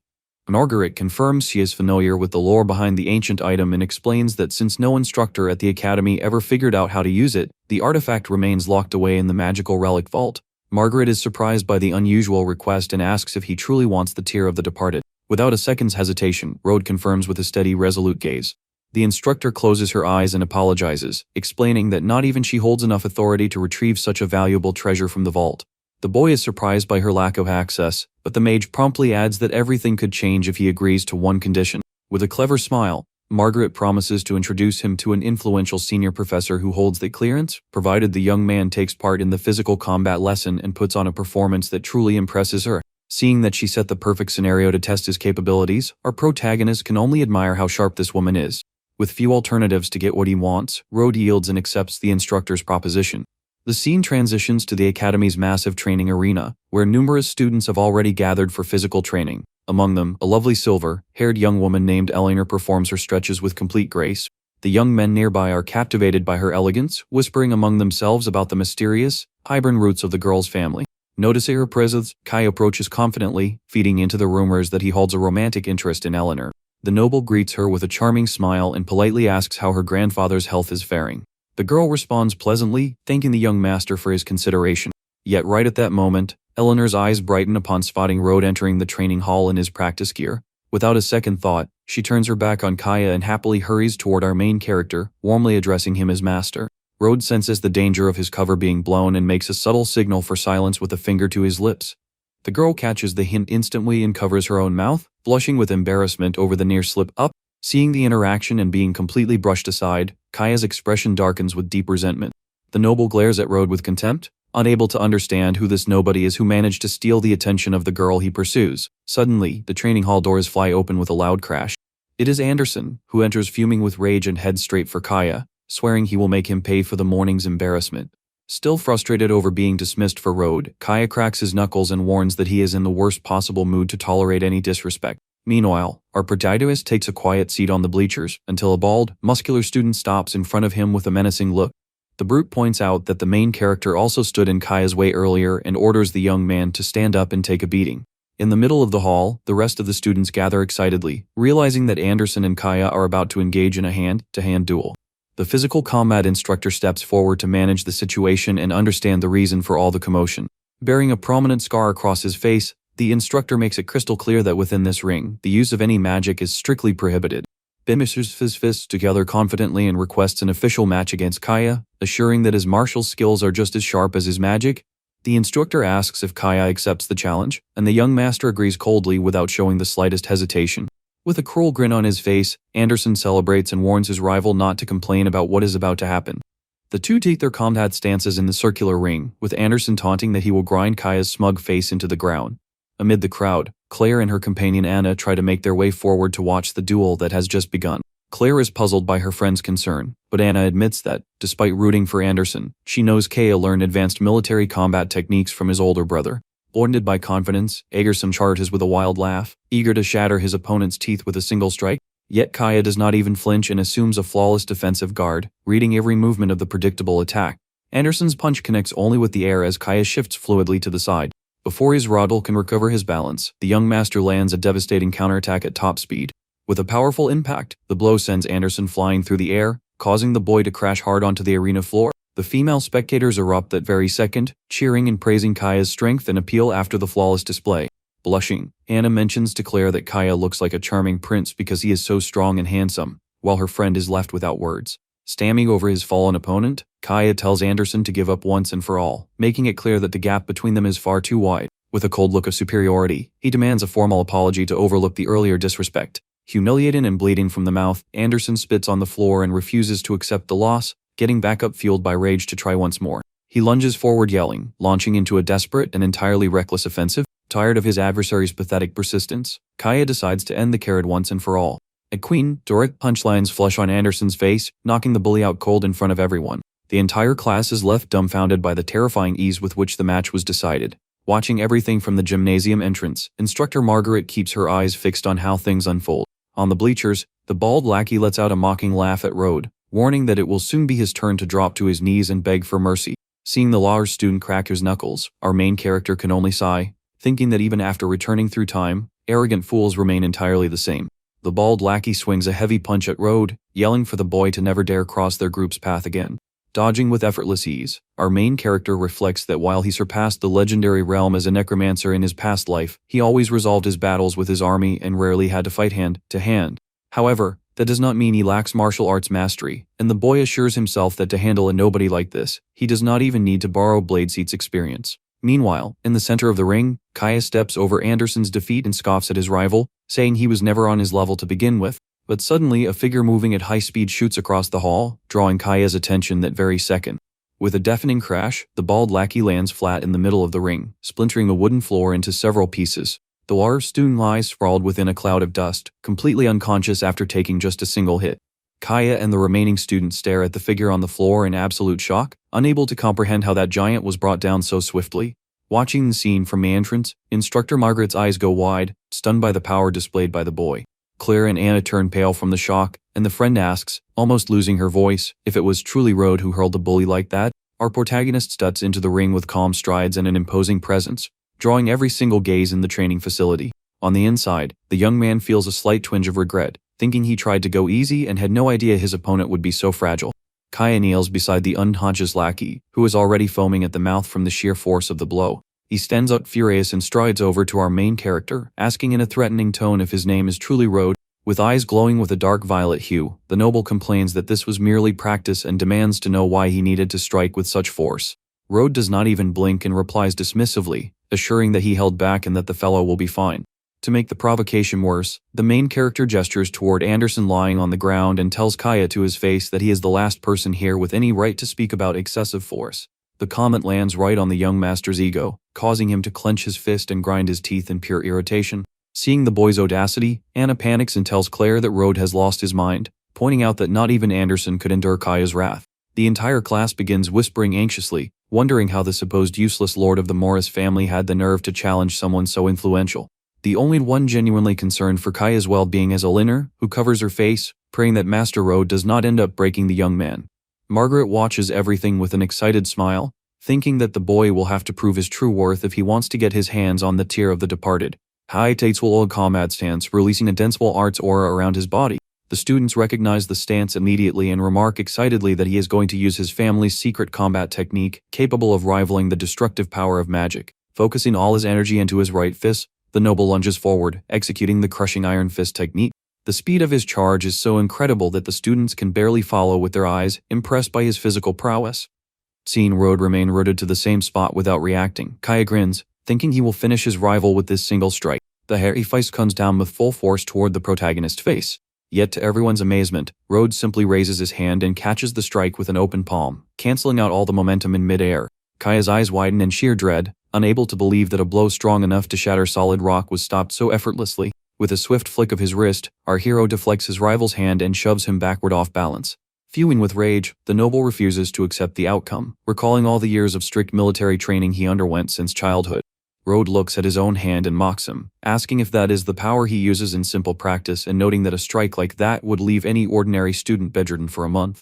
Speaker 1: Margaret confirms she is familiar with the lore behind the ancient item and explains that since no instructor at the academy ever figured out how to use it, the artifact remains locked away in the magical relic vault. Margaret is surprised by the unusual request and asks if he truly wants the Tear of the Departed. Without a second's hesitation, Rhode confirms with a steady, resolute gaze. The instructor closes her eyes and apologizes, explaining that not even she holds enough authority to retrieve such a valuable treasure from the vault. The boy is surprised by her lack of access, but the mage promptly adds that everything could change if he agrees to one condition. With a clever smile, Margaret promises to introduce him to an influential senior professor who holds the clearance, provided the young man takes part in the physical combat lesson and puts on a performance that truly impresses her. Seeing that she set the perfect scenario to test his capabilities, our protagonist can only admire how sharp this woman is. With few alternatives to get what he wants, Rhode yields and accepts the instructor's proposition. The scene transitions to the Academy's massive training arena, where numerous students have already gathered for physical training. Among them, a lovely silver-haired young woman named Eleanor performs her stretches with complete grace. The young men nearby are captivated by her elegance, whispering among themselves about the mysterious, hybrid roots of the girl's family. Noticing her presence, Kai approaches confidently, feeding into the rumors that he holds a romantic interest in Eleanor. The noble greets her with a charming smile and politely asks how her grandfather's health is faring. The girl responds pleasantly, thanking the young master for his consideration. Yet right at that moment, Eleanor's eyes brighten upon spotting Rhode entering the training hall in his practice gear. Without a second thought, she turns her back on Kaya and happily hurries toward our main character, warmly addressing him as master. Rhode senses the danger of his cover being blown and makes a subtle signal for silence with a finger to his lips. The girl catches the hint instantly and covers her own mouth, blushing with embarrassment over the near slip-up. Seeing the interaction and being completely brushed aside, Kaya's expression darkens with deep resentment. The noble glares at Rhode with contempt, unable to understand who this nobody is who managed to steal the attention of the girl he pursues. Suddenly, the training hall doors fly open with a loud crash. It is Anderson, who enters fuming with rage and heads straight for Kaya, swearing he will make him pay for the morning's embarrassment. Still frustrated over being dismissed for Rhode, Kaya cracks his knuckles and warns that he is in the worst possible mood to tolerate any disrespect. Meanwhile, our protagonist takes a quiet seat on the bleachers until a bald, muscular student stops in front of him with a menacing look. The brute points out that the main character also stood in Kaya's way earlier and orders the young man to stand up and take a beating. In the middle of the hall, the rest of the students gather excitedly, realizing that Anderson and Kaya are about to engage in a hand-to-hand duel. The physical combat instructor steps forward to manage the situation and understand the reason for all the commotion. Bearing a prominent scar across his face, the instructor makes it crystal clear that within this ring, the use of any magic is strictly prohibited. Bimishes his fists together confidently and requests an official match against Kaya, assuring that his martial skills are just as sharp as his magic. The instructor asks if Kaya accepts the challenge, and the young master agrees coldly without showing the slightest hesitation. With a cruel grin on his face, Anderson celebrates and warns his rival not to complain about what is about to happen. The two take their combat stances in the circular ring, with Anderson taunting that he will grind Kaya's smug face into the ground. Amid the crowd, Claire and her companion Anna try to make their way forward to watch the duel that has just begun. Claire is puzzled by her friend's concern, but Anna admits that, despite rooting for Anderson, she knows Kaya learned advanced military combat techniques from his older brother. Blinded by confidence, Anderson charges with a wild laugh, eager to shatter his opponent's teeth with a single strike. Yet Kaya does not even flinch and assumes a flawless defensive guard, reading every movement of the predictable attack. Anderson's punch connects only with the air as Kaya shifts fluidly to the side. Before his Rhode can recover his balance, the young master lands a devastating counterattack at top speed. With a powerful impact, the blow sends Anderson flying through the air, causing the boy to crash hard onto the arena floor. The female spectators erupt that very second, cheering and praising Kaya's strength and appeal after the flawless display. Blushing, Anna mentions to Claire that Kaya looks like a charming prince because he is so strong and handsome, while her friend is left without words. Stamming over his fallen opponent, Kaya tells Anderson to give up once and for all, making it clear that the gap between them is far too wide. With a cold look of superiority, he demands a formal apology to overlook the earlier disrespect. Humiliated and bleeding from the mouth, Anderson spits on the floor and refuses to accept the loss, getting back up fueled by rage to try once more. He lunges forward yelling, launching into a desperate and entirely reckless offensive. Tired of his adversary's pathetic persistence, Kaya decides to end the carrot once and for all. A queen, direct punchlines flush on Anderson's face, knocking the bully out cold in front of everyone. The entire class is left dumbfounded by the terrifying ease with which the match was decided. Watching everything from the gymnasium entrance, instructor Margaret keeps her eyes fixed on how things unfold. On the bleachers, the bald lackey lets out a mocking laugh at Rhode, warning that it will soon be his turn to drop to his knees and beg for mercy. Seeing the law student crack his knuckles, our main character can only sigh, thinking that even after returning through time, arrogant fools remain entirely the same. The bald lackey swings a heavy punch at Rhode, yelling for the boy to never dare cross their group's path again. Dodging with effortless ease, our main character reflects that while he surpassed the legendary realm as a necromancer in his past life, he always resolved his battles with his army and rarely had to fight hand to hand. However, that does not mean he lacks martial arts mastery, and the boy assures himself that to handle a nobody like this, he does not even need to borrow Bladeseat's experience. Meanwhile, in the center of the ring, Kaya steps over Anderson's defeat and scoffs at his rival, saying he was never on his level to begin with. But suddenly, a figure moving at high speed shoots across the hall, drawing Kaya's attention that very second. With a deafening crash, the bald lackey lands flat in the middle of the ring, splintering the wooden floor into several pieces. The large student lies sprawled within a cloud of dust, completely unconscious after taking just a single hit. Kaya and the remaining students stare at the figure on the floor in absolute shock, unable to comprehend how that giant was brought down so swiftly. Watching the scene from the entrance, Instructor Margaret's eyes go wide, stunned by the power displayed by the boy. Claire and Anna turn pale from the shock, and the friend asks, almost losing her voice, if it was truly Rhode who hurled the bully like that. Our protagonist steps into the ring with calm strides and an imposing presence, drawing every single gaze in the training facility. On the inside, the young man feels a slight twinge of regret, thinking he tried to go easy and had no idea his opponent would be so fragile. Kaya kneels beside the unconscious lackey, who is already foaming at the mouth from the sheer force of the blow. He stands up furious and strides over to our main character, asking in a threatening tone if his name is truly Rhode. With eyes glowing with a dark violet hue, the noble complains that this was merely practice and demands to know why he needed to strike with such force. Rhode does not even blink and replies dismissively, assuring that he held back and that the fellow will be fine. To make the provocation worse, the main character gestures toward Anderson lying on the ground and tells Kaya to his face that he is the last person here with any right to speak about excessive force. The comment lands right on the young master's ego, causing him to clench his fist and grind his teeth in pure irritation. Seeing the boy's audacity, Anna panics and tells Claire that Rhode has lost his mind, pointing out that not even Anderson could endure Kaya's wrath. The entire class begins whispering anxiously, wondering how the supposed useless lord of the Morris family had the nerve to challenge someone so influential. The only one genuinely concerned for Kaya's well-being is Elinor, who covers her face, praying that Master Rhode does not end up breaking the young man. Margaret watches everything with an excited smile, thinking that the boy will have to prove his true worth if he wants to get his hands on the tear of the departed. Hai takes will old combat stance, releasing a dense arts aura around his body. The students recognize the stance immediately and remark excitedly that he is going to use his family's secret combat technique, capable of rivaling the destructive power of magic. Focusing all his energy into his right fist, the noble lunges forward, executing the crushing iron fist technique. The speed of his charge is so incredible that the students can barely follow with their eyes, impressed by his physical prowess. Seeing Rhode remain rooted to the same spot without reacting, Kaya grins, thinking he will finish his rival with this single strike. The hairy fist comes down with full force toward the protagonist's face. Yet to everyone's amazement, Rhode simply raises his hand and catches the strike with an open palm, canceling out all the momentum in mid-air. Kaya's eyes widen in sheer dread, unable to believe that a blow strong enough to shatter solid rock was stopped so effortlessly. With a swift flick of his wrist, our hero deflects his rival's hand and shoves him backward off balance. Fuming with rage, the noble refuses to accept the outcome, recalling all the years of strict military training he underwent since childhood. Rhode looks at his own hand and mocks him, asking if that is the power he uses in simple practice and noting that a strike like that would leave any ordinary student bedridden for a month.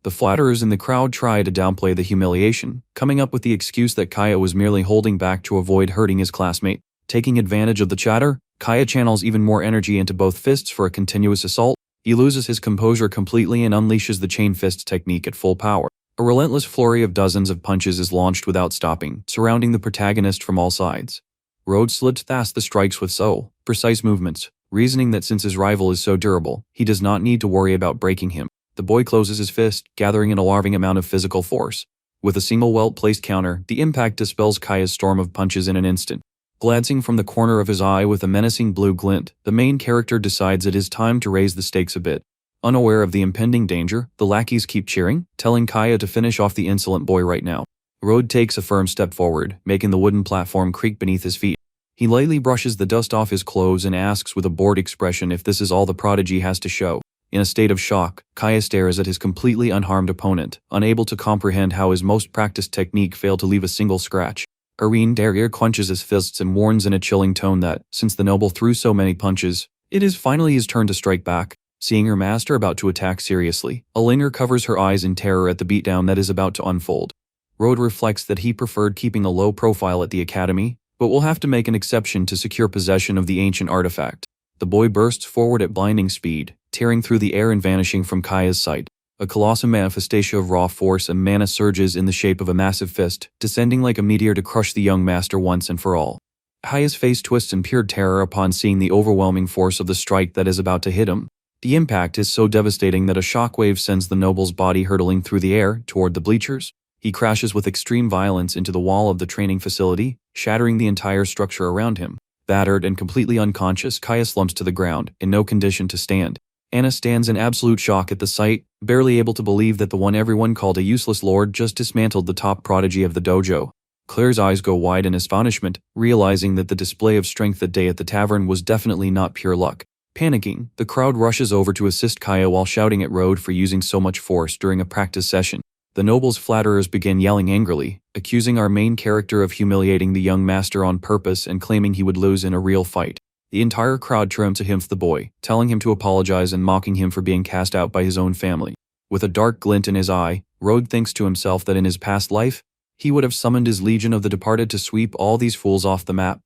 Speaker 1: The flatterers in the crowd try to downplay the humiliation, coming up with the excuse that Kaya was merely holding back to avoid hurting his classmate. Taking advantage of the chatter, Kaya channels even more energy into both fists for a continuous assault. He loses his composure completely and unleashes the chain fist technique at full power. A relentless flurry of dozens of punches is launched without stopping, surrounding the protagonist from all sides. Rhode slits past the strikes with so precise movements, reasoning that since his rival is so durable, he does not need to worry about breaking him. The boy closes his fist, gathering an alarming amount of physical force. With a single well-placed counter, the impact dispels Kaya's storm of punches in an instant. Glancing from the corner of his eye with a menacing blue glint, the main character decides it is time to raise the stakes a bit. Unaware of the impending danger, the lackeys keep cheering, telling Kaya to finish off the insolent boy right now. Rhode takes a firm step forward, making the wooden platform creak beneath his feet. He lightly brushes the dust off his clothes and asks with a bored expression if this is all the prodigy has to show. In a state of shock, Kaya stares at his completely unharmed opponent, unable to comprehend how his most practiced technique failed to leave a single scratch. Irene Derriere clenches his fists and warns in a chilling tone that, since the noble threw so many punches, it is finally his turn to strike back. Seeing her master about to attack seriously, Elinor covers her eyes in terror at the beatdown that is about to unfold. Rhode reflects that he preferred keeping a low profile at the academy, but will have to make an exception to secure possession of the ancient artifact. The boy bursts forward at blinding speed, tearing through the air and vanishing from Kaya's sight. A colossal manifestation of raw force and mana surges in the shape of a massive fist, descending like a meteor to crush the young master once and for all. Kaya's face twists in pure terror upon seeing the overwhelming force of the strike that is about to hit him. The impact is so devastating that a shockwave sends the noble's body hurtling through the air toward the bleachers. He crashes with extreme violence into the wall of the training facility, shattering the entire structure around him. Battered and completely unconscious, Kaya slumps to the ground, in no condition to stand. Anna stands in absolute shock at the sight, barely able to believe that the one everyone called a useless lord just dismantled the top prodigy of the dojo. Claire's eyes go wide in astonishment, realizing that the display of strength that day at the tavern was definitely not pure luck. Panicking, the crowd rushes over to assist Kaya while shouting at Rhode for using so much force during a practice session. The noble's flatterers begin yelling angrily, accusing our main character of humiliating the young master on purpose and claiming he would lose in a real fight. The entire crowd turns to him for the boy, telling him to apologize and mocking him for being cast out by his own family. With a dark glint in his eye, Rhode thinks to himself that in his past life, he would have summoned his legion of the departed to sweep all these fools off the map.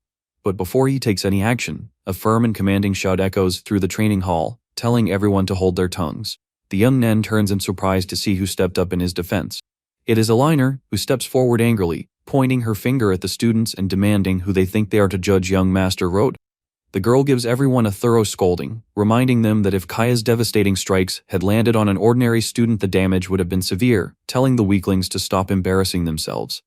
Speaker 1: But before he takes any action, a firm and commanding shout echoes through the training hall, telling everyone to hold their tongues. The young Nen turns in surprise to see who stepped up in his defense. It is Aliner, who steps forward angrily, pointing her finger at the students and demanding who they think they are to judge young Master Rhode. The girl gives everyone a thorough scolding, reminding them that if Kaya's devastating strikes had landed on an ordinary student, the damage would have been severe, telling the weaklings to stop embarrassing themselves.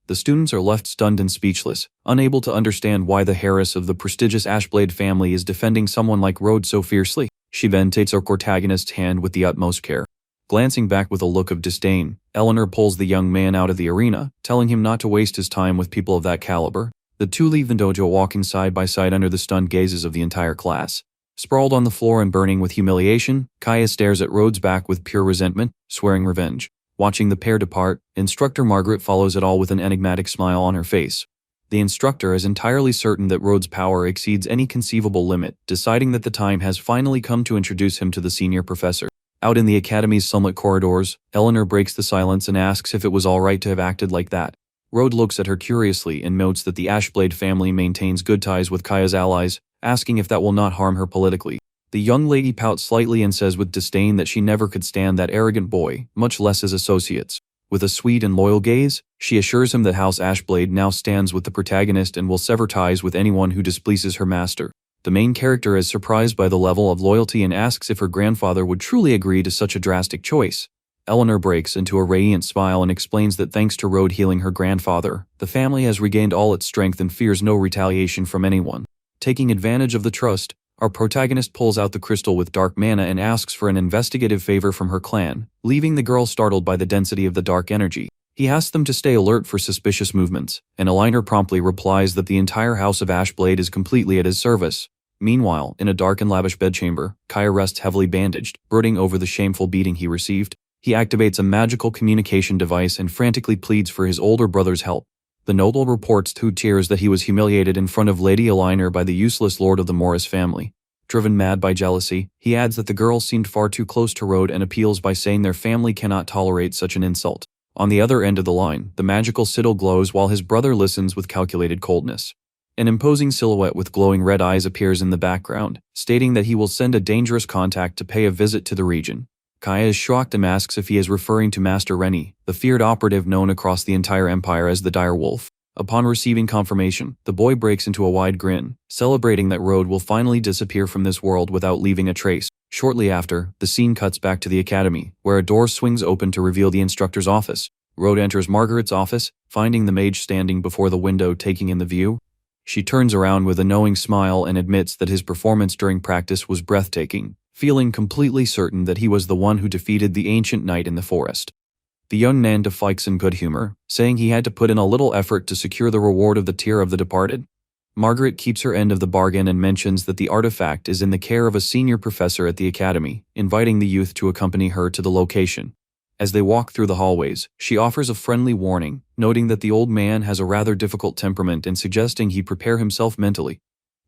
Speaker 1: The students are left stunned and speechless, unable to understand why the heiress of the prestigious Ashblade family is defending someone like Rhode so fiercely. She then takes her protagonist's hand with the utmost care. Glancing back with a look of disdain, Eleanor pulls the young man out of the arena, telling him not to waste his time with people of that caliber. The two leave the dojo walking side by side under the stunned gazes of the entire class. Sprawled on the floor and burning with humiliation, Kaya stares at Rhode's back with pure resentment, swearing revenge. Watching the pair depart, Instructor Margaret follows it all with an enigmatic smile on her face. The instructor is entirely certain that Rhode's power exceeds any conceivable limit, deciding that the time has finally come to introduce him to the senior professor. Out in the academy's sunlit corridors, Eleanor breaks the silence and asks if it was alright to have acted like that. Rhode looks at her curiously and notes that the Ashblade family maintains good ties with Kaya's allies, asking if that will not harm her politically. The young lady pouts slightly and says with disdain that she never could stand that arrogant boy, much less his associates. With a sweet and loyal gaze, she assures him that House Ashblade now stands with the protagonist and will sever ties with anyone who displeases her master. The main character is surprised by the level of loyalty and asks if her grandfather would truly agree to such a drastic choice. Eleanor breaks into a radiant smile and explains that thanks to Rhode healing her grandfather, the family has regained all its strength and fears no retaliation from anyone. Taking advantage of the trust, our protagonist pulls out the crystal with dark mana and asks for an investigative favor from her clan, leaving the girl startled by the density of the dark energy. He asks them to stay alert for suspicious movements, and Aliner promptly replies that the entire House of Ashblade is completely at his service. Meanwhile, in a dark and lavish bedchamber, Kaya rests heavily bandaged, brooding over the shameful beating he received. He activates a magical communication device and frantically pleads for his older brother's help. The noble reports through tears that he was humiliated in front of Lady Aliner by the useless lord of the Morris family. Driven mad by jealousy, he adds that the girl seemed far too close to Rhode and appeals by saying their family cannot tolerate such an insult. On the other end of the line, the magical sigil glows while his brother listens with calculated coldness. An imposing silhouette with glowing red eyes appears in the background, stating that he will send a dangerous contact to pay a visit to the region. Kaya is shocked and asks if he is referring to Master Rennie, the feared operative known across the entire empire as the Dire Wolf. Upon receiving confirmation, the boy breaks into a wide grin, celebrating that Rhode will finally disappear from this world without leaving a trace. Shortly after, the scene cuts back to the academy, where a door swings open to reveal the instructor's office. Rhode enters Margaret's office, finding the mage standing before the window taking in the view. She turns around with a knowing smile and admits that his performance during practice was breathtaking, feeling completely certain that he was the one who defeated the ancient knight in the forest. The young man deflects in good humor, saying he had to put in a little effort to secure the reward of the tear of the departed. Margaret keeps her end of the bargain and mentions that the artifact is in the care of a senior professor at the academy, inviting the youth to accompany her to the location. As they walk through the hallways, she offers a friendly warning, noting that the old man has a rather difficult temperament and suggesting he prepare himself mentally.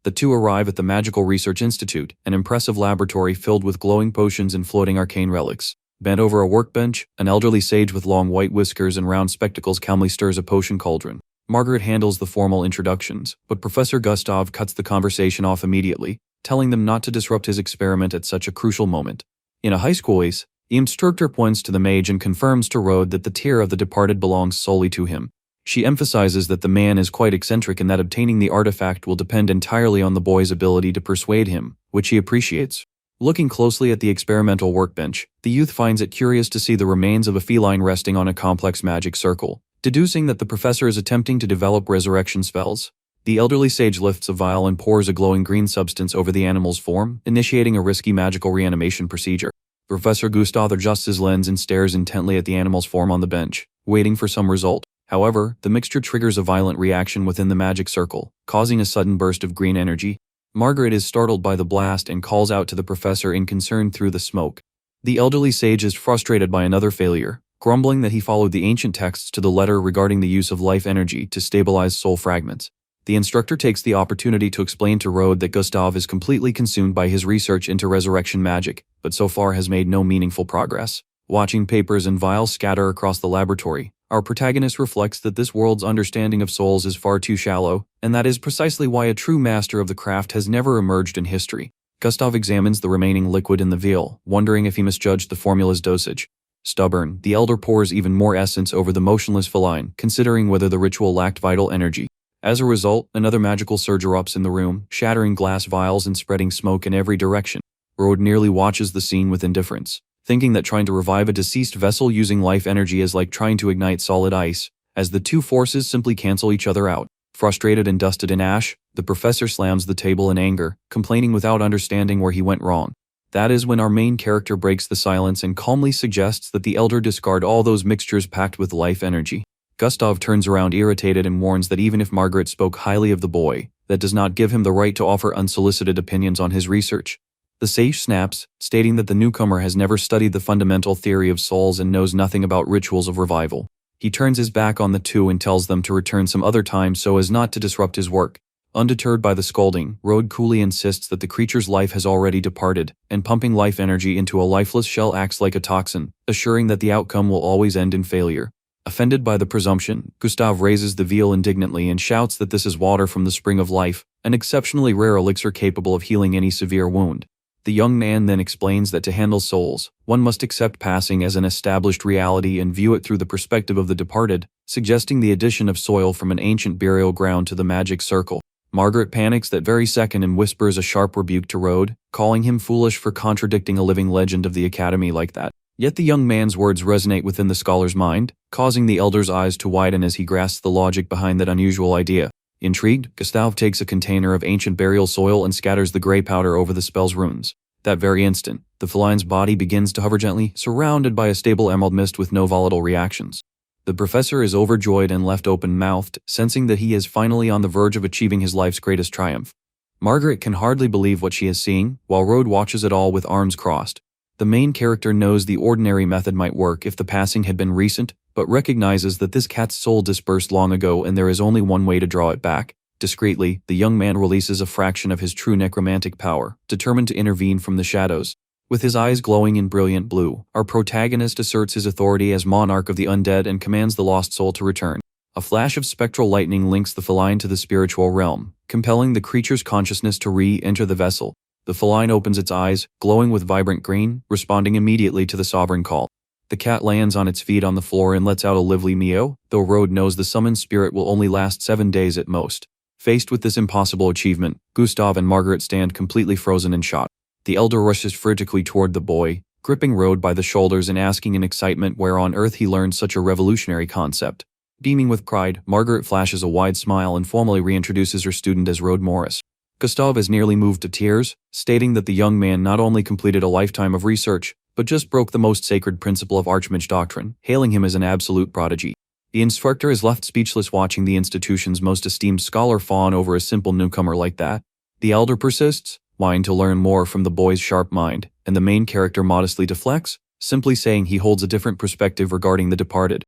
Speaker 1: The two arrive at the Magical Research Institute, an impressive laboratory filled with glowing potions and floating arcane relics. Bent over a workbench, an elderly sage with long white whiskers and round spectacles calmly stirs a potion cauldron. Margaret handles the formal introductions, but Professor Gustav cuts the conversation off immediately, telling them not to disrupt his experiment at such a crucial moment. In a high school voice, the instructor points to the mage and confirms to Rhode that the tear of the departed belongs solely to him. She emphasizes that the man is quite eccentric and that obtaining the artifact will depend entirely on the boy's ability to persuade him, which he appreciates. Looking closely at the experimental workbench, the youth finds it curious to see the remains of a feline resting on a complex magic circle, deducing that the professor is attempting to develop resurrection spells. The elderly sage lifts a vial and pours a glowing green substance over the animal's form, initiating a risky magical reanimation procedure. Professor Gustav adjusts his lens and stares intently at the animal's form on the bench, waiting for some result. However, the mixture triggers a violent reaction within the magic circle, causing a sudden burst of green energy. Margaret is startled by the blast and calls out to the professor in concern through the smoke. The elderly sage is frustrated by another failure, grumbling that he followed the ancient texts to the letter regarding the use of life energy to stabilize soul fragments. The instructor takes the opportunity to explain to Rhode that Gustav is completely consumed by his research into resurrection magic, but so far has made no meaningful progress. Watching papers and vials scatter across the laboratory, our protagonist reflects that this world's understanding of souls is far too shallow, and that is precisely why a true master of the craft has never emerged in history. Gustav examines the remaining liquid in the vial, wondering if he misjudged the formula's dosage. Stubborn, the elder pours even more essence over the motionless feline, considering whether the ritual lacked vital energy. As a result, another magical surge erupts in the room, shattering glass vials and spreading smoke in every direction. Rhode nearly watches the scene with indifference, thinking that trying to revive a deceased vessel using life energy is like trying to ignite solid ice, as the two forces simply cancel each other out. Frustrated and dusted in ash, the professor slams the table in anger, complaining without understanding where he went wrong. That is when our main character breaks the silence and calmly suggests that the elder discard all those mixtures packed with life energy. Gustav turns around irritated and warns that even if Margaret spoke highly of the boy, that does not give him the right to offer unsolicited opinions on his research. The sage snaps, stating that the newcomer has never studied the fundamental theory of souls and knows nothing about rituals of revival. He turns his back on the two and tells them to return some other time so as not to disrupt his work. Undeterred by the scolding, Rhode coolly insists that the creature's life has already departed, and pumping life energy into a lifeless shell acts like a toxin, assuring that the outcome will always end in failure. Offended by the presumption, Gustav raises the vial indignantly and shouts that this is water from the spring of life, an exceptionally rare elixir capable of healing any severe wound. The young man then explains that to handle souls, one must accept passing as an established reality and view it through the perspective of the departed, suggesting the addition of soil from an ancient burial ground to the magic circle. Margaret panics that very second and whispers a sharp rebuke to Rhode, calling him foolish for contradicting a living legend of the academy like that. Yet the young man's words resonate within the scholar's mind, causing the elder's eyes to widen as he grasps the logic behind that unusual idea. Intrigued, Gustav takes a container of ancient burial soil and scatters the gray powder over the spell's runes. That very instant, the feline's body begins to hover gently, surrounded by a stable emerald mist with no volatile reactions. The professor is overjoyed and left open-mouthed, sensing that he is finally on the verge of achieving his life's greatest triumph. Margaret can hardly believe what she is seeing, while Rhode watches it all with arms crossed. The main character knows the ordinary method might work if the passing had been recent, but recognizes that this cat's soul dispersed long ago and there is only one way to draw it back. Discreetly, the young man releases a fraction of his true necromantic power, determined to intervene from the shadows. With his eyes glowing in brilliant blue, our protagonist asserts his authority as monarch of the undead and commands the lost soul to return. A flash of spectral lightning links the feline to the spiritual realm, compelling the creature's consciousness to re-enter the vessel. The feline opens its eyes, glowing with vibrant green, responding immediately to the sovereign call. The cat lands on its feet on the floor and lets out a lively meow, though Rhode knows the summoned spirit will only last 7 days at most. Faced with this impossible achievement, Gustav and Margaret stand completely frozen in shock. The elder rushes frantically toward the boy, gripping Rhode by the shoulders and asking in excitement where on earth he learned such a revolutionary concept. Beaming with pride, Margaret flashes a wide smile and formally reintroduces her student as Rhode Morris. Gustav is nearly moved to tears, stating that the young man not only completed a lifetime of research, but just broke the most sacred principle of Archmage doctrine, hailing him as an absolute prodigy. The instructor is left speechless watching the institution's most esteemed scholar fawn over a simple newcomer like that. The elder persists, wanting to learn more from the boy's sharp mind, and the main character modestly deflects, simply saying he holds a different perspective regarding the departed.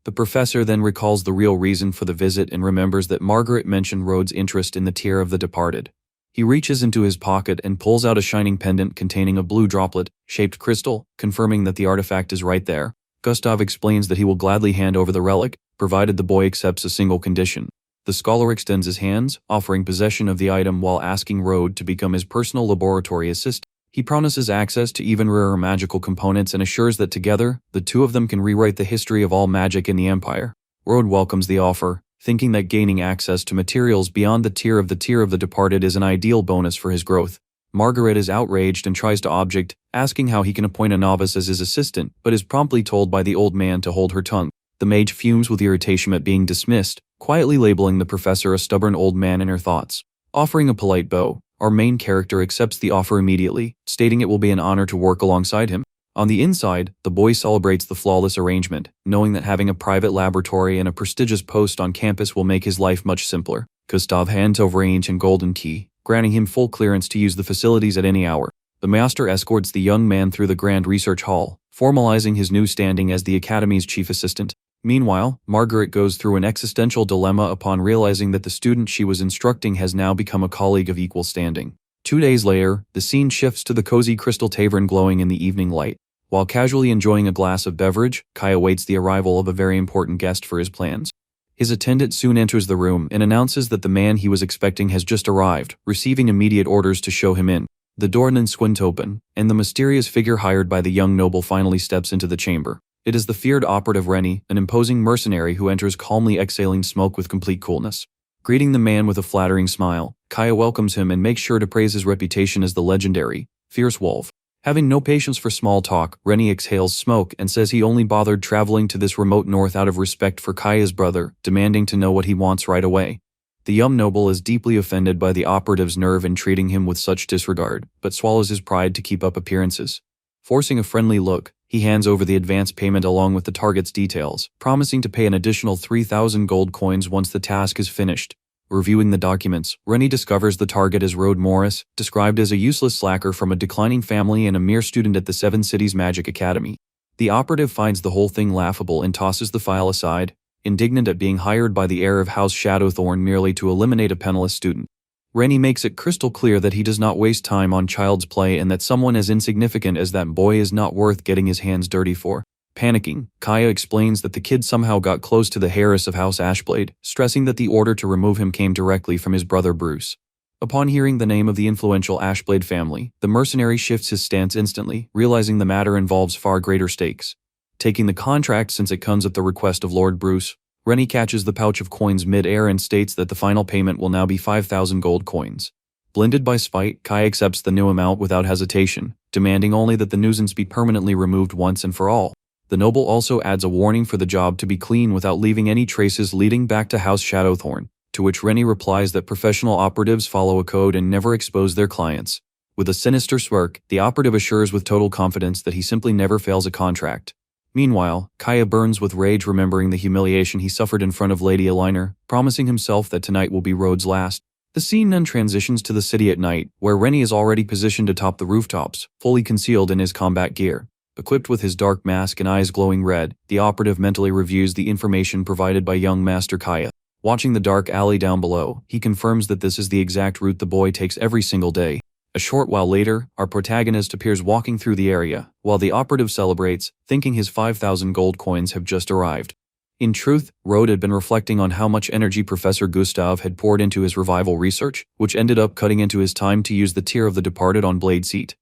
Speaker 1: The professor then recalls the real reason for the visit and remembers that Margaret mentioned Rhode's interest in the tier of the departed. He reaches into his pocket and pulls out a shining pendant containing a blue droplet-shaped crystal, confirming that the artifact is right there. Gustav explains that he will gladly hand over the relic, provided the boy accepts a single condition. The scholar extends his hands, offering possession of the item while asking Rhode to become his personal laboratory assistant. He promises access to even rarer magical components and assures that together, the two of them can rewrite the history of all magic in the Empire. Rhode welcomes the offer, thinking that gaining access to materials beyond the tier of the departed is an ideal bonus for his growth. Margaret is outraged and tries to object, asking how he can appoint a novice as his assistant, but is promptly told by the old man to hold her tongue. The mage fumes with irritation at being dismissed, quietly labeling the professor a stubborn old man in her thoughts. Offering a polite bow, our main character accepts the offer immediately, stating it will be an honor to work alongside him. On the inside, the boy celebrates the flawless arrangement, knowing that having a private laboratory and a prestigious post on campus will make his life much simpler. Gustav hands over an ancient golden key, granting him full clearance to use the facilities at any hour. The master escorts the young man through the grand research hall, formalizing his new standing as the Academy's chief assistant. Meanwhile, Margaret goes through an existential dilemma upon realizing that the student she was instructing has now become a colleague of equal standing. 2 days later, the scene shifts to the cozy Crystal Tavern glowing in the evening light. While casually enjoying a glass of beverage, Kai awaits the arrival of a very important guest for his plans. His attendant soon enters the room and announces that the man he was expecting has just arrived, receiving immediate orders to show him in. The door then squints open, and the mysterious figure hired by the young noble finally steps into the chamber. It is the feared operative Rhode, an imposing mercenary who enters calmly exhaling smoke with complete coolness. Greeting the man with a flattering smile, Kaya welcomes him and makes sure to praise his reputation as the legendary, fierce wolf. Having no patience for small talk, Rhode exhales smoke and says he only bothered traveling to this remote north out of respect for Kaya's brother, demanding to know what he wants right away. The young noble is deeply offended by the operative's nerve in treating him with such disregard, but swallows his pride to keep up appearances. Forcing a friendly look, he hands over the advance payment along with the target's details, promising to pay an additional 3,000 gold coins once the task is finished. Reviewing the documents, Rhode discovers the target as Rhode Morris, described as a useless slacker from a declining family and a mere student at the Seven Cities Magic Academy. The operative finds the whole thing laughable and tosses the file aside, indignant at being hired by the heir of House Shadowthorn merely to eliminate a penniless student. Rhode makes it crystal clear that he does not waste time on child's play and that someone as insignificant as that boy is not worth getting his hands dirty for. Panicking, Kaya explains that the kid somehow got close to the heiress of House Ashblade, stressing that the order to remove him came directly from his brother Bruce. Upon hearing the name of the influential Ashblade family, the mercenary shifts his stance instantly, realizing the matter involves far greater stakes. Taking the contract since it comes at the request of Lord Bruce, Rhode catches the pouch of coins mid-air and states that the final payment will now be 5,000 gold coins. Blinded by spite, Kai accepts the new amount without hesitation, demanding only that the nuisance be permanently removed once and for all. The noble also adds a warning for the job to be clean without leaving any traces leading back to House Shadowthorn, to which Rhode replies that professional operatives follow a code and never expose their clients. With a sinister smirk, the operative assures with total confidence that he simply never fails a contract. Meanwhile, Kaya burns with rage remembering the humiliation he suffered in front of Lady Eliner, promising himself that tonight will be Rhode's last. The scene then transitions to the city at night, where Rhode is already positioned atop the rooftops, fully concealed in his combat gear. Equipped with his dark mask and eyes glowing red, the operative mentally reviews the information provided by young Master Kaya. Watching the dark alley down below, he confirms that this is the exact route the boy takes every single day. A short while later, our protagonist appears walking through the area, while the operative celebrates, thinking his 5,000 gold coins have just arrived. In truth, Rhode had been reflecting on how much energy Professor Gustav had poured into his revival research, which ended up cutting into his time to use the Tear of the Departed on Blade Seat.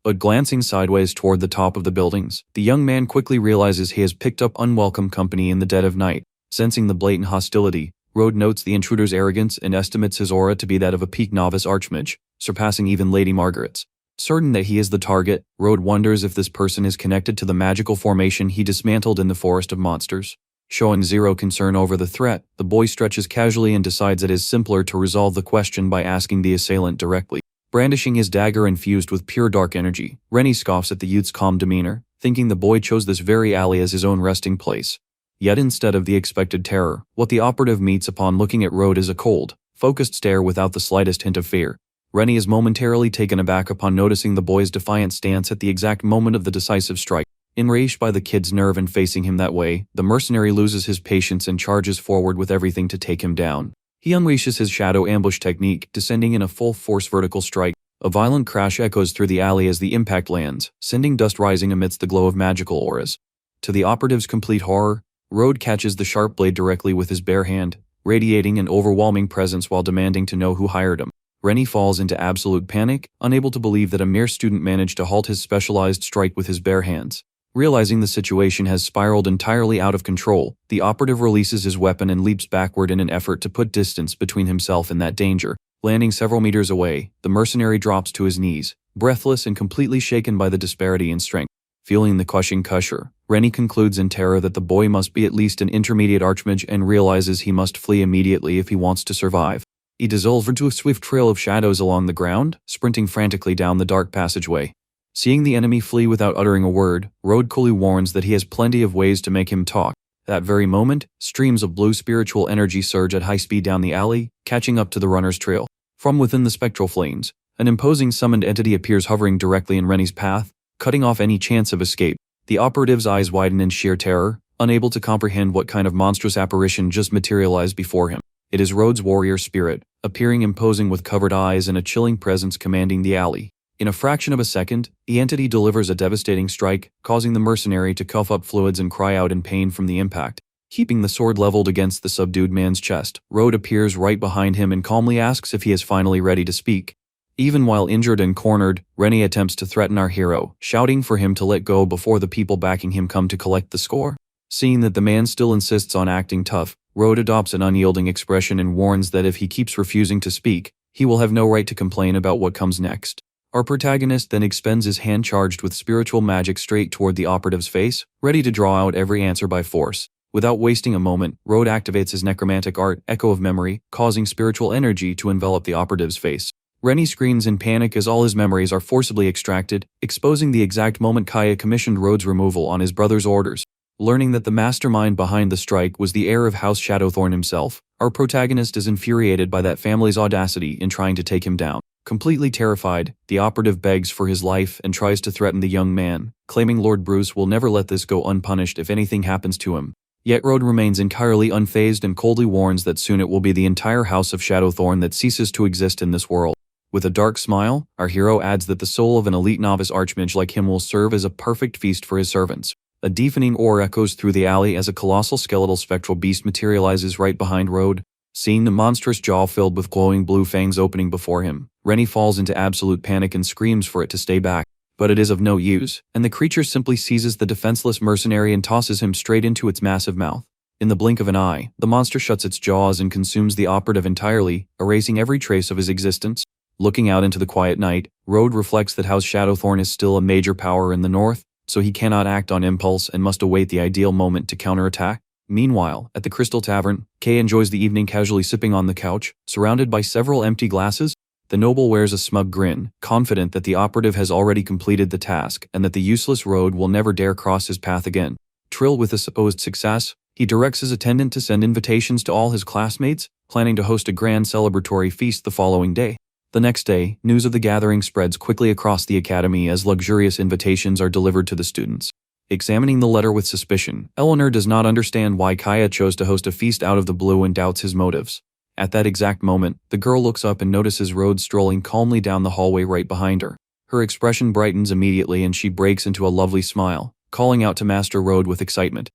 Speaker 1: But glancing sideways toward the top of the buildings, the young man quickly realizes he has picked up unwelcome company in the dead of night. Sensing the blatant hostility, Rhode notes the intruder's arrogance and estimates his aura to be that of a peak novice archmage, surpassing even Lady Margaret's. Certain that he is the target, Rhode wonders if this person is connected to the magical formation he dismantled in the Forest of Monsters. Showing zero concern over the threat, the boy stretches casually and decides it is simpler to resolve the question by asking the assailant directly. Brandishing his dagger infused with pure dark energy, Rhode scoffs at the youth's calm demeanor, thinking the boy chose this very alley as his own resting place. Yet instead of the expected terror, what the operative meets upon looking at Rhode is a cold, focused stare without the slightest hint of fear. Rhode is momentarily taken aback upon noticing the boy's defiant stance at the exact moment of the decisive strike. Enraged by the kid's nerve and facing him that way, the mercenary loses his patience and charges forward with everything to take him down. He unleashes his shadow ambush technique, descending in a full-force vertical strike. A violent crash echoes through the alley as the impact lands, sending dust rising amidst the glow of magical auras. To the operative's complete horror, Rhode catches the sharp blade directly with his bare hand, radiating an overwhelming presence while demanding to know who hired him. Rhode falls into absolute panic, unable to believe that a mere student managed to halt his specialized strike with his bare hands. Realizing the situation has spiraled entirely out of control, the operative releases his weapon and leaps backward in an effort to put distance between himself and that danger. Landing several meters away, the mercenary drops to his knees, breathless and completely shaken by the disparity in strength. Feeling the crushing pressure, Rhode concludes in terror that the boy must be at least an intermediate archmage and realizes he must flee immediately if he wants to survive. He dissolves into a swift trail of shadows along the ground, sprinting frantically down the dark passageway. Seeing the enemy flee without uttering a word, Rhode coolly warns that he has plenty of ways to make him talk. That very moment, streams of blue spiritual energy surge at high speed down the alley, catching up to the runner's trail. From within the spectral flames, an imposing summoned entity appears hovering directly in Rennie's path, cutting off any chance of escape. The operative's eyes widen in sheer terror, unable to comprehend what kind of monstrous apparition just materialized before him. It is Rhode's warrior spirit, appearing imposing with covered eyes and a chilling presence commanding the alley. In a fraction of a second, the entity delivers a devastating strike, causing the mercenary to cough up fluids and cry out in pain from the impact. Keeping the sword leveled against the subdued man's chest, Rhode appears right behind him and calmly asks if he is finally ready to speak. Even while injured and cornered, Rennie attempts to threaten our hero, shouting for him to let go before the people backing him come to collect the score. Seeing that the man still insists on acting tough, Rhode adopts an unyielding expression and warns that if he keeps refusing to speak, he will have no right to complain about what comes next. Our protagonist then expends his hand charged with spiritual magic straight toward the operative's face, ready to draw out every answer by force. Without wasting a moment, Rhode activates his necromantic art, Echo of Memory, causing spiritual energy to envelop the operative's face. Rennie screams in panic as all his memories are forcibly extracted, exposing the exact moment Kaya commissioned Rhode's removal on his brother's orders. Learning that the mastermind behind the strike was the heir of House Shadowthorn himself, our protagonist is infuriated by that family's audacity in trying to take him down. Completely terrified, the operative begs for his life and tries to threaten the young man, claiming Lord Bruce will never let this go unpunished if anything happens to him. Yet Rhode remains entirely unfazed and coldly warns that soon it will be the entire House of Shadowthorn that ceases to exist in this world. With a dark smile, our hero adds that the soul of an elite novice archmage like him will serve as a perfect feast for his servants. A deafening roar echoes through the alley as a colossal skeletal spectral beast materializes right behind Rhode. Seeing the monstrous jaw filled with glowing blue fangs opening before him, Rennie falls into absolute panic and screams for it to stay back. But it is of no use, and the creature simply seizes the defenseless mercenary and tosses him straight into its massive mouth. In the blink of an eye, the monster shuts its jaws and consumes the operative entirely, erasing every trace of his existence. Looking out into the quiet night, Rhode reflects that House Shadowthorn is still a major power in the north, so he cannot act on impulse and must await the ideal moment to counterattack. Meanwhile, at the Crystal Tavern, Kay enjoys the evening casually sipping on the couch, surrounded by several empty glasses. The noble wears a smug grin, confident that the operative has already completed the task and that the useless Rhode will never dare cross his path again. Thrilled with the supposed success, he directs his attendant to send invitations to all his classmates, planning to host a grand celebratory feast the following day. The next day, news of the gathering spreads quickly across the academy as luxurious invitations are delivered to the students. Examining the letter with suspicion, Eleanor does not understand why Kaya chose to host a feast out of the blue and doubts his motives. At that exact moment, the girl looks up and notices Rhode strolling calmly down the hallway right behind her. Her expression brightens immediately and she breaks into a lovely smile, calling out to Master Rhode with excitement.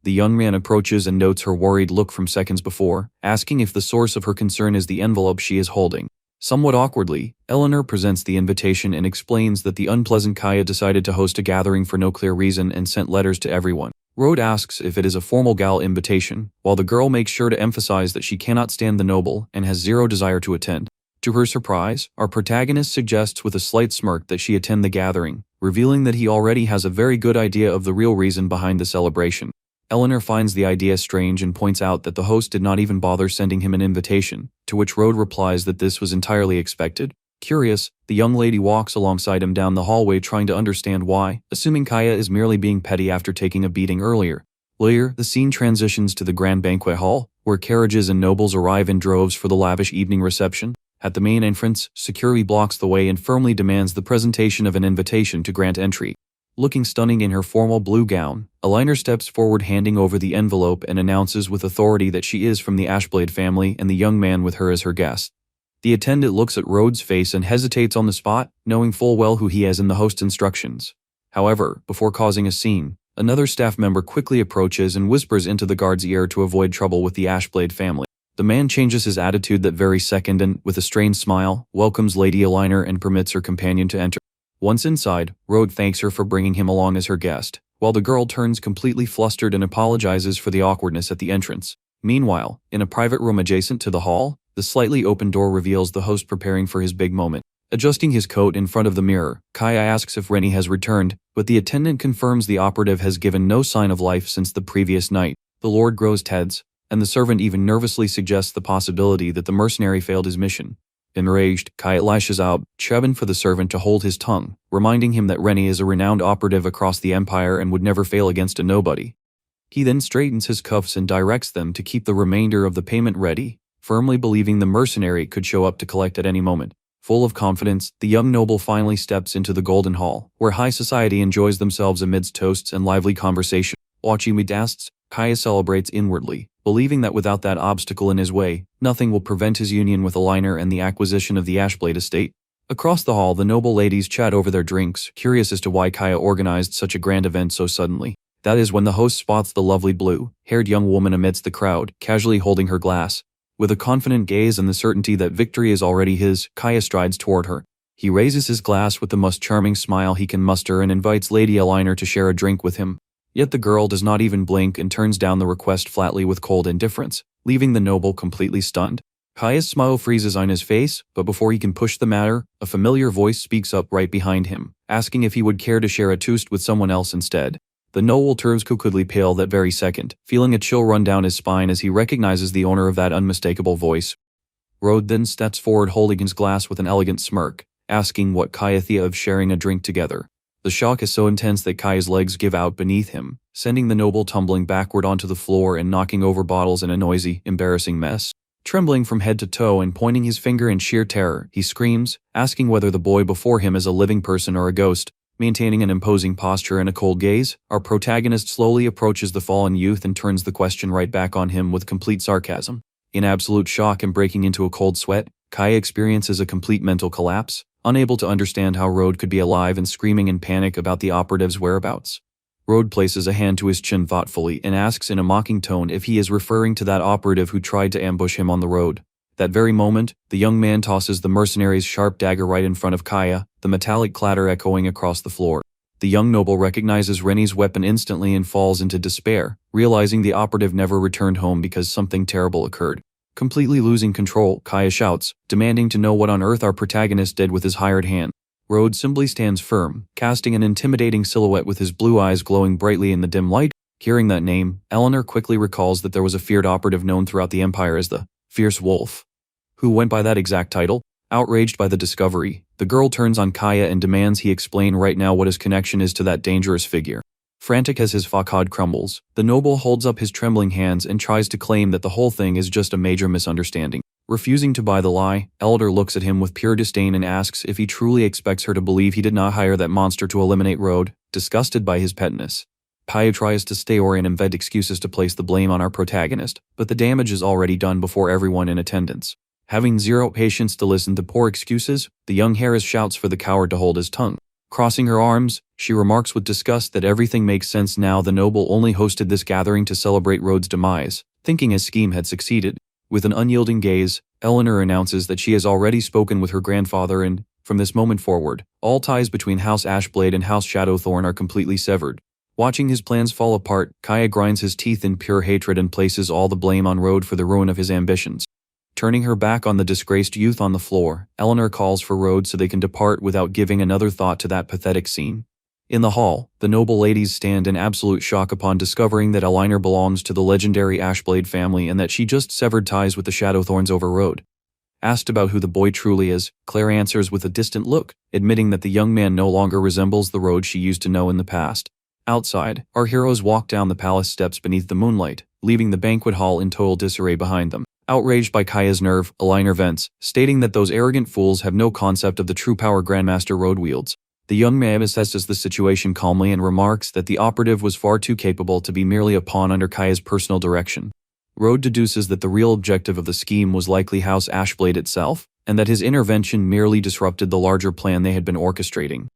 Speaker 1: The young man approaches and notes her worried look from seconds before, asking if the source of her concern is the envelope she is holding. Somewhat awkwardly, Eleanor presents the invitation and explains that the unpleasant Kaya decided to host a gathering for no clear reason and sent letters to everyone. Rhode asks if it is a formal gala invitation, while the girl makes sure to emphasize that she cannot stand the noble and has zero desire to attend. To her surprise, our protagonist suggests with a slight smirk that she attend the gathering, revealing that he already has a very good idea of the real reason behind the celebration. Eleanor finds the idea strange and points out that the host did not even bother sending him an invitation, to which Rhode replies that this was entirely expected. Curious, the young lady walks alongside him down the hallway trying to understand why, assuming Kaya is merely being petty after taking a beating earlier. Later, the scene transitions to the grand banquet hall, where carriages and nobles arrive in droves for the lavish evening reception. At the main entrance, security blocks the way and firmly demands the presentation of an invitation to grant entry. Looking stunning in her formal blue gown, Eleanor steps forward handing over the envelope and announces with authority that she is from the Ashblade family and the young man with her as her guest. The attendant looks at Rhode's face and hesitates on the spot, knowing full well who he has in the host's instructions. However, before causing a scene, another staff member quickly approaches and whispers into the guard's ear to avoid trouble with the Ashblade family. The man changes his attitude that very second and, with a strained smile, welcomes Lady Eleanor and permits her companion to enter. Once inside, Rhode thanks her for bringing him along as her guest, while the girl turns completely flustered and apologizes for the awkwardness at the entrance. Meanwhile, in a private room adjacent to the hall, the slightly open door reveals the host preparing for his big moment. Adjusting his coat in front of the mirror, Kaya asks if Rennie has returned, but the attendant confirms the operative has given no sign of life since the previous night. The Lord grows tense, and the servant even nervously suggests the possibility that the mercenary failed his mission. Enraged, Kaya lashes out, shouting for the servant to hold his tongue, reminding him that Rennie is a renowned operative across the empire and would never fail against a nobody. He then straightens his cuffs and directs them to keep the remainder of the payment ready. firmly believing the mercenary could show up to collect at any moment. Full of confidence, the young noble finally steps into the Golden Hall, where high society enjoys themselves amidst toasts and lively conversation. Watching Midasts, Kaya celebrates inwardly, believing that without that obstacle in his way, nothing will prevent his union with Aligner and the acquisition of the Ashblade estate. Across the hall, the noble ladies chat over their drinks, curious as to why Kaya organized such a grand event so suddenly. That is when the host spots the lovely blue-haired young woman amidst the crowd, casually holding her glass. With a confident gaze and the certainty that victory is already his, Kaya strides toward her. He raises his glass with the most charming smile he can muster and invites Lady Aligner to share a drink with him. Yet the girl does not even blink and turns down the request flatly with cold indifference, leaving the noble completely stunned. Kaya's smile freezes on his face, but before he can push the matter, a familiar voice speaks up right behind him, asking if he would care to share a toast with someone else instead. The noble turns crookedly pale that very second, feeling a chill run down his spine as he recognizes the owner of that unmistakable voice. Rhode then steps forward holding his glass with an elegant smirk, asking what Kaya thought of sharing a drink together. The shock is so intense that Kaya's legs give out beneath him, sending the noble tumbling backward onto the floor and knocking over bottles in a noisy, embarrassing mess. Trembling from head to toe and pointing his finger in sheer terror, he screams, asking whether the boy before him is a living person or a ghost. Maintaining an imposing posture and a cold gaze, our protagonist slowly approaches the fallen youth and turns the question right back on him with complete sarcasm. In absolute shock and breaking into a cold sweat, Kaya experiences a complete mental collapse, unable to understand how Rhode could be alive and screaming in panic about the operative's whereabouts. Rhode places a hand to his chin thoughtfully and asks in a mocking tone if he is referring to that operative who tried to ambush him on the road. That very moment, the young man tosses the mercenary's sharp dagger right in front of Kaya, the metallic clatter echoing across the floor. The young noble recognizes Rennie's weapon instantly and falls into despair, realizing the operative never returned home because something terrible occurred. Completely losing control, Kaya shouts, demanding to know what on earth our protagonist did with his hired hand. Rhode simply stands firm, casting an intimidating silhouette with his blue eyes glowing brightly in the dim light. Hearing that name, Eleanor quickly recalls that there was a feared operative known throughout the Empire as the Fierce Wolf, who went by that exact title. Outraged by the discovery, the girl turns on Kaya and demands he explain right now what his connection is to that dangerous figure. Frantic as his facade crumbles, the noble holds up his trembling hands and tries to claim that the whole thing is just a major misunderstanding. Refusing to buy the lie, Elder looks at him with pure disdain and asks if he truly expects her to believe he did not hire that monster to eliminate Rhode, disgusted by his petness. Kaya tries to stay or invent excuses to place the blame on our protagonist, but the damage is already done before everyone in attendance. Having zero patience to listen to poor excuses, the young heiress shouts for the coward to hold his tongue. Crossing her arms, she remarks with disgust that everything makes sense now. The noble only hosted this gathering to celebrate Rhode's demise, thinking his scheme had succeeded. With an unyielding gaze, Eleanor announces that she has already spoken with her grandfather and, from this moment forward, all ties between House Ashblade and House Shadowthorn are completely severed. Watching his plans fall apart, Kaya grinds his teeth in pure hatred and places all the blame on Rhode for the ruin of his ambitions. Turning her back on the disgraced youth on the floor, Eleanor calls for Rhode so they can depart without giving another thought to that pathetic scene. In the hall, the noble ladies stand in absolute shock upon discovering that Aligner belongs to the legendary Ashblade family and that she just severed ties with the Shadowthorns over Rhode. Asked about who the boy truly is, Claire answers with a distant look, admitting that the young man no longer resembles the Rhode she used to know in the past. Outside, our heroes walk down the palace steps beneath the moonlight, leaving the banquet hall in total disarray behind them. Outraged by Kaya's nerve, Aligner vents, stating that those arrogant fools have no concept of the true power Grandmaster Rhode wields. The young man assesses the situation calmly and remarks that the operative was far too capable to be merely a pawn under Kaya's personal direction. Rhode deduces that the real objective of the scheme was likely House Ashblade itself, and that his intervention merely disrupted the larger plan they had been orchestrating.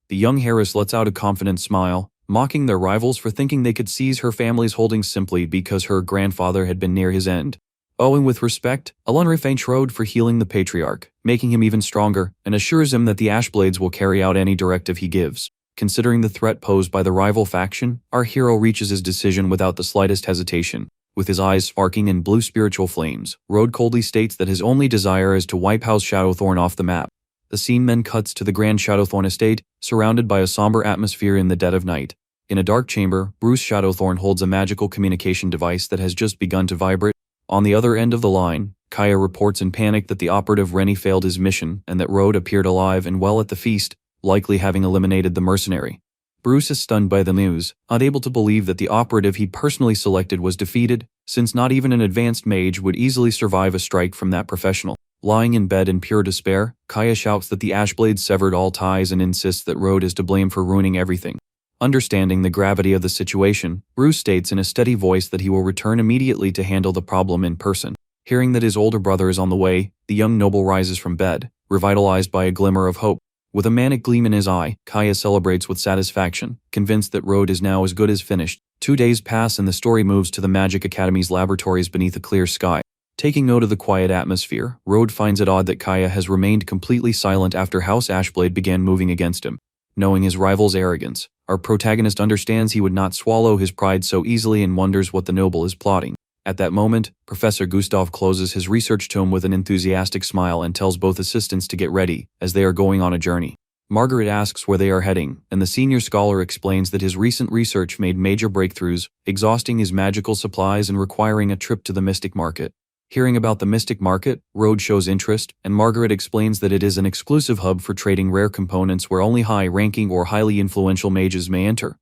Speaker 1: The young heiress lets out a confident smile, mocking their rivals for thinking they could seize her family's holdings simply because her grandfather had been near his end. Owing with respect, Eleanor thanks Rhode for healing the patriarch, making him even stronger, and assures him that the Ashblades will carry out any directive he gives. Considering the threat posed by the rival faction, our hero reaches his decision without the slightest hesitation. With his eyes sparking in blue spiritual flames, Rhode coldly states that his only desire is to wipe House Shadowthorn off the map. The scene then cuts to the Grand Shadowthorn estate, surrounded by a somber atmosphere in the dead of night. In a dark chamber, Bruce Shadowthorn holds a magical communication device that has just begun to vibrate. On the other end of the line, Kaya reports in panic that the operative Rennie failed his mission and that Rhode appeared alive and well at the feast, likely having eliminated the mercenary. Bruce is stunned by the news, unable to believe that the operative he personally selected was defeated, since not even an advanced mage would easily survive a strike from that professional. Lying in bed in pure despair, Kaya shouts that the Ashblade severed all ties and insists that Rhode is to blame for ruining everything. Understanding the gravity of the situation, Bruce states in a steady voice that he will return immediately to handle the problem in person. Hearing that his older brother is on the way, the young noble rises from bed, revitalized by a glimmer of hope. With a manic gleam in his eye, Kaya celebrates with satisfaction, convinced that Rhode is now as good as finished. 2 days pass and the story moves to the Magic Academy's laboratories beneath a clear sky. Taking note of the quiet atmosphere, Rhode finds it odd that Kaya has remained completely silent after House Ashblade began moving against him. Knowing his rival's arrogance, our protagonist understands he would not swallow his pride so easily and wonders what the noble is plotting. At that moment, Professor Gustav closes his research tome with an enthusiastic smile and tells both assistants to get ready, as they are going on a journey. Margaret asks where they are heading, and the senior scholar explains that his recent research made major breakthroughs, exhausting his magical supplies and requiring a trip to the Mystic Market. Hearing about the Mystic Market, Rhode shows interest, and Margaret explains that it is an exclusive hub for trading rare components where only high-ranking or highly influential mages may enter.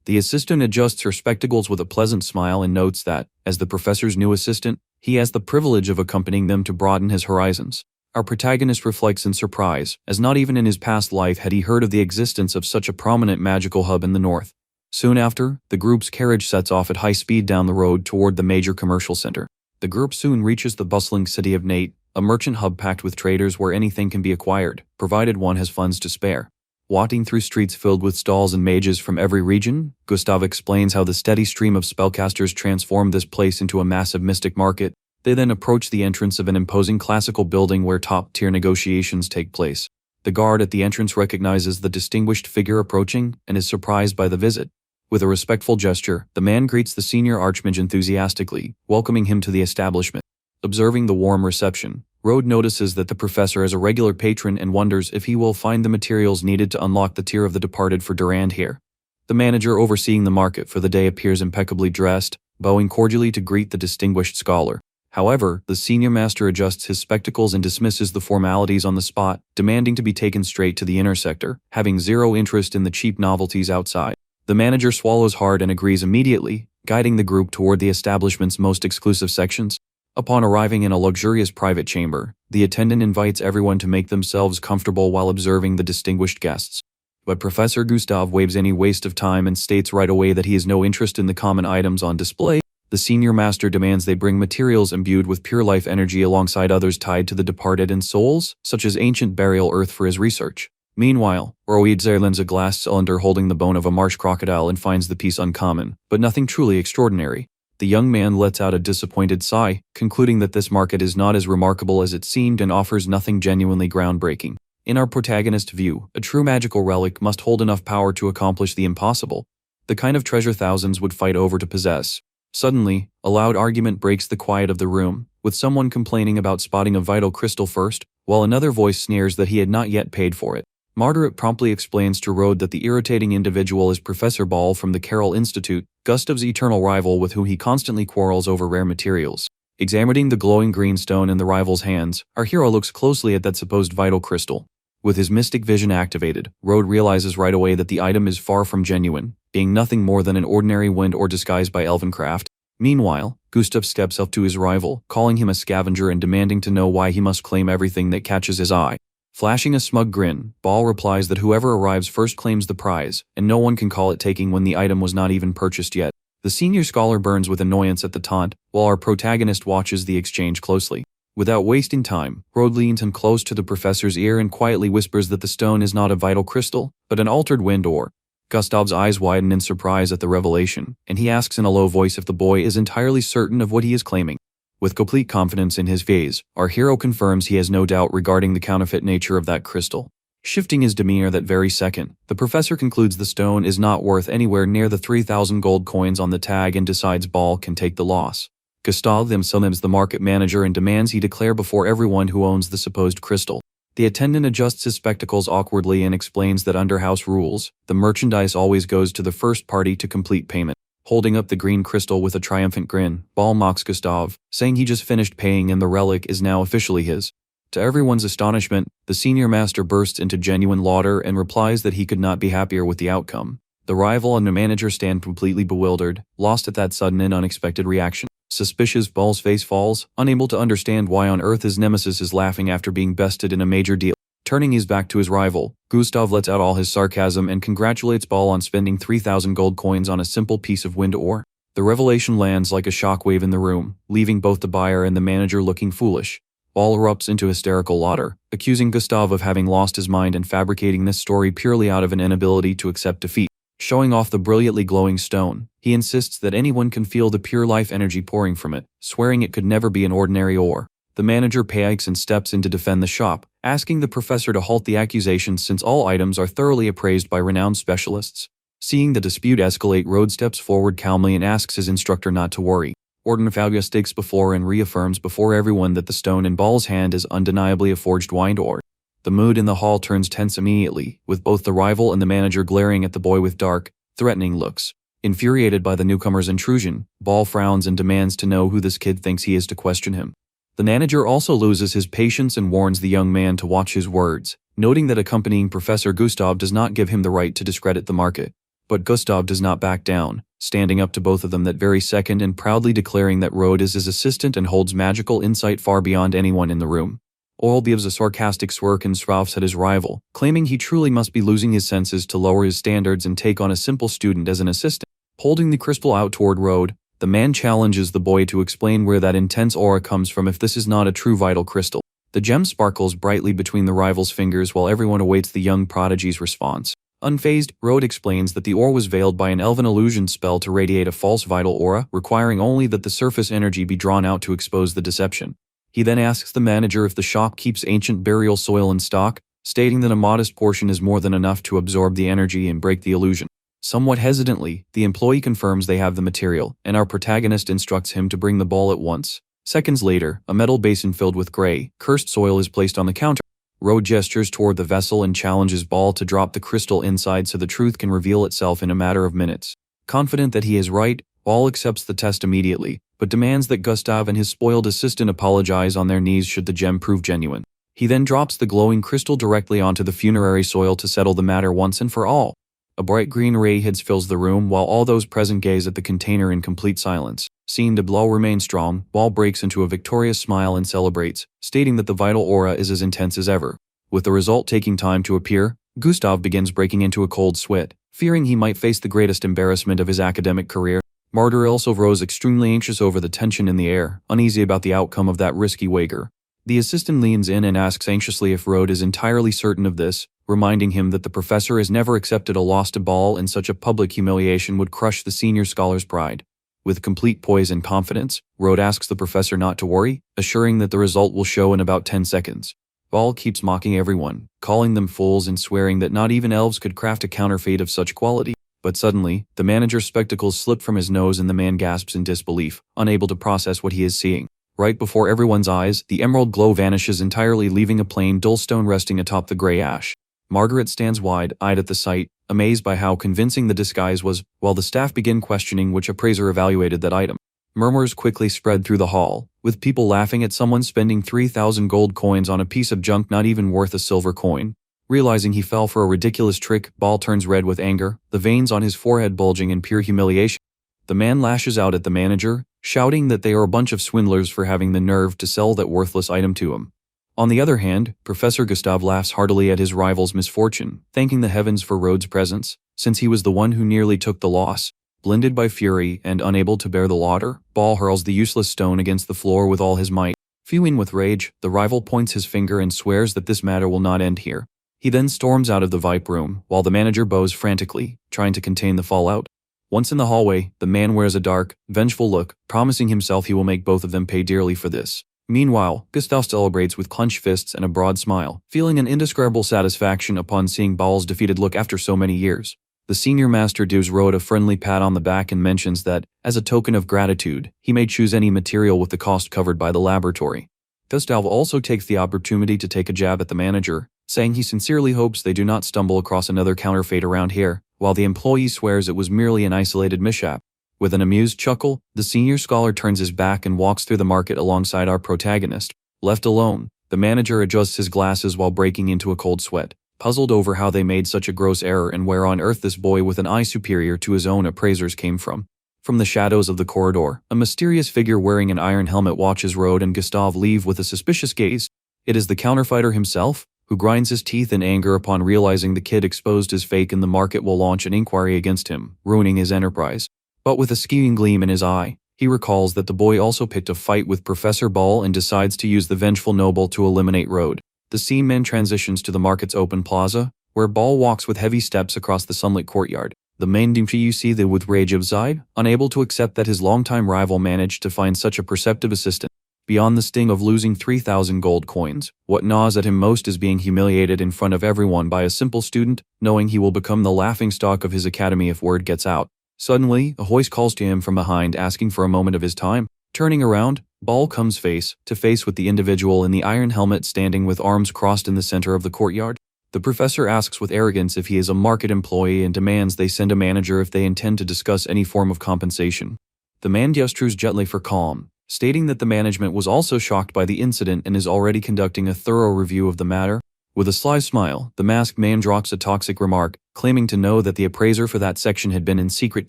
Speaker 1: The assistant adjusts her spectacles with a pleasant smile and notes that, as the professor's new assistant, he has the privilege of accompanying them to broaden his horizons. Our protagonist reflects in surprise, as not even in his past life had he heard of the existence of such a prominent magical hub in the north. Soon after, the group's carriage sets off at high speed down the road toward the major commercial center. The group soon reaches the bustling city of Nate, a merchant hub packed with traders where anything can be acquired, provided one has funds to spare. Walking through streets filled with stalls and mages from every region, Gustav explains how the steady stream of spellcasters transformed this place into a massive mystic market. They then approach the entrance of an imposing classical building where top-tier negotiations take place. The guard at the entrance recognizes the distinguished figure approaching and is surprised by the visit. With a respectful gesture, the man greets the senior archmage enthusiastically, welcoming him to the establishment. Observing the warm reception, Rhode notices that the professor is a regular patron and wonders if he will find the materials needed to unlock the Tear of the Departed for Durand here. The manager overseeing the market for the day appears impeccably dressed, bowing cordially to greet the distinguished scholar. However, the senior master adjusts his spectacles and dismisses the formalities on the spot, demanding to be taken straight to the inner sector, having zero interest in the cheap novelties outside. The manager swallows hard and agrees immediately, guiding the group toward the establishment's most exclusive sections. Upon arriving in a luxurious private chamber, the attendant invites everyone to make themselves comfortable while observing the distinguished guests. But Professor Gustav waives any waste of time and states right away that he has no interest in the common items on display. The senior master demands they bring materials imbued with pure life energy alongside others tied to the departed and souls, such as ancient burial earth for his research. Meanwhile, Rhode lends a glass cylinder holding the bone of a marsh crocodile and finds the piece uncommon, but nothing truly extraordinary. The young man lets out a disappointed sigh, concluding that this market is not as remarkable as it seemed and offers nothing genuinely groundbreaking. In our protagonist's view, a true magical relic must hold enough power to accomplish the impossible, the kind of treasure thousands would fight over to possess. Suddenly, a loud argument breaks the quiet of the room, with someone complaining about spotting a vital crystal first, while another voice sneers that he had not yet paid for it. Margaret promptly explains to Rhode that the irritating individual is Professor Ball from the Carroll Institute, Gustav's eternal rival with whom he constantly quarrels over rare materials. Examining the glowing green stone in the rival's hands, our hero looks closely at that supposed vital crystal. With his mystic vision activated, Rhode realizes right away that the item is far from genuine, being nothing more than an ordinary wind or disguised by elvencraft. Meanwhile, Gustav steps up to his rival, calling him a scavenger and demanding to know why he must claim everything that catches his eye. Flashing a smug grin, Ball replies that whoever arrives first claims the prize, and no one can call it taking when the item was not even purchased yet. The senior scholar burns with annoyance at the taunt, while our protagonist watches the exchange closely. Without wasting time, Rhode leans him close to the professor's ear and quietly whispers that the stone is not a vital crystal, but an altered wind ore. Gustav's eyes widen in surprise at the revelation, and he asks in a low voice if the boy is entirely certain of what he is claiming. With complete confidence in his gaze, our hero confirms he has no doubt regarding the counterfeit nature of that crystal. Shifting his demeanor that very second, the professor concludes the stone is not worth anywhere near the 3,000 gold coins on the tag and decides Ball can take the loss. Gustav then summons the market manager and demands he declare before everyone who owns the supposed crystal. The attendant adjusts his spectacles awkwardly and explains that under house rules, the merchandise always goes to the first party to complete payment. Holding up the green crystal with a triumphant grin, Ball mocks Gustav, saying he just finished paying and the relic is now officially his. To everyone's astonishment, the senior master bursts into genuine laughter and replies that he could not be happier with the outcome. The rival and the manager stand completely bewildered, lost at that sudden and unexpected reaction. Suspicious, Ball's face falls, unable to understand why on earth his nemesis is laughing after being bested in a major deal. Turning his back to his rival, Gustav lets out all his sarcasm and congratulates Ball on spending 3,000 gold coins on a simple piece of wind ore. The revelation lands like a shockwave in the room, leaving both the buyer and the manager looking foolish. Ball erupts into hysterical laughter, accusing Gustav of having lost his mind and fabricating this story purely out of an inability to accept defeat. Showing off the brilliantly glowing stone, he insists that anyone can feel the pure life energy pouring from it, swearing it could never be an ordinary ore. The manager panics and steps in to defend the shop, asking the professor to halt the accusations since all items are thoroughly appraised by renowned specialists. Seeing the dispute escalate, Rhode steps forward calmly and asks his instructor not to worry. Ordenfauga stakes before and reaffirms before everyone that the stone in Ball's hand is undeniably a forged wind ore. The mood in the hall turns tense immediately, with both the rival and the manager glaring at the boy with dark, threatening looks. Infuriated by the newcomer's intrusion, Ball frowns and demands to know who this kid thinks he is to question him. The manager also loses his patience and warns the young man to watch his words, noting that accompanying Professor Gustav does not give him the right to discredit the market. But Gustav does not back down, standing up to both of them that very second and proudly declaring that Rhode is his assistant and holds magical insight far beyond anyone in the room. Oil gives a sarcastic smirk and scoffs at his rival, claiming he truly must be losing his senses to lower his standards and take on a simple student as an assistant. Holding the crystal out toward Rhode, the man challenges the boy to explain where that intense aura comes from if this is not a true vital crystal. The gem sparkles brightly between the rival's fingers while everyone awaits the young prodigy's response. Unfazed, Rhode explains that the ore was veiled by an elven illusion spell to radiate a false vital aura, requiring only that the surface energy be drawn out to expose the deception. He then asks the manager if the shop keeps ancient burial soil in stock, stating that a modest portion is more than enough to absorb the energy and break the illusion. Somewhat hesitantly, the employee confirms they have the material, and our protagonist instructs him to bring the ball at once. Seconds later, a metal basin filled with gray, cursed soil is placed on the counter. Rhode gestures toward the vessel and challenges Ball to drop the crystal inside so the truth can reveal itself in a matter of minutes. Confident that he is right, Ball accepts the test immediately, but demands that Gustav and his spoiled assistant apologize on their knees should the gem prove genuine. He then drops the glowing crystal directly onto the funerary soil to settle the matter once and for all. A bright green ray fills the room while all those present gaze at the container in complete silence. Seeing the blow remain strong, Ball breaks into a victorious smile and celebrates, stating that the vital aura is as intense as ever. With the result taking time to appear, Gustav begins breaking into a cold sweat, fearing he might face the greatest embarrassment of his academic career. Martyr also grows extremely anxious over the tension in the air, uneasy about the outcome of that risky wager. The assistant leans in and asks anxiously if Rhode is entirely certain of this, reminding him that the professor has never accepted a loss to Ball and such a public humiliation would crush the senior scholar's pride. With complete poise and confidence, Rhode asks the professor not to worry, assuring that the result will show in about 10 seconds. Ball keeps mocking everyone, calling them fools and swearing that not even elves could craft a counterfeit of such quality. But suddenly, the manager's spectacles slip from his nose and the man gasps in disbelief, unable to process what he is seeing. Right before everyone's eyes, the emerald glow vanishes entirely, leaving a plain, dull stone resting atop the gray ash. Margaret stands wide-eyed at the sight, amazed by how convincing the disguise was, while the staff begin questioning which appraiser evaluated that item. Murmurs quickly spread through the hall, with people laughing at someone spending 3,000 gold coins on a piece of junk not even worth a silver coin. Realizing he fell for a ridiculous trick, Ball turns red with anger, the veins on his forehead bulging in pure humiliation. The man lashes out at the manager, shouting that they are a bunch of swindlers for having the nerve to sell that worthless item to him. On the other hand, Professor Gustav laughs heartily at his rival's misfortune, thanking the heavens for Rhode's presence, since he was the one who nearly took the loss. Blinded by fury and unable to bear the laughter, Ball hurls the useless stone against the floor with all his might. Fuming with rage, the rival points his finger and swears that this matter will not end here. He then storms out of the Vipe room, while the manager bows frantically, trying to contain the fallout. Once in the hallway, the man wears a dark, vengeful look, promising himself he will make both of them pay dearly for this. Meanwhile, Gustav celebrates with clenched fists and a broad smile, feeling an indescribable satisfaction upon seeing Ball's defeated look after so many years. The senior master gives Rhode a friendly pat on the back and mentions that, as a token of gratitude, he may choose any material with the cost covered by the laboratory. Gustav also takes the opportunity to take a jab at the manager, saying he sincerely hopes they do not stumble across another counterfeit around here, while the employee swears it was merely an isolated mishap. With an amused chuckle, the senior scholar turns his back and walks through the market alongside our protagonist. Left alone, the manager adjusts his glasses while breaking into a cold sweat, puzzled over how they made such a gross error and where on earth this boy with an eye superior to his own appraisers came from. From the shadows of the corridor, a mysterious figure wearing an iron helmet watches Rhode and Gustav leave with a suspicious gaze. It is the counterfeiter himself, who grinds his teeth in anger upon realizing the kid exposed as fake and the market will launch an inquiry against him, ruining his enterprise. But with a scheming gleam in his eye, he recalls that the boy also picked a fight with Professor Ball and decides to use the vengeful noble to eliminate Rhode. The scene then transitions to the market's open plaza, where Ball walks with heavy steps across the sunlit courtyard. The main you see the with rage outside, unable to accept that his longtime rival managed to find such a perceptive assistant. Beyond the sting of losing 3,000 gold coins, what gnaws at him most is being humiliated in front of everyone by a simple student, knowing he will become the laughingstock of his academy if word gets out. Suddenly, a voice calls to him from behind asking for a moment of his time. Turning around, Ball comes face to face with the individual in the iron helmet standing with arms crossed in the center of the courtyard. The professor asks with arrogance if he is a market employee and demands they send a manager if they intend to discuss any form of compensation. The man gestures gently for calm, stating that the management was also shocked by the incident and is already conducting a thorough review of the matter. With a sly smile, the masked man drops a toxic remark, claiming to know that the appraiser for that section had been in secret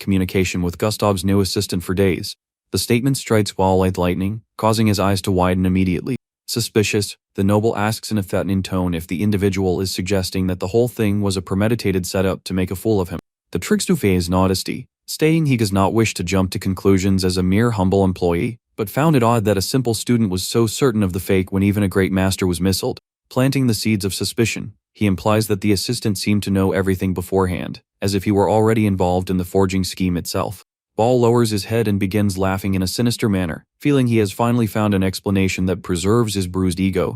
Speaker 1: communication with Gustav's new assistant for days. The statement strikes Ball like lightning, causing his eyes to widen immediately. Suspicious, the noble asks in a threatening tone if the individual is suggesting that the whole thing was a premeditated setup to make a fool of him. The trickster feigns modesty, stating he does not wish to jump to conclusions as a mere humble employee, but found it odd that a simple student was so certain of the fake when even a great master was missiled. Planting the seeds of suspicion, he implies that the assistant seemed to know everything beforehand, as if he were already involved in the forging scheme itself. Ball lowers his head and begins laughing in a sinister manner, feeling he has finally found an explanation that preserves his bruised ego.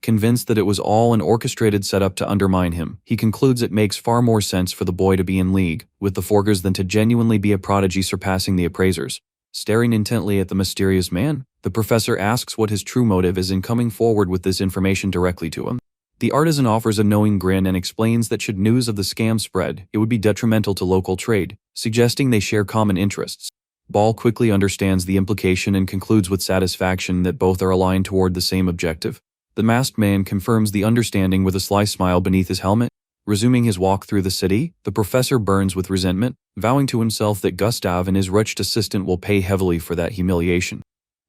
Speaker 1: Convinced that it was all an orchestrated setup to undermine him, he concludes it makes far more sense for the boy to be in league with the forgers than to genuinely be a prodigy surpassing the appraisers. Staring intently at the mysterious man, the professor asks what his true motive is in coming forward with this information directly to him. The artisan offers a knowing grin and explains that should news of the scam spread, it would be detrimental to local trade, suggesting they share common interests. Ball quickly understands the implication and concludes with satisfaction that both are aligned toward the same objective. The masked man confirms the understanding with a sly smile beneath his helmet. Resuming his walk through the city, the professor burns with resentment, vowing to himself that Gustav and his wretched assistant will pay heavily for that humiliation.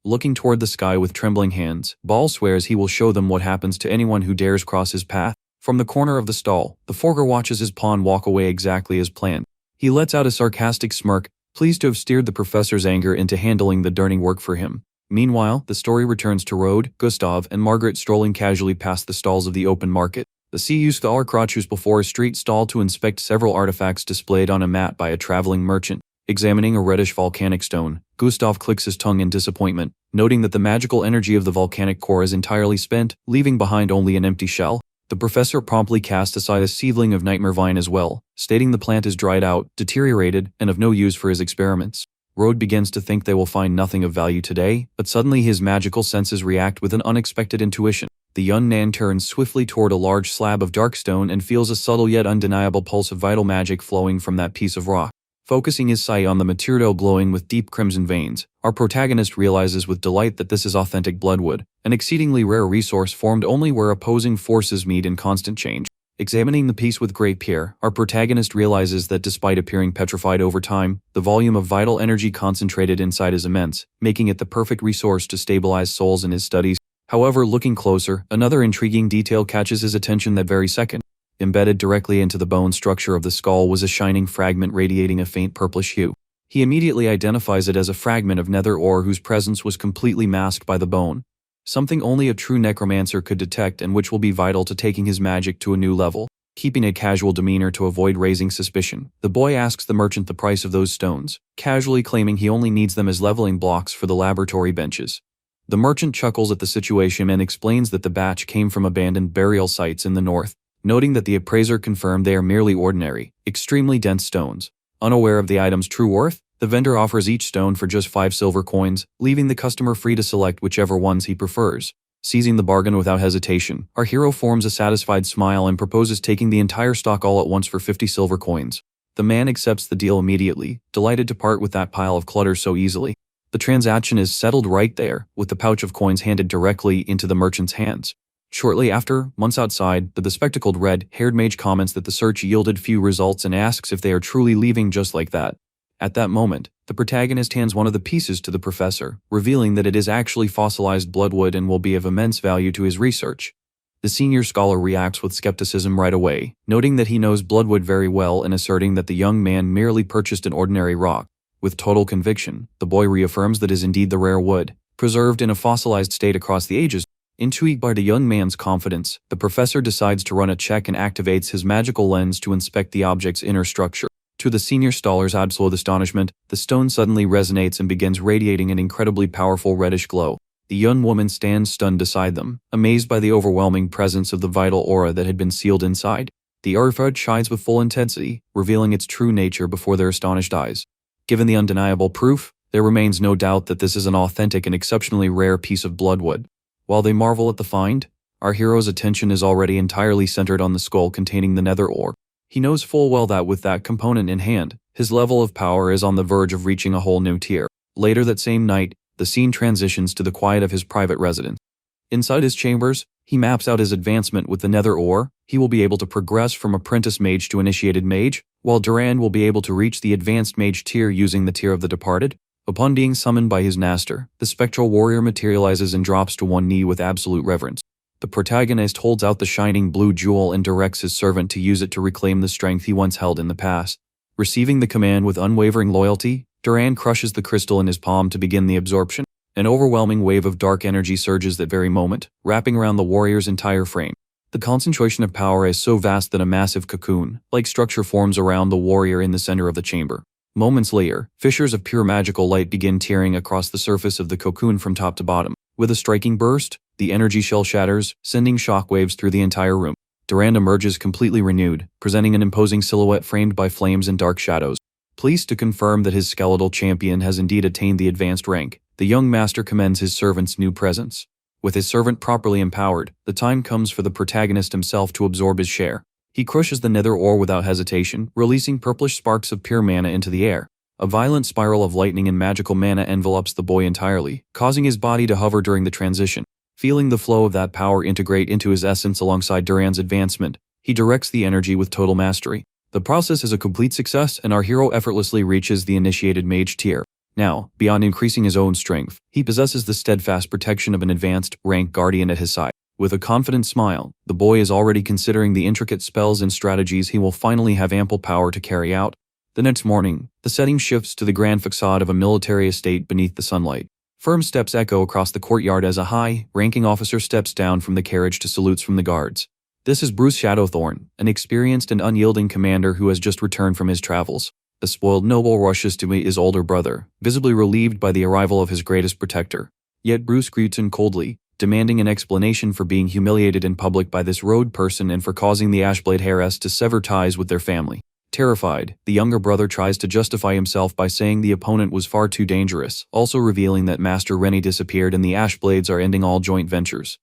Speaker 1: Looking toward the sky with trembling hands, Ball swears he will show them what happens to anyone who dares cross his path. From the corner of the stall, the forger watches his pawn walk away exactly as planned. He lets out a sarcastic smirk, pleased to have steered the professor's anger into handling the dirty work for him. Meanwhile, the story returns to Rhode, Gustav, and Margaret strolling casually past the stalls of the open market. The CU star crouches before a street stall to inspect several artifacts displayed on a mat by a traveling merchant. Examining a reddish volcanic stone, Gustav clicks his tongue in disappointment, noting that the magical energy of the volcanic core is entirely spent, leaving behind only an empty shell. The professor promptly casts aside a seedling of nightmare vine as well, stating the plant is dried out, deteriorated, and of no use for his experiments. Rhode begins to think they will find nothing of value today, but suddenly his magical senses react with an unexpected intuition. The young man turns swiftly toward a large slab of dark stone and feels a subtle yet undeniable pulse of vital magic flowing from that piece of rock. Focusing his sight on the material glowing with deep crimson veins, our protagonist realizes with delight that this is authentic bloodwood, an exceedingly rare resource formed only where opposing forces meet in constant change. Examining the piece with great care, our protagonist realizes that despite appearing petrified over time, the volume of vital energy concentrated inside is immense, making it the perfect resource to stabilize souls in his studies. However, looking closer, another intriguing detail catches his attention that very second. Embedded directly into the bone structure of the skull was a shining fragment radiating a faint purplish hue. He immediately identifies it as a fragment of nether ore whose presence was completely masked by the bone. Something only a true necromancer could detect and which will be vital to taking his magic to a new level. Keeping a casual demeanor to avoid raising suspicion, the boy asks the merchant the price of those stones, casually claiming he only needs them as leveling blocks for the laboratory benches. The merchant chuckles at the situation and explains that the batch came from abandoned burial sites in the north, noting that the appraiser confirmed they are merely ordinary, extremely dense stones. Unaware of the item's true worth, the vendor offers each stone for just 5 silver coins, leaving the customer free to select whichever ones he prefers. Seizing the bargain without hesitation, our hero forms a satisfied smile and proposes taking the entire stock all at once for 50 silver coins. The man accepts the deal immediately, delighted to part with that pile of clutter so easily. The transaction is settled right there, with the pouch of coins handed directly into the merchant's hands. Shortly after, months outside, the bespectacled red-haired mage comments that the search yielded few results and asks if they are truly leaving just like that. At that moment, the protagonist hands one of the pieces to the professor, revealing that it is actually fossilized bloodwood and will be of immense value to his research. The senior scholar reacts with skepticism right away, noting that he knows bloodwood very well and asserting that the young man merely purchased an ordinary rock. With total conviction, the boy reaffirms that it is indeed the rare wood, preserved in a fossilized state across the ages. Intrigued by the young man's confidence, the professor decides to run a check and activates his magical lens to inspect the object's inner structure. To the senior scholar's absolute astonishment, the stone suddenly resonates and begins radiating an incredibly powerful reddish glow. The young woman stands stunned beside them, amazed by the overwhelming presence of the vital aura that had been sealed inside. The aura shines with full intensity, revealing its true nature before their astonished eyes. Given the undeniable proof, there remains no doubt that this is an authentic and exceptionally rare piece of bloodwood. While they marvel at the find, our hero's attention is already entirely centered on the skull containing the nether ore. He knows full well that with that component in hand, his level of power is on the verge of reaching a whole new tier. Later that same night, the scene transitions to the quiet of his private residence. Inside his chambers, he maps out his advancement with the nether ore. He will be able to progress from apprentice mage to initiated mage, while Duran will be able to reach the advanced mage tier using the tier of the departed. Upon being summoned by his master, the spectral warrior materializes and drops to one knee with absolute reverence. The protagonist holds out the shining blue jewel and directs his servant to use it to reclaim the strength he once held in the past. Receiving the command with unwavering loyalty, Duran crushes the crystal in his palm to begin the absorption. An overwhelming wave of dark energy surges that very moment, wrapping around the warrior's entire frame. The concentration of power is so vast that a massive cocoon-like structure forms around the warrior in the center of the chamber. Moments later, fissures of pure magical light begin tearing across the surface of the cocoon from top to bottom. With a striking burst, the energy shell shatters, sending shockwaves through the entire room. Duran emerges completely renewed, presenting an imposing silhouette framed by flames and dark shadows. Pleased to confirm that his skeletal champion has indeed attained the advanced rank, the young master commends his servant's new presence. With his servant properly empowered, the time comes for the protagonist himself to absorb his share. He crushes the nether ore without hesitation, releasing purplish sparks of pure mana into the air. A violent spiral of lightning and magical mana envelops the boy entirely, causing his body to hover during the transition. Feeling the flow of that power integrate into his essence alongside Duran's advancement, he directs the energy with total mastery. The process is a complete success, and our hero effortlessly reaches the initiated mage tier. Now, beyond increasing his own strength, he possesses the steadfast protection of an advanced rank guardian at his side. With a confident smile, the boy is already considering the intricate spells and strategies he will finally have ample power to carry out. The next morning, the setting shifts to the grand facade of a military estate beneath the sunlight. Firm steps echo across the courtyard as a high-ranking officer steps down from the carriage to salutes from the guards. This is Bruce Shadowthorn, an experienced and unyielding commander who has just returned from his travels. The spoiled noble rushes to meet his older brother, visibly relieved by the arrival of his greatest protector. Yet Bruce greets him coldly, demanding an explanation for being humiliated in public by this Rhode person and for causing the Ashblade heiress to sever ties with their family. Terrified, the younger brother tries to justify himself by saying the opponent was far too dangerous, also revealing that Master Rennie disappeared and the Ashblades are ending all joint ventures.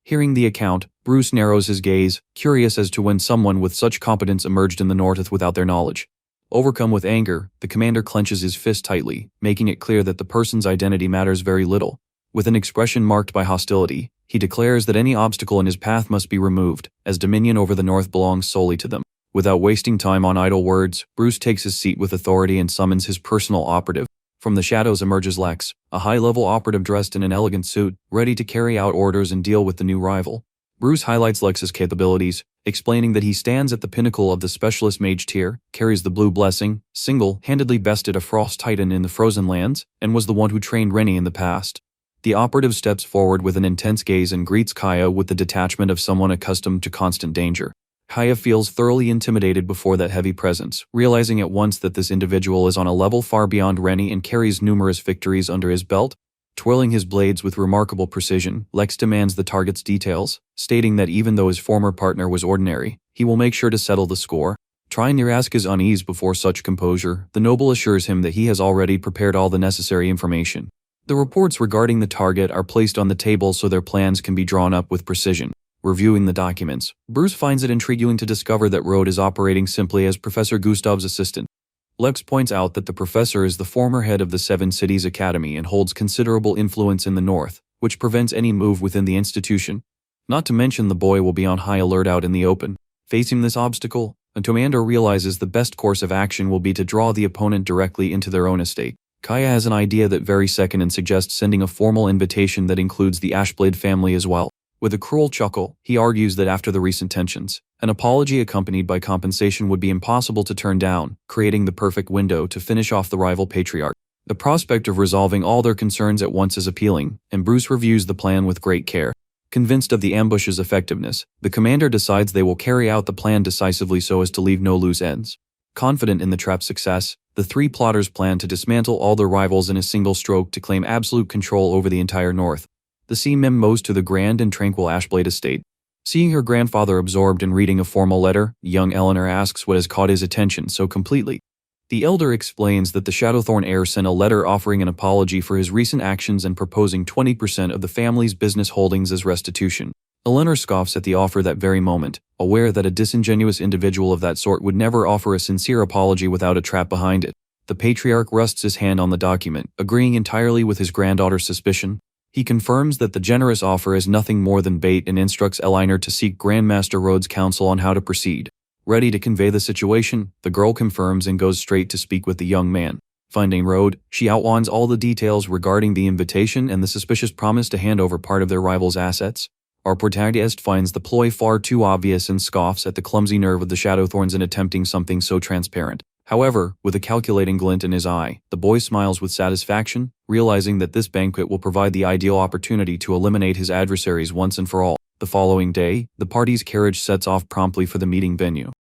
Speaker 1: Hearing the account, Bruce narrows his gaze, curious as to when someone with such competence emerged in the North without their knowledge. Overcome with anger, the commander clenches his fist tightly, making it clear that the person's identity matters very little. With an expression marked by hostility, he declares that any obstacle in his path must be removed, as dominion over the North belongs solely to them. Without wasting time on idle words, Bruce takes his seat with authority and summons his personal operative. From the shadows emerges Lex, a high-level operative dressed in an elegant suit, ready to carry out orders and deal with the new rival. Bruce highlights Lex's capabilities, explaining that he stands at the pinnacle of the specialist mage tier, carries the blue blessing, single-handedly bested a frost titan in the frozen lands, and was the one who trained Rennie in the past. The operative steps forward with an intense gaze and greets Kaya with the detachment of someone accustomed to constant danger. Kaya feels thoroughly intimidated before that heavy presence, realizing at once that this individual is on a level far beyond Rennie and carries numerous victories under his belt. Twirling his blades with remarkable precision, Lex demands the target's details, stating that even though his former partner was ordinary, he will make sure to settle the score. Trying to ask his unease before such composure, the noble assures him that he has already prepared all the necessary information. The reports regarding the target are placed on the table so their plans can be drawn up with precision. Reviewing the documents, Bruce finds it intriguing to discover that Rhode is operating simply as Professor Gustav's assistant. Lex points out that the professor is the former head of the Seven Cities Academy and holds considerable influence in the North, which prevents any move within the institution. Not to mention the boy will be on high alert out in the open. Facing this obstacle, the commander realizes the best course of action will be to draw the opponent directly into their own estate. Kaya has an idea that very second and suggests sending a formal invitation that includes the Ashblade family as well. With a cruel chuckle, he argues that after the recent tensions, an apology accompanied by compensation would be impossible to turn down, creating the perfect window to finish off the rival patriarch. The prospect of resolving all their concerns at once is appealing, and Bruce reviews the plan with great care. Convinced of the ambush's effectiveness, the commander decides they will carry out the plan decisively so as to leave no loose ends. Confident in the trap's success, the three plotters plan to dismantle all their rivals in a single stroke to claim absolute control over the entire north. The sea mem mows to the grand and tranquil Ashblade estate. Seeing her grandfather absorbed in reading a formal letter, young Eleanor asks what has caught his attention so completely. The elder explains that the Shadowthorn heir sent a letter offering an apology for his recent actions and proposing 20% of the family's business holdings as restitution. Eleanor scoffs at the offer that very moment, aware that a disingenuous individual of that sort would never offer a sincere apology without a trap behind it. The patriarch rests his hand on the document, agreeing entirely with his granddaughter's suspicion. He confirms that the generous offer is nothing more than bait and instructs Eleanor to seek Grandmaster Rhode's counsel on how to proceed. Ready to convey the situation, the girl confirms and goes straight to speak with the young man. Finding Rhode, she outlines all the details regarding the invitation and the suspicious promise to hand over part of their rival's assets. Our protagonist finds the ploy far too obvious and scoffs at the clumsy nerve of the Shadowthorns in attempting something so transparent. However, with a calculating glint in his eye, the boy smiles with satisfaction, realizing that this banquet will provide the ideal opportunity to eliminate his adversaries once and for all. The following day, the party's carriage sets off promptly for the meeting venue.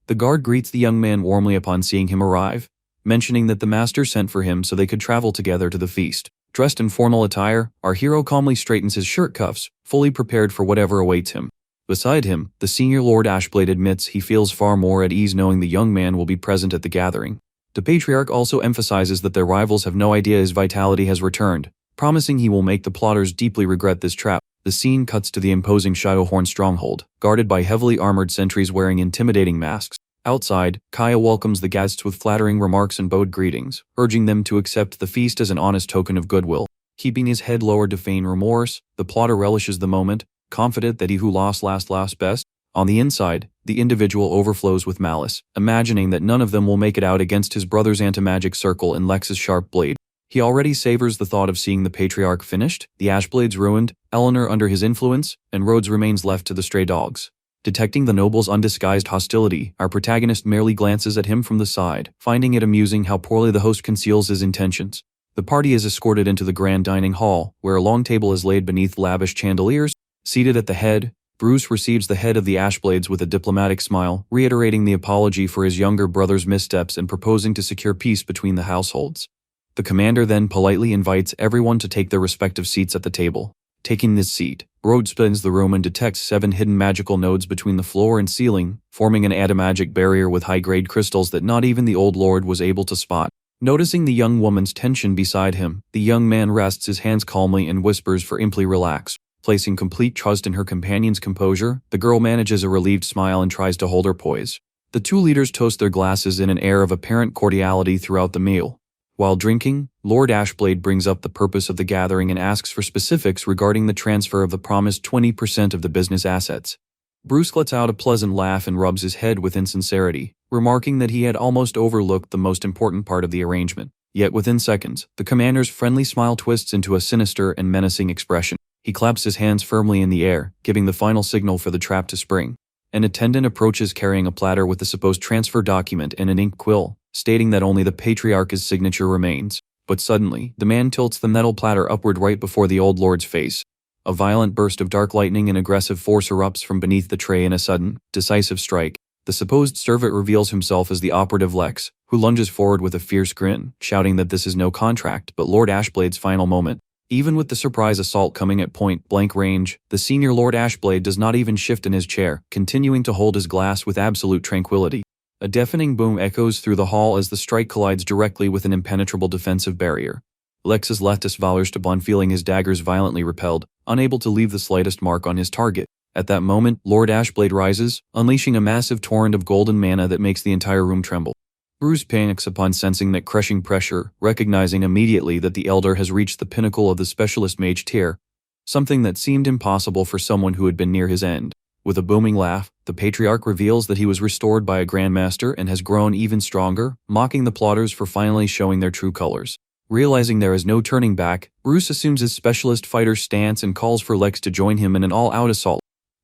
Speaker 1: The guard greets the young man warmly upon seeing him arrive, mentioning that the master sent for him so they could travel together to the feast. Dressed in formal attire, our hero calmly straightens his shirt cuffs, fully prepared for whatever awaits him. Beside him, the senior Lord Ashblade admits he feels far more at ease knowing the young man will be present at the gathering. The patriarch also emphasizes that their rivals have no idea his vitality has returned, promising he will make the plotters deeply regret this trap. The scene cuts to the imposing Shadowhorn stronghold, guarded by heavily armored sentries wearing intimidating masks. Outside, Kaya welcomes the guests with flattering remarks and bowed greetings, urging them to accept the feast as an honest token of goodwill. Keeping his head lowered to feign remorse, the plotter relishes the moment, confident that he who lost last best. On the inside, the individual overflows with malice, imagining that none of them will make it out against his brother's anti-magic circle and Lex's sharp blade. He already savors the thought of seeing the patriarch finished, the Ashblades ruined, Eleanor under his influence, and Rhodes remains left to the stray dogs. Detecting the noble's undisguised hostility, our protagonist merely glances at him from the side, finding it amusing how poorly the host conceals his intentions. The party is escorted into the grand dining hall, where a long table is laid beneath lavish chandeliers. Seated at the head, Bruce receives the head of the Ashblades with a diplomatic smile, reiterating the apology for his younger brother's missteps and proposing to secure peace between the households. The commander then politely invites everyone to take their respective seats at the table. Taking this seat, Rhode spins the room and detects 7 hidden magical nodes between the floor and ceiling, forming an anti-magic barrier with high-grade crystals that not even the old lord was able to spot. Noticing the young woman's tension beside him, the young man rests his hands calmly and whispers for imply relax. Placing complete trust in her companion's composure, the girl manages a relieved smile and tries to hold her poise. The two leaders toast their glasses in an air of apparent cordiality throughout the meal. While drinking, Lord Ashblade brings up the purpose of the gathering and asks for specifics regarding the transfer of the promised 20% of the business assets. Bruce lets out a pleasant laugh and rubs his head with insincerity, remarking that he had almost overlooked the most important part of the arrangement. Yet within seconds, the commander's friendly smile twists into a sinister and menacing expression. He claps his hands firmly in the air, giving the final signal for the trap to spring. An attendant approaches carrying a platter with the supposed transfer document and an ink quill, stating that only the patriarch's signature remains. But suddenly, the man tilts the metal platter upward right before the old lord's face. A violent burst of dark lightning and aggressive force erupts from beneath the tray in a sudden, decisive strike. The supposed servant reveals himself as the operative Lex, who lunges forward with a fierce grin, shouting that this is no contract but Lord Ashblade's final moment. Even with the surprise assault coming at point-blank range, the senior Lord Ashblade does not even shift in his chair, continuing to hold his glass with absolute tranquility. A deafening boom echoes through the hall as the strike collides directly with an impenetrable defensive barrier. Lex's leftist Valorstubon feeling his daggers violently repelled, unable to leave the slightest mark on his target. At that moment, Lord Ashblade rises, unleashing a massive torrent of golden mana that makes the entire room tremble. Bruce panics upon sensing that crushing pressure, recognizing immediately that the Elder has reached the pinnacle of the specialist mage tier. something that seemed impossible for someone who had been near his end. With a booming laugh, the patriarch reveals that he was restored by a grandmaster and has grown even stronger, mocking the plotters for finally showing their true colors. Realizing there is no turning back, Bruce assumes his specialist fighter stance and calls for Lex to join him in an all-out assault.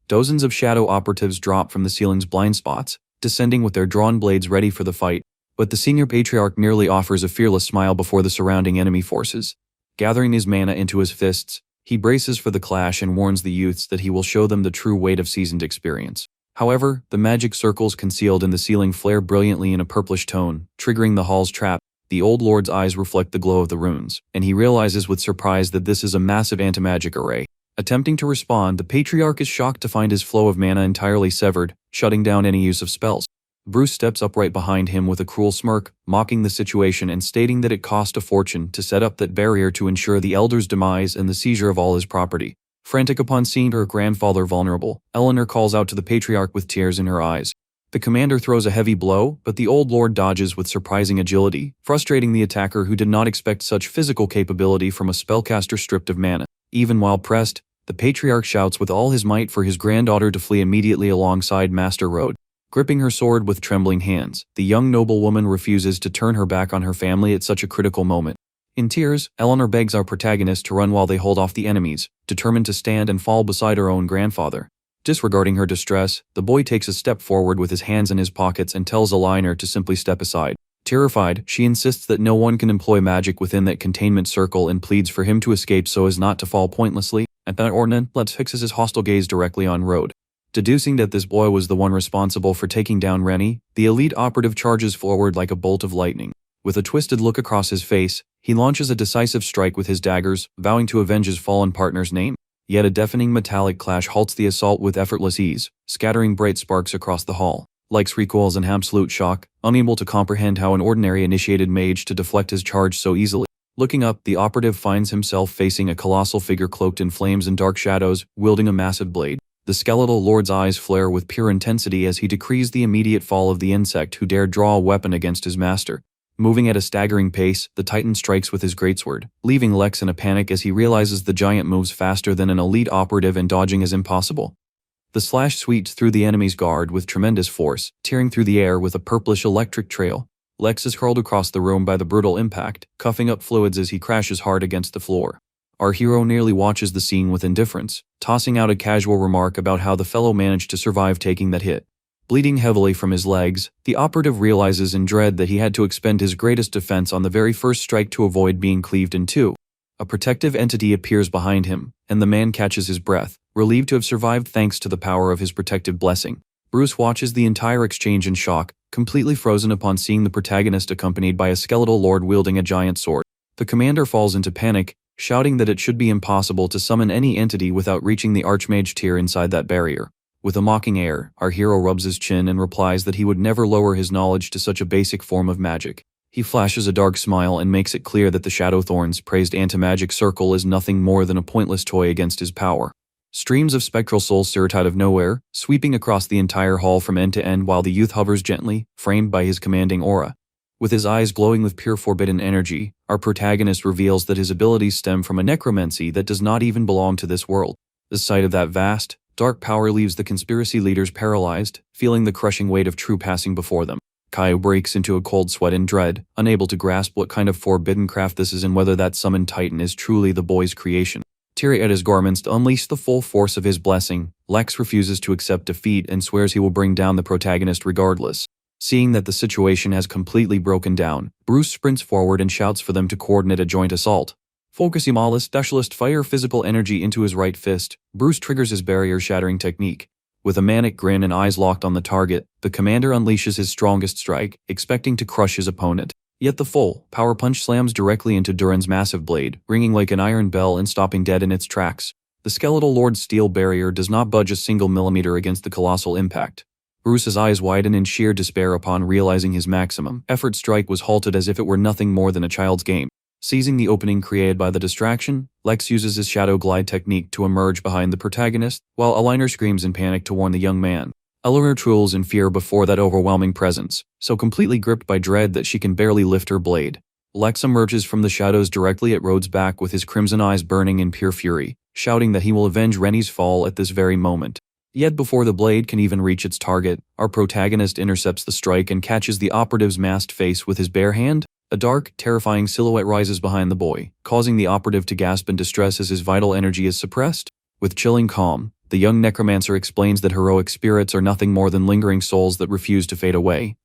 Speaker 1: Dozens of shadow operatives drop from the ceiling's blind spots, descending with their drawn blades ready for the fight, but the senior patriarch merely offers a fearless smile before the surrounding enemy forces. Gathering his mana into his fists, he braces for the clash and warns the youths that he will show them the true weight of seasoned experience. However, the magic circles concealed in the ceiling flare brilliantly in a purplish tone, triggering the hall's trap. The old lord's eyes reflect the glow of the runes, and he realizes with surprise that this is a massive anti-magic array. Attempting to respond, the patriarch is shocked to find his flow of mana entirely severed, shutting down any use of spells. Bruce steps up right behind him with a cruel smirk, mocking the situation and stating that it cost a fortune to set up that barrier to ensure the elder's demise and the seizure of all his property. Frantic upon seeing her grandfather vulnerable, Eleanor calls out to the patriarch with tears in her eyes. The commander throws a heavy blow, but the old lord dodges with surprising agility, frustrating the attacker who did not expect such physical capability from a spellcaster stripped of mana. Even while pressed, the patriarch shouts with all his might for his granddaughter to flee immediately alongside Master Rhode. Gripping her sword with trembling hands, the young noblewoman refuses to turn her back on her family at such a critical moment. In tears, Eleanor begs our protagonist to run while they hold off the enemies, determined to stand and fall beside her own grandfather. Disregarding her distress, the boy takes a step forward with his hands in his pockets and tells Eleanor to simply step aside. Terrified, she insists that no one can employ magic within that containment circle and pleads for him to escape so as not to fall pointlessly. At that ordinance, Lex fixes his hostile gaze directly on Rhode. Deducing that this boy was the one responsible for taking down Rennie, the elite operative charges forward like a bolt of lightning. With a twisted look across his face, he launches a decisive strike with his daggers, vowing to avenge his fallen partner's name. Yet a deafening metallic clash halts the assault with effortless ease, scattering bright sparks across the hall. Lex recoils in absolute shock, unable to comprehend how an ordinary initiated mage to deflect his charge so easily. Looking up, the operative finds himself facing a colossal figure cloaked in flames and dark shadows, wielding a massive blade. The skeletal lord's eyes flare with pure intensity as he decrees the immediate fall of the insect who dared draw a weapon against his master. Moving at a staggering pace, the titan strikes with his greatsword, leaving Lex in a panic as he realizes the giant moves faster than an elite operative and dodging is impossible. The slash sweeps through the enemy's guard with tremendous force, tearing through the air with a purplish electric trail. Lex is hurled across the room by the brutal impact, coughing up fluids as he crashes hard against the floor. Our hero nearly watches the scene with indifference, tossing out a casual remark about how the fellow managed to survive taking that hit. Bleeding heavily from his legs, the operative realizes in dread that he had to expend his greatest defense on the very first strike to avoid being cleaved in two. A protective entity appears behind him, and the man catches his breath, relieved to have survived thanks to the power of his protective blessing. Bruce watches the entire exchange in shock, completely frozen upon seeing the protagonist accompanied by a skeletal lord wielding a giant sword. The commander falls into panic, shouting that it should be impossible to summon any entity without reaching the archmage tier inside that barrier. With a mocking air, our hero rubs his chin and replies that he would never lower his knowledge to such a basic form of magic. He flashes a dark smile and makes it clear that the Shadowthorn's praised anti-magic circle is nothing more than a pointless toy against his power. Streams of spectral souls surge out of nowhere, sweeping across the entire hall from end to end while the youth hovers gently, framed by his commanding aura. With his eyes glowing with pure forbidden energy, our protagonist reveals that his abilities stem from a necromancy that does not even belong to this world. The sight of that vast, dark power leaves the conspiracy leaders paralyzed, feeling the crushing weight of true passing before them. Kaio breaks into a cold sweat in dread, unable to grasp what kind of forbidden craft this is and whether that summoned titan is truly the boy's creation. Tearing at his garments to unleash the full force of his blessing, Lex refuses to accept defeat and swears he will bring down the protagonist regardless. Seeing that the situation has completely broken down, Bruce sprints forward and shouts for them to coordinate a joint assault. Focusing all his specialist fire physical energy into his right fist, Bruce triggers his barrier-shattering technique. With a manic grin and eyes locked on the target, the commander unleashes his strongest strike, expecting to crush his opponent. Yet the full power punch slams directly into Duran's massive blade, ringing like an iron bell and stopping dead in its tracks. The skeletal lord's steel barrier does not budge a single millimeter against the colossal impact. Bruce's eyes widen in sheer despair upon realizing his maximum effort strike was halted as if it were nothing more than a child's game. Seizing the opening created by the distraction, Lex uses his shadow glide technique to emerge behind the protagonist, while Eleanor screams in panic to warn the young man. Eleanor trembles in fear before that overwhelming presence, so completely gripped by dread that she can barely lift her blade. Lex emerges from the shadows directly at Rhode's back with his crimson eyes burning in pure fury, shouting that he will avenge Rennie's fall at this very moment. Yet before the blade can even reach its target, our protagonist intercepts the strike and catches the operative's masked face with his bare hand. A dark, terrifying silhouette rises behind the boy, causing the operative to gasp in distress as his vital energy is suppressed. With chilling calm, the young necromancer explains that heroic spirits are nothing more than lingering souls that refuse to fade away.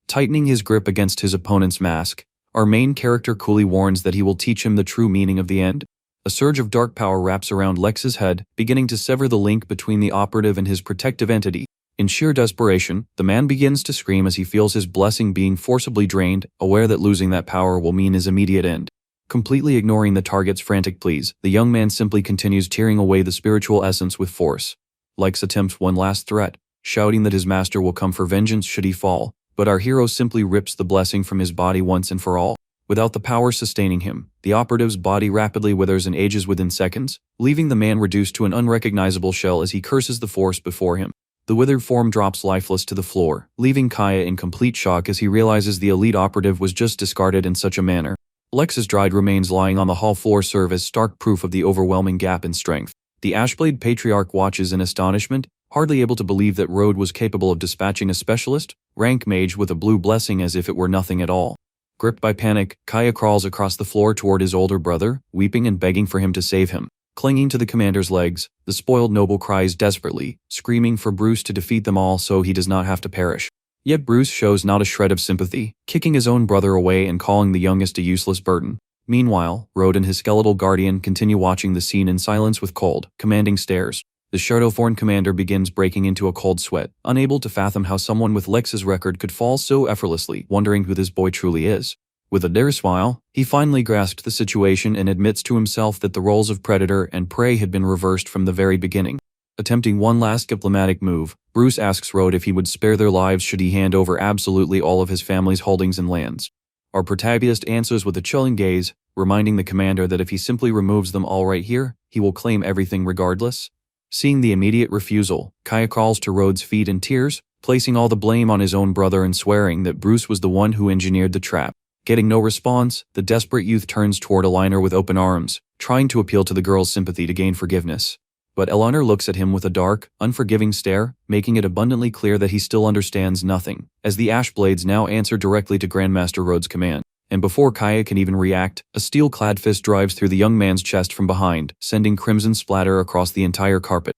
Speaker 1: Tightening his grip against his opponent's mask, our main character coolly warns that he will teach him the true meaning of the end. A surge of dark power wraps around Lex's head, beginning to sever the link between the operative and his protective entity. In sheer desperation, the man begins to scream as he feels his blessing being forcibly drained, aware that losing that power will mean his immediate end. Completely ignoring the target's frantic pleas, the young man simply continues tearing away the spiritual essence with force. Lex attempts one last threat, shouting that his master will come for vengeance should he fall, but our hero simply rips the blessing from his body once and for all. Without the power sustaining him, the operative's body rapidly withers and ages within seconds, leaving the man reduced to an unrecognizable shell as he curses the force before him. The withered form drops lifeless to the floor, leaving Kaya in complete shock as he realizes the elite operative was just discarded in such a manner. Lex's dried remains lying on the hall floor serve as stark proof of the overwhelming gap in strength. The Ashblade Patriarch watches in astonishment, hardly able to believe that Rhode was capable of dispatching a specialist, rank mage with a blue blessing as if it were nothing at all. Gripped by panic, Kaya crawls across the floor toward his older brother, weeping and begging for him to save him. Clinging to the commander's legs, the spoiled noble cries desperately, screaming for Bruce to defeat them all so he does not have to perish. Yet Bruce shows not a shred of sympathy, kicking his own brother away and calling the youngest a useless burden. Meanwhile, Rhode and his skeletal guardian continue watching the scene in silence with cold, commanding stares. The Shadowthorn commander begins breaking into a cold sweat, unable to fathom how someone with Lex's record could fall so effortlessly, wondering who this boy truly is. With a dare smile, he finally grasped the situation and admits to himself that the roles of predator and prey had been reversed from the very beginning. Attempting one last diplomatic move, Bruce asks Rhode if he would spare their lives should he hand over absolutely all of his family's holdings and lands. Our protagonist answers with a chilling gaze, reminding the commander that if he simply removes them all right here, he will claim everything regardless. Seeing the immediate refusal, Kaya crawls to Rhode's feet in tears, placing all the blame on his own brother and swearing that Bruce was the one who engineered the trap. Getting no response, the desperate youth turns toward Eleanor with open arms, trying to appeal to the girl's sympathy to gain forgiveness. But Eleanor looks at him with a dark, unforgiving stare, making it abundantly clear that he still understands nothing, as the Ashblades now answer directly to Grandmaster Rhode's command. And before Kaya can even react, a steel-clad fist drives through the young man's chest from behind, sending crimson splatter across the entire carpet.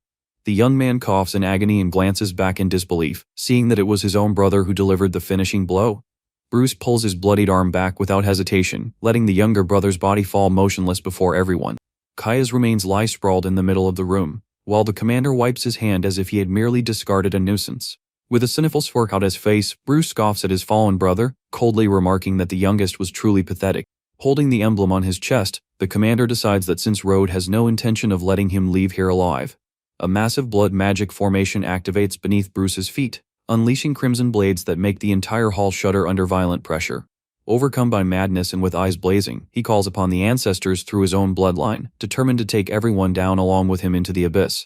Speaker 1: The young man coughs in agony and glances back in disbelief, seeing that it was his own brother who delivered the finishing blow. Bruce pulls his bloodied arm back without hesitation, letting the younger brother's body fall motionless before everyone. Kaya's remains lie sprawled in the middle of the room, while the commander wipes his hand as if he had merely discarded a nuisance. With a cynical smirk on his face, Bruce scoffs at his fallen brother, coldly remarking that the youngest was truly pathetic. Holding the emblem on his chest, the commander decides that since Rhode has no intention of letting him leave here alive, a massive blood magic formation activates beneath Bruce's feet, unleashing crimson blades that make the entire hall shudder under violent pressure. Overcome by madness and with eyes blazing, he calls upon the ancestors through his own bloodline, determined to take everyone down along with him into the abyss.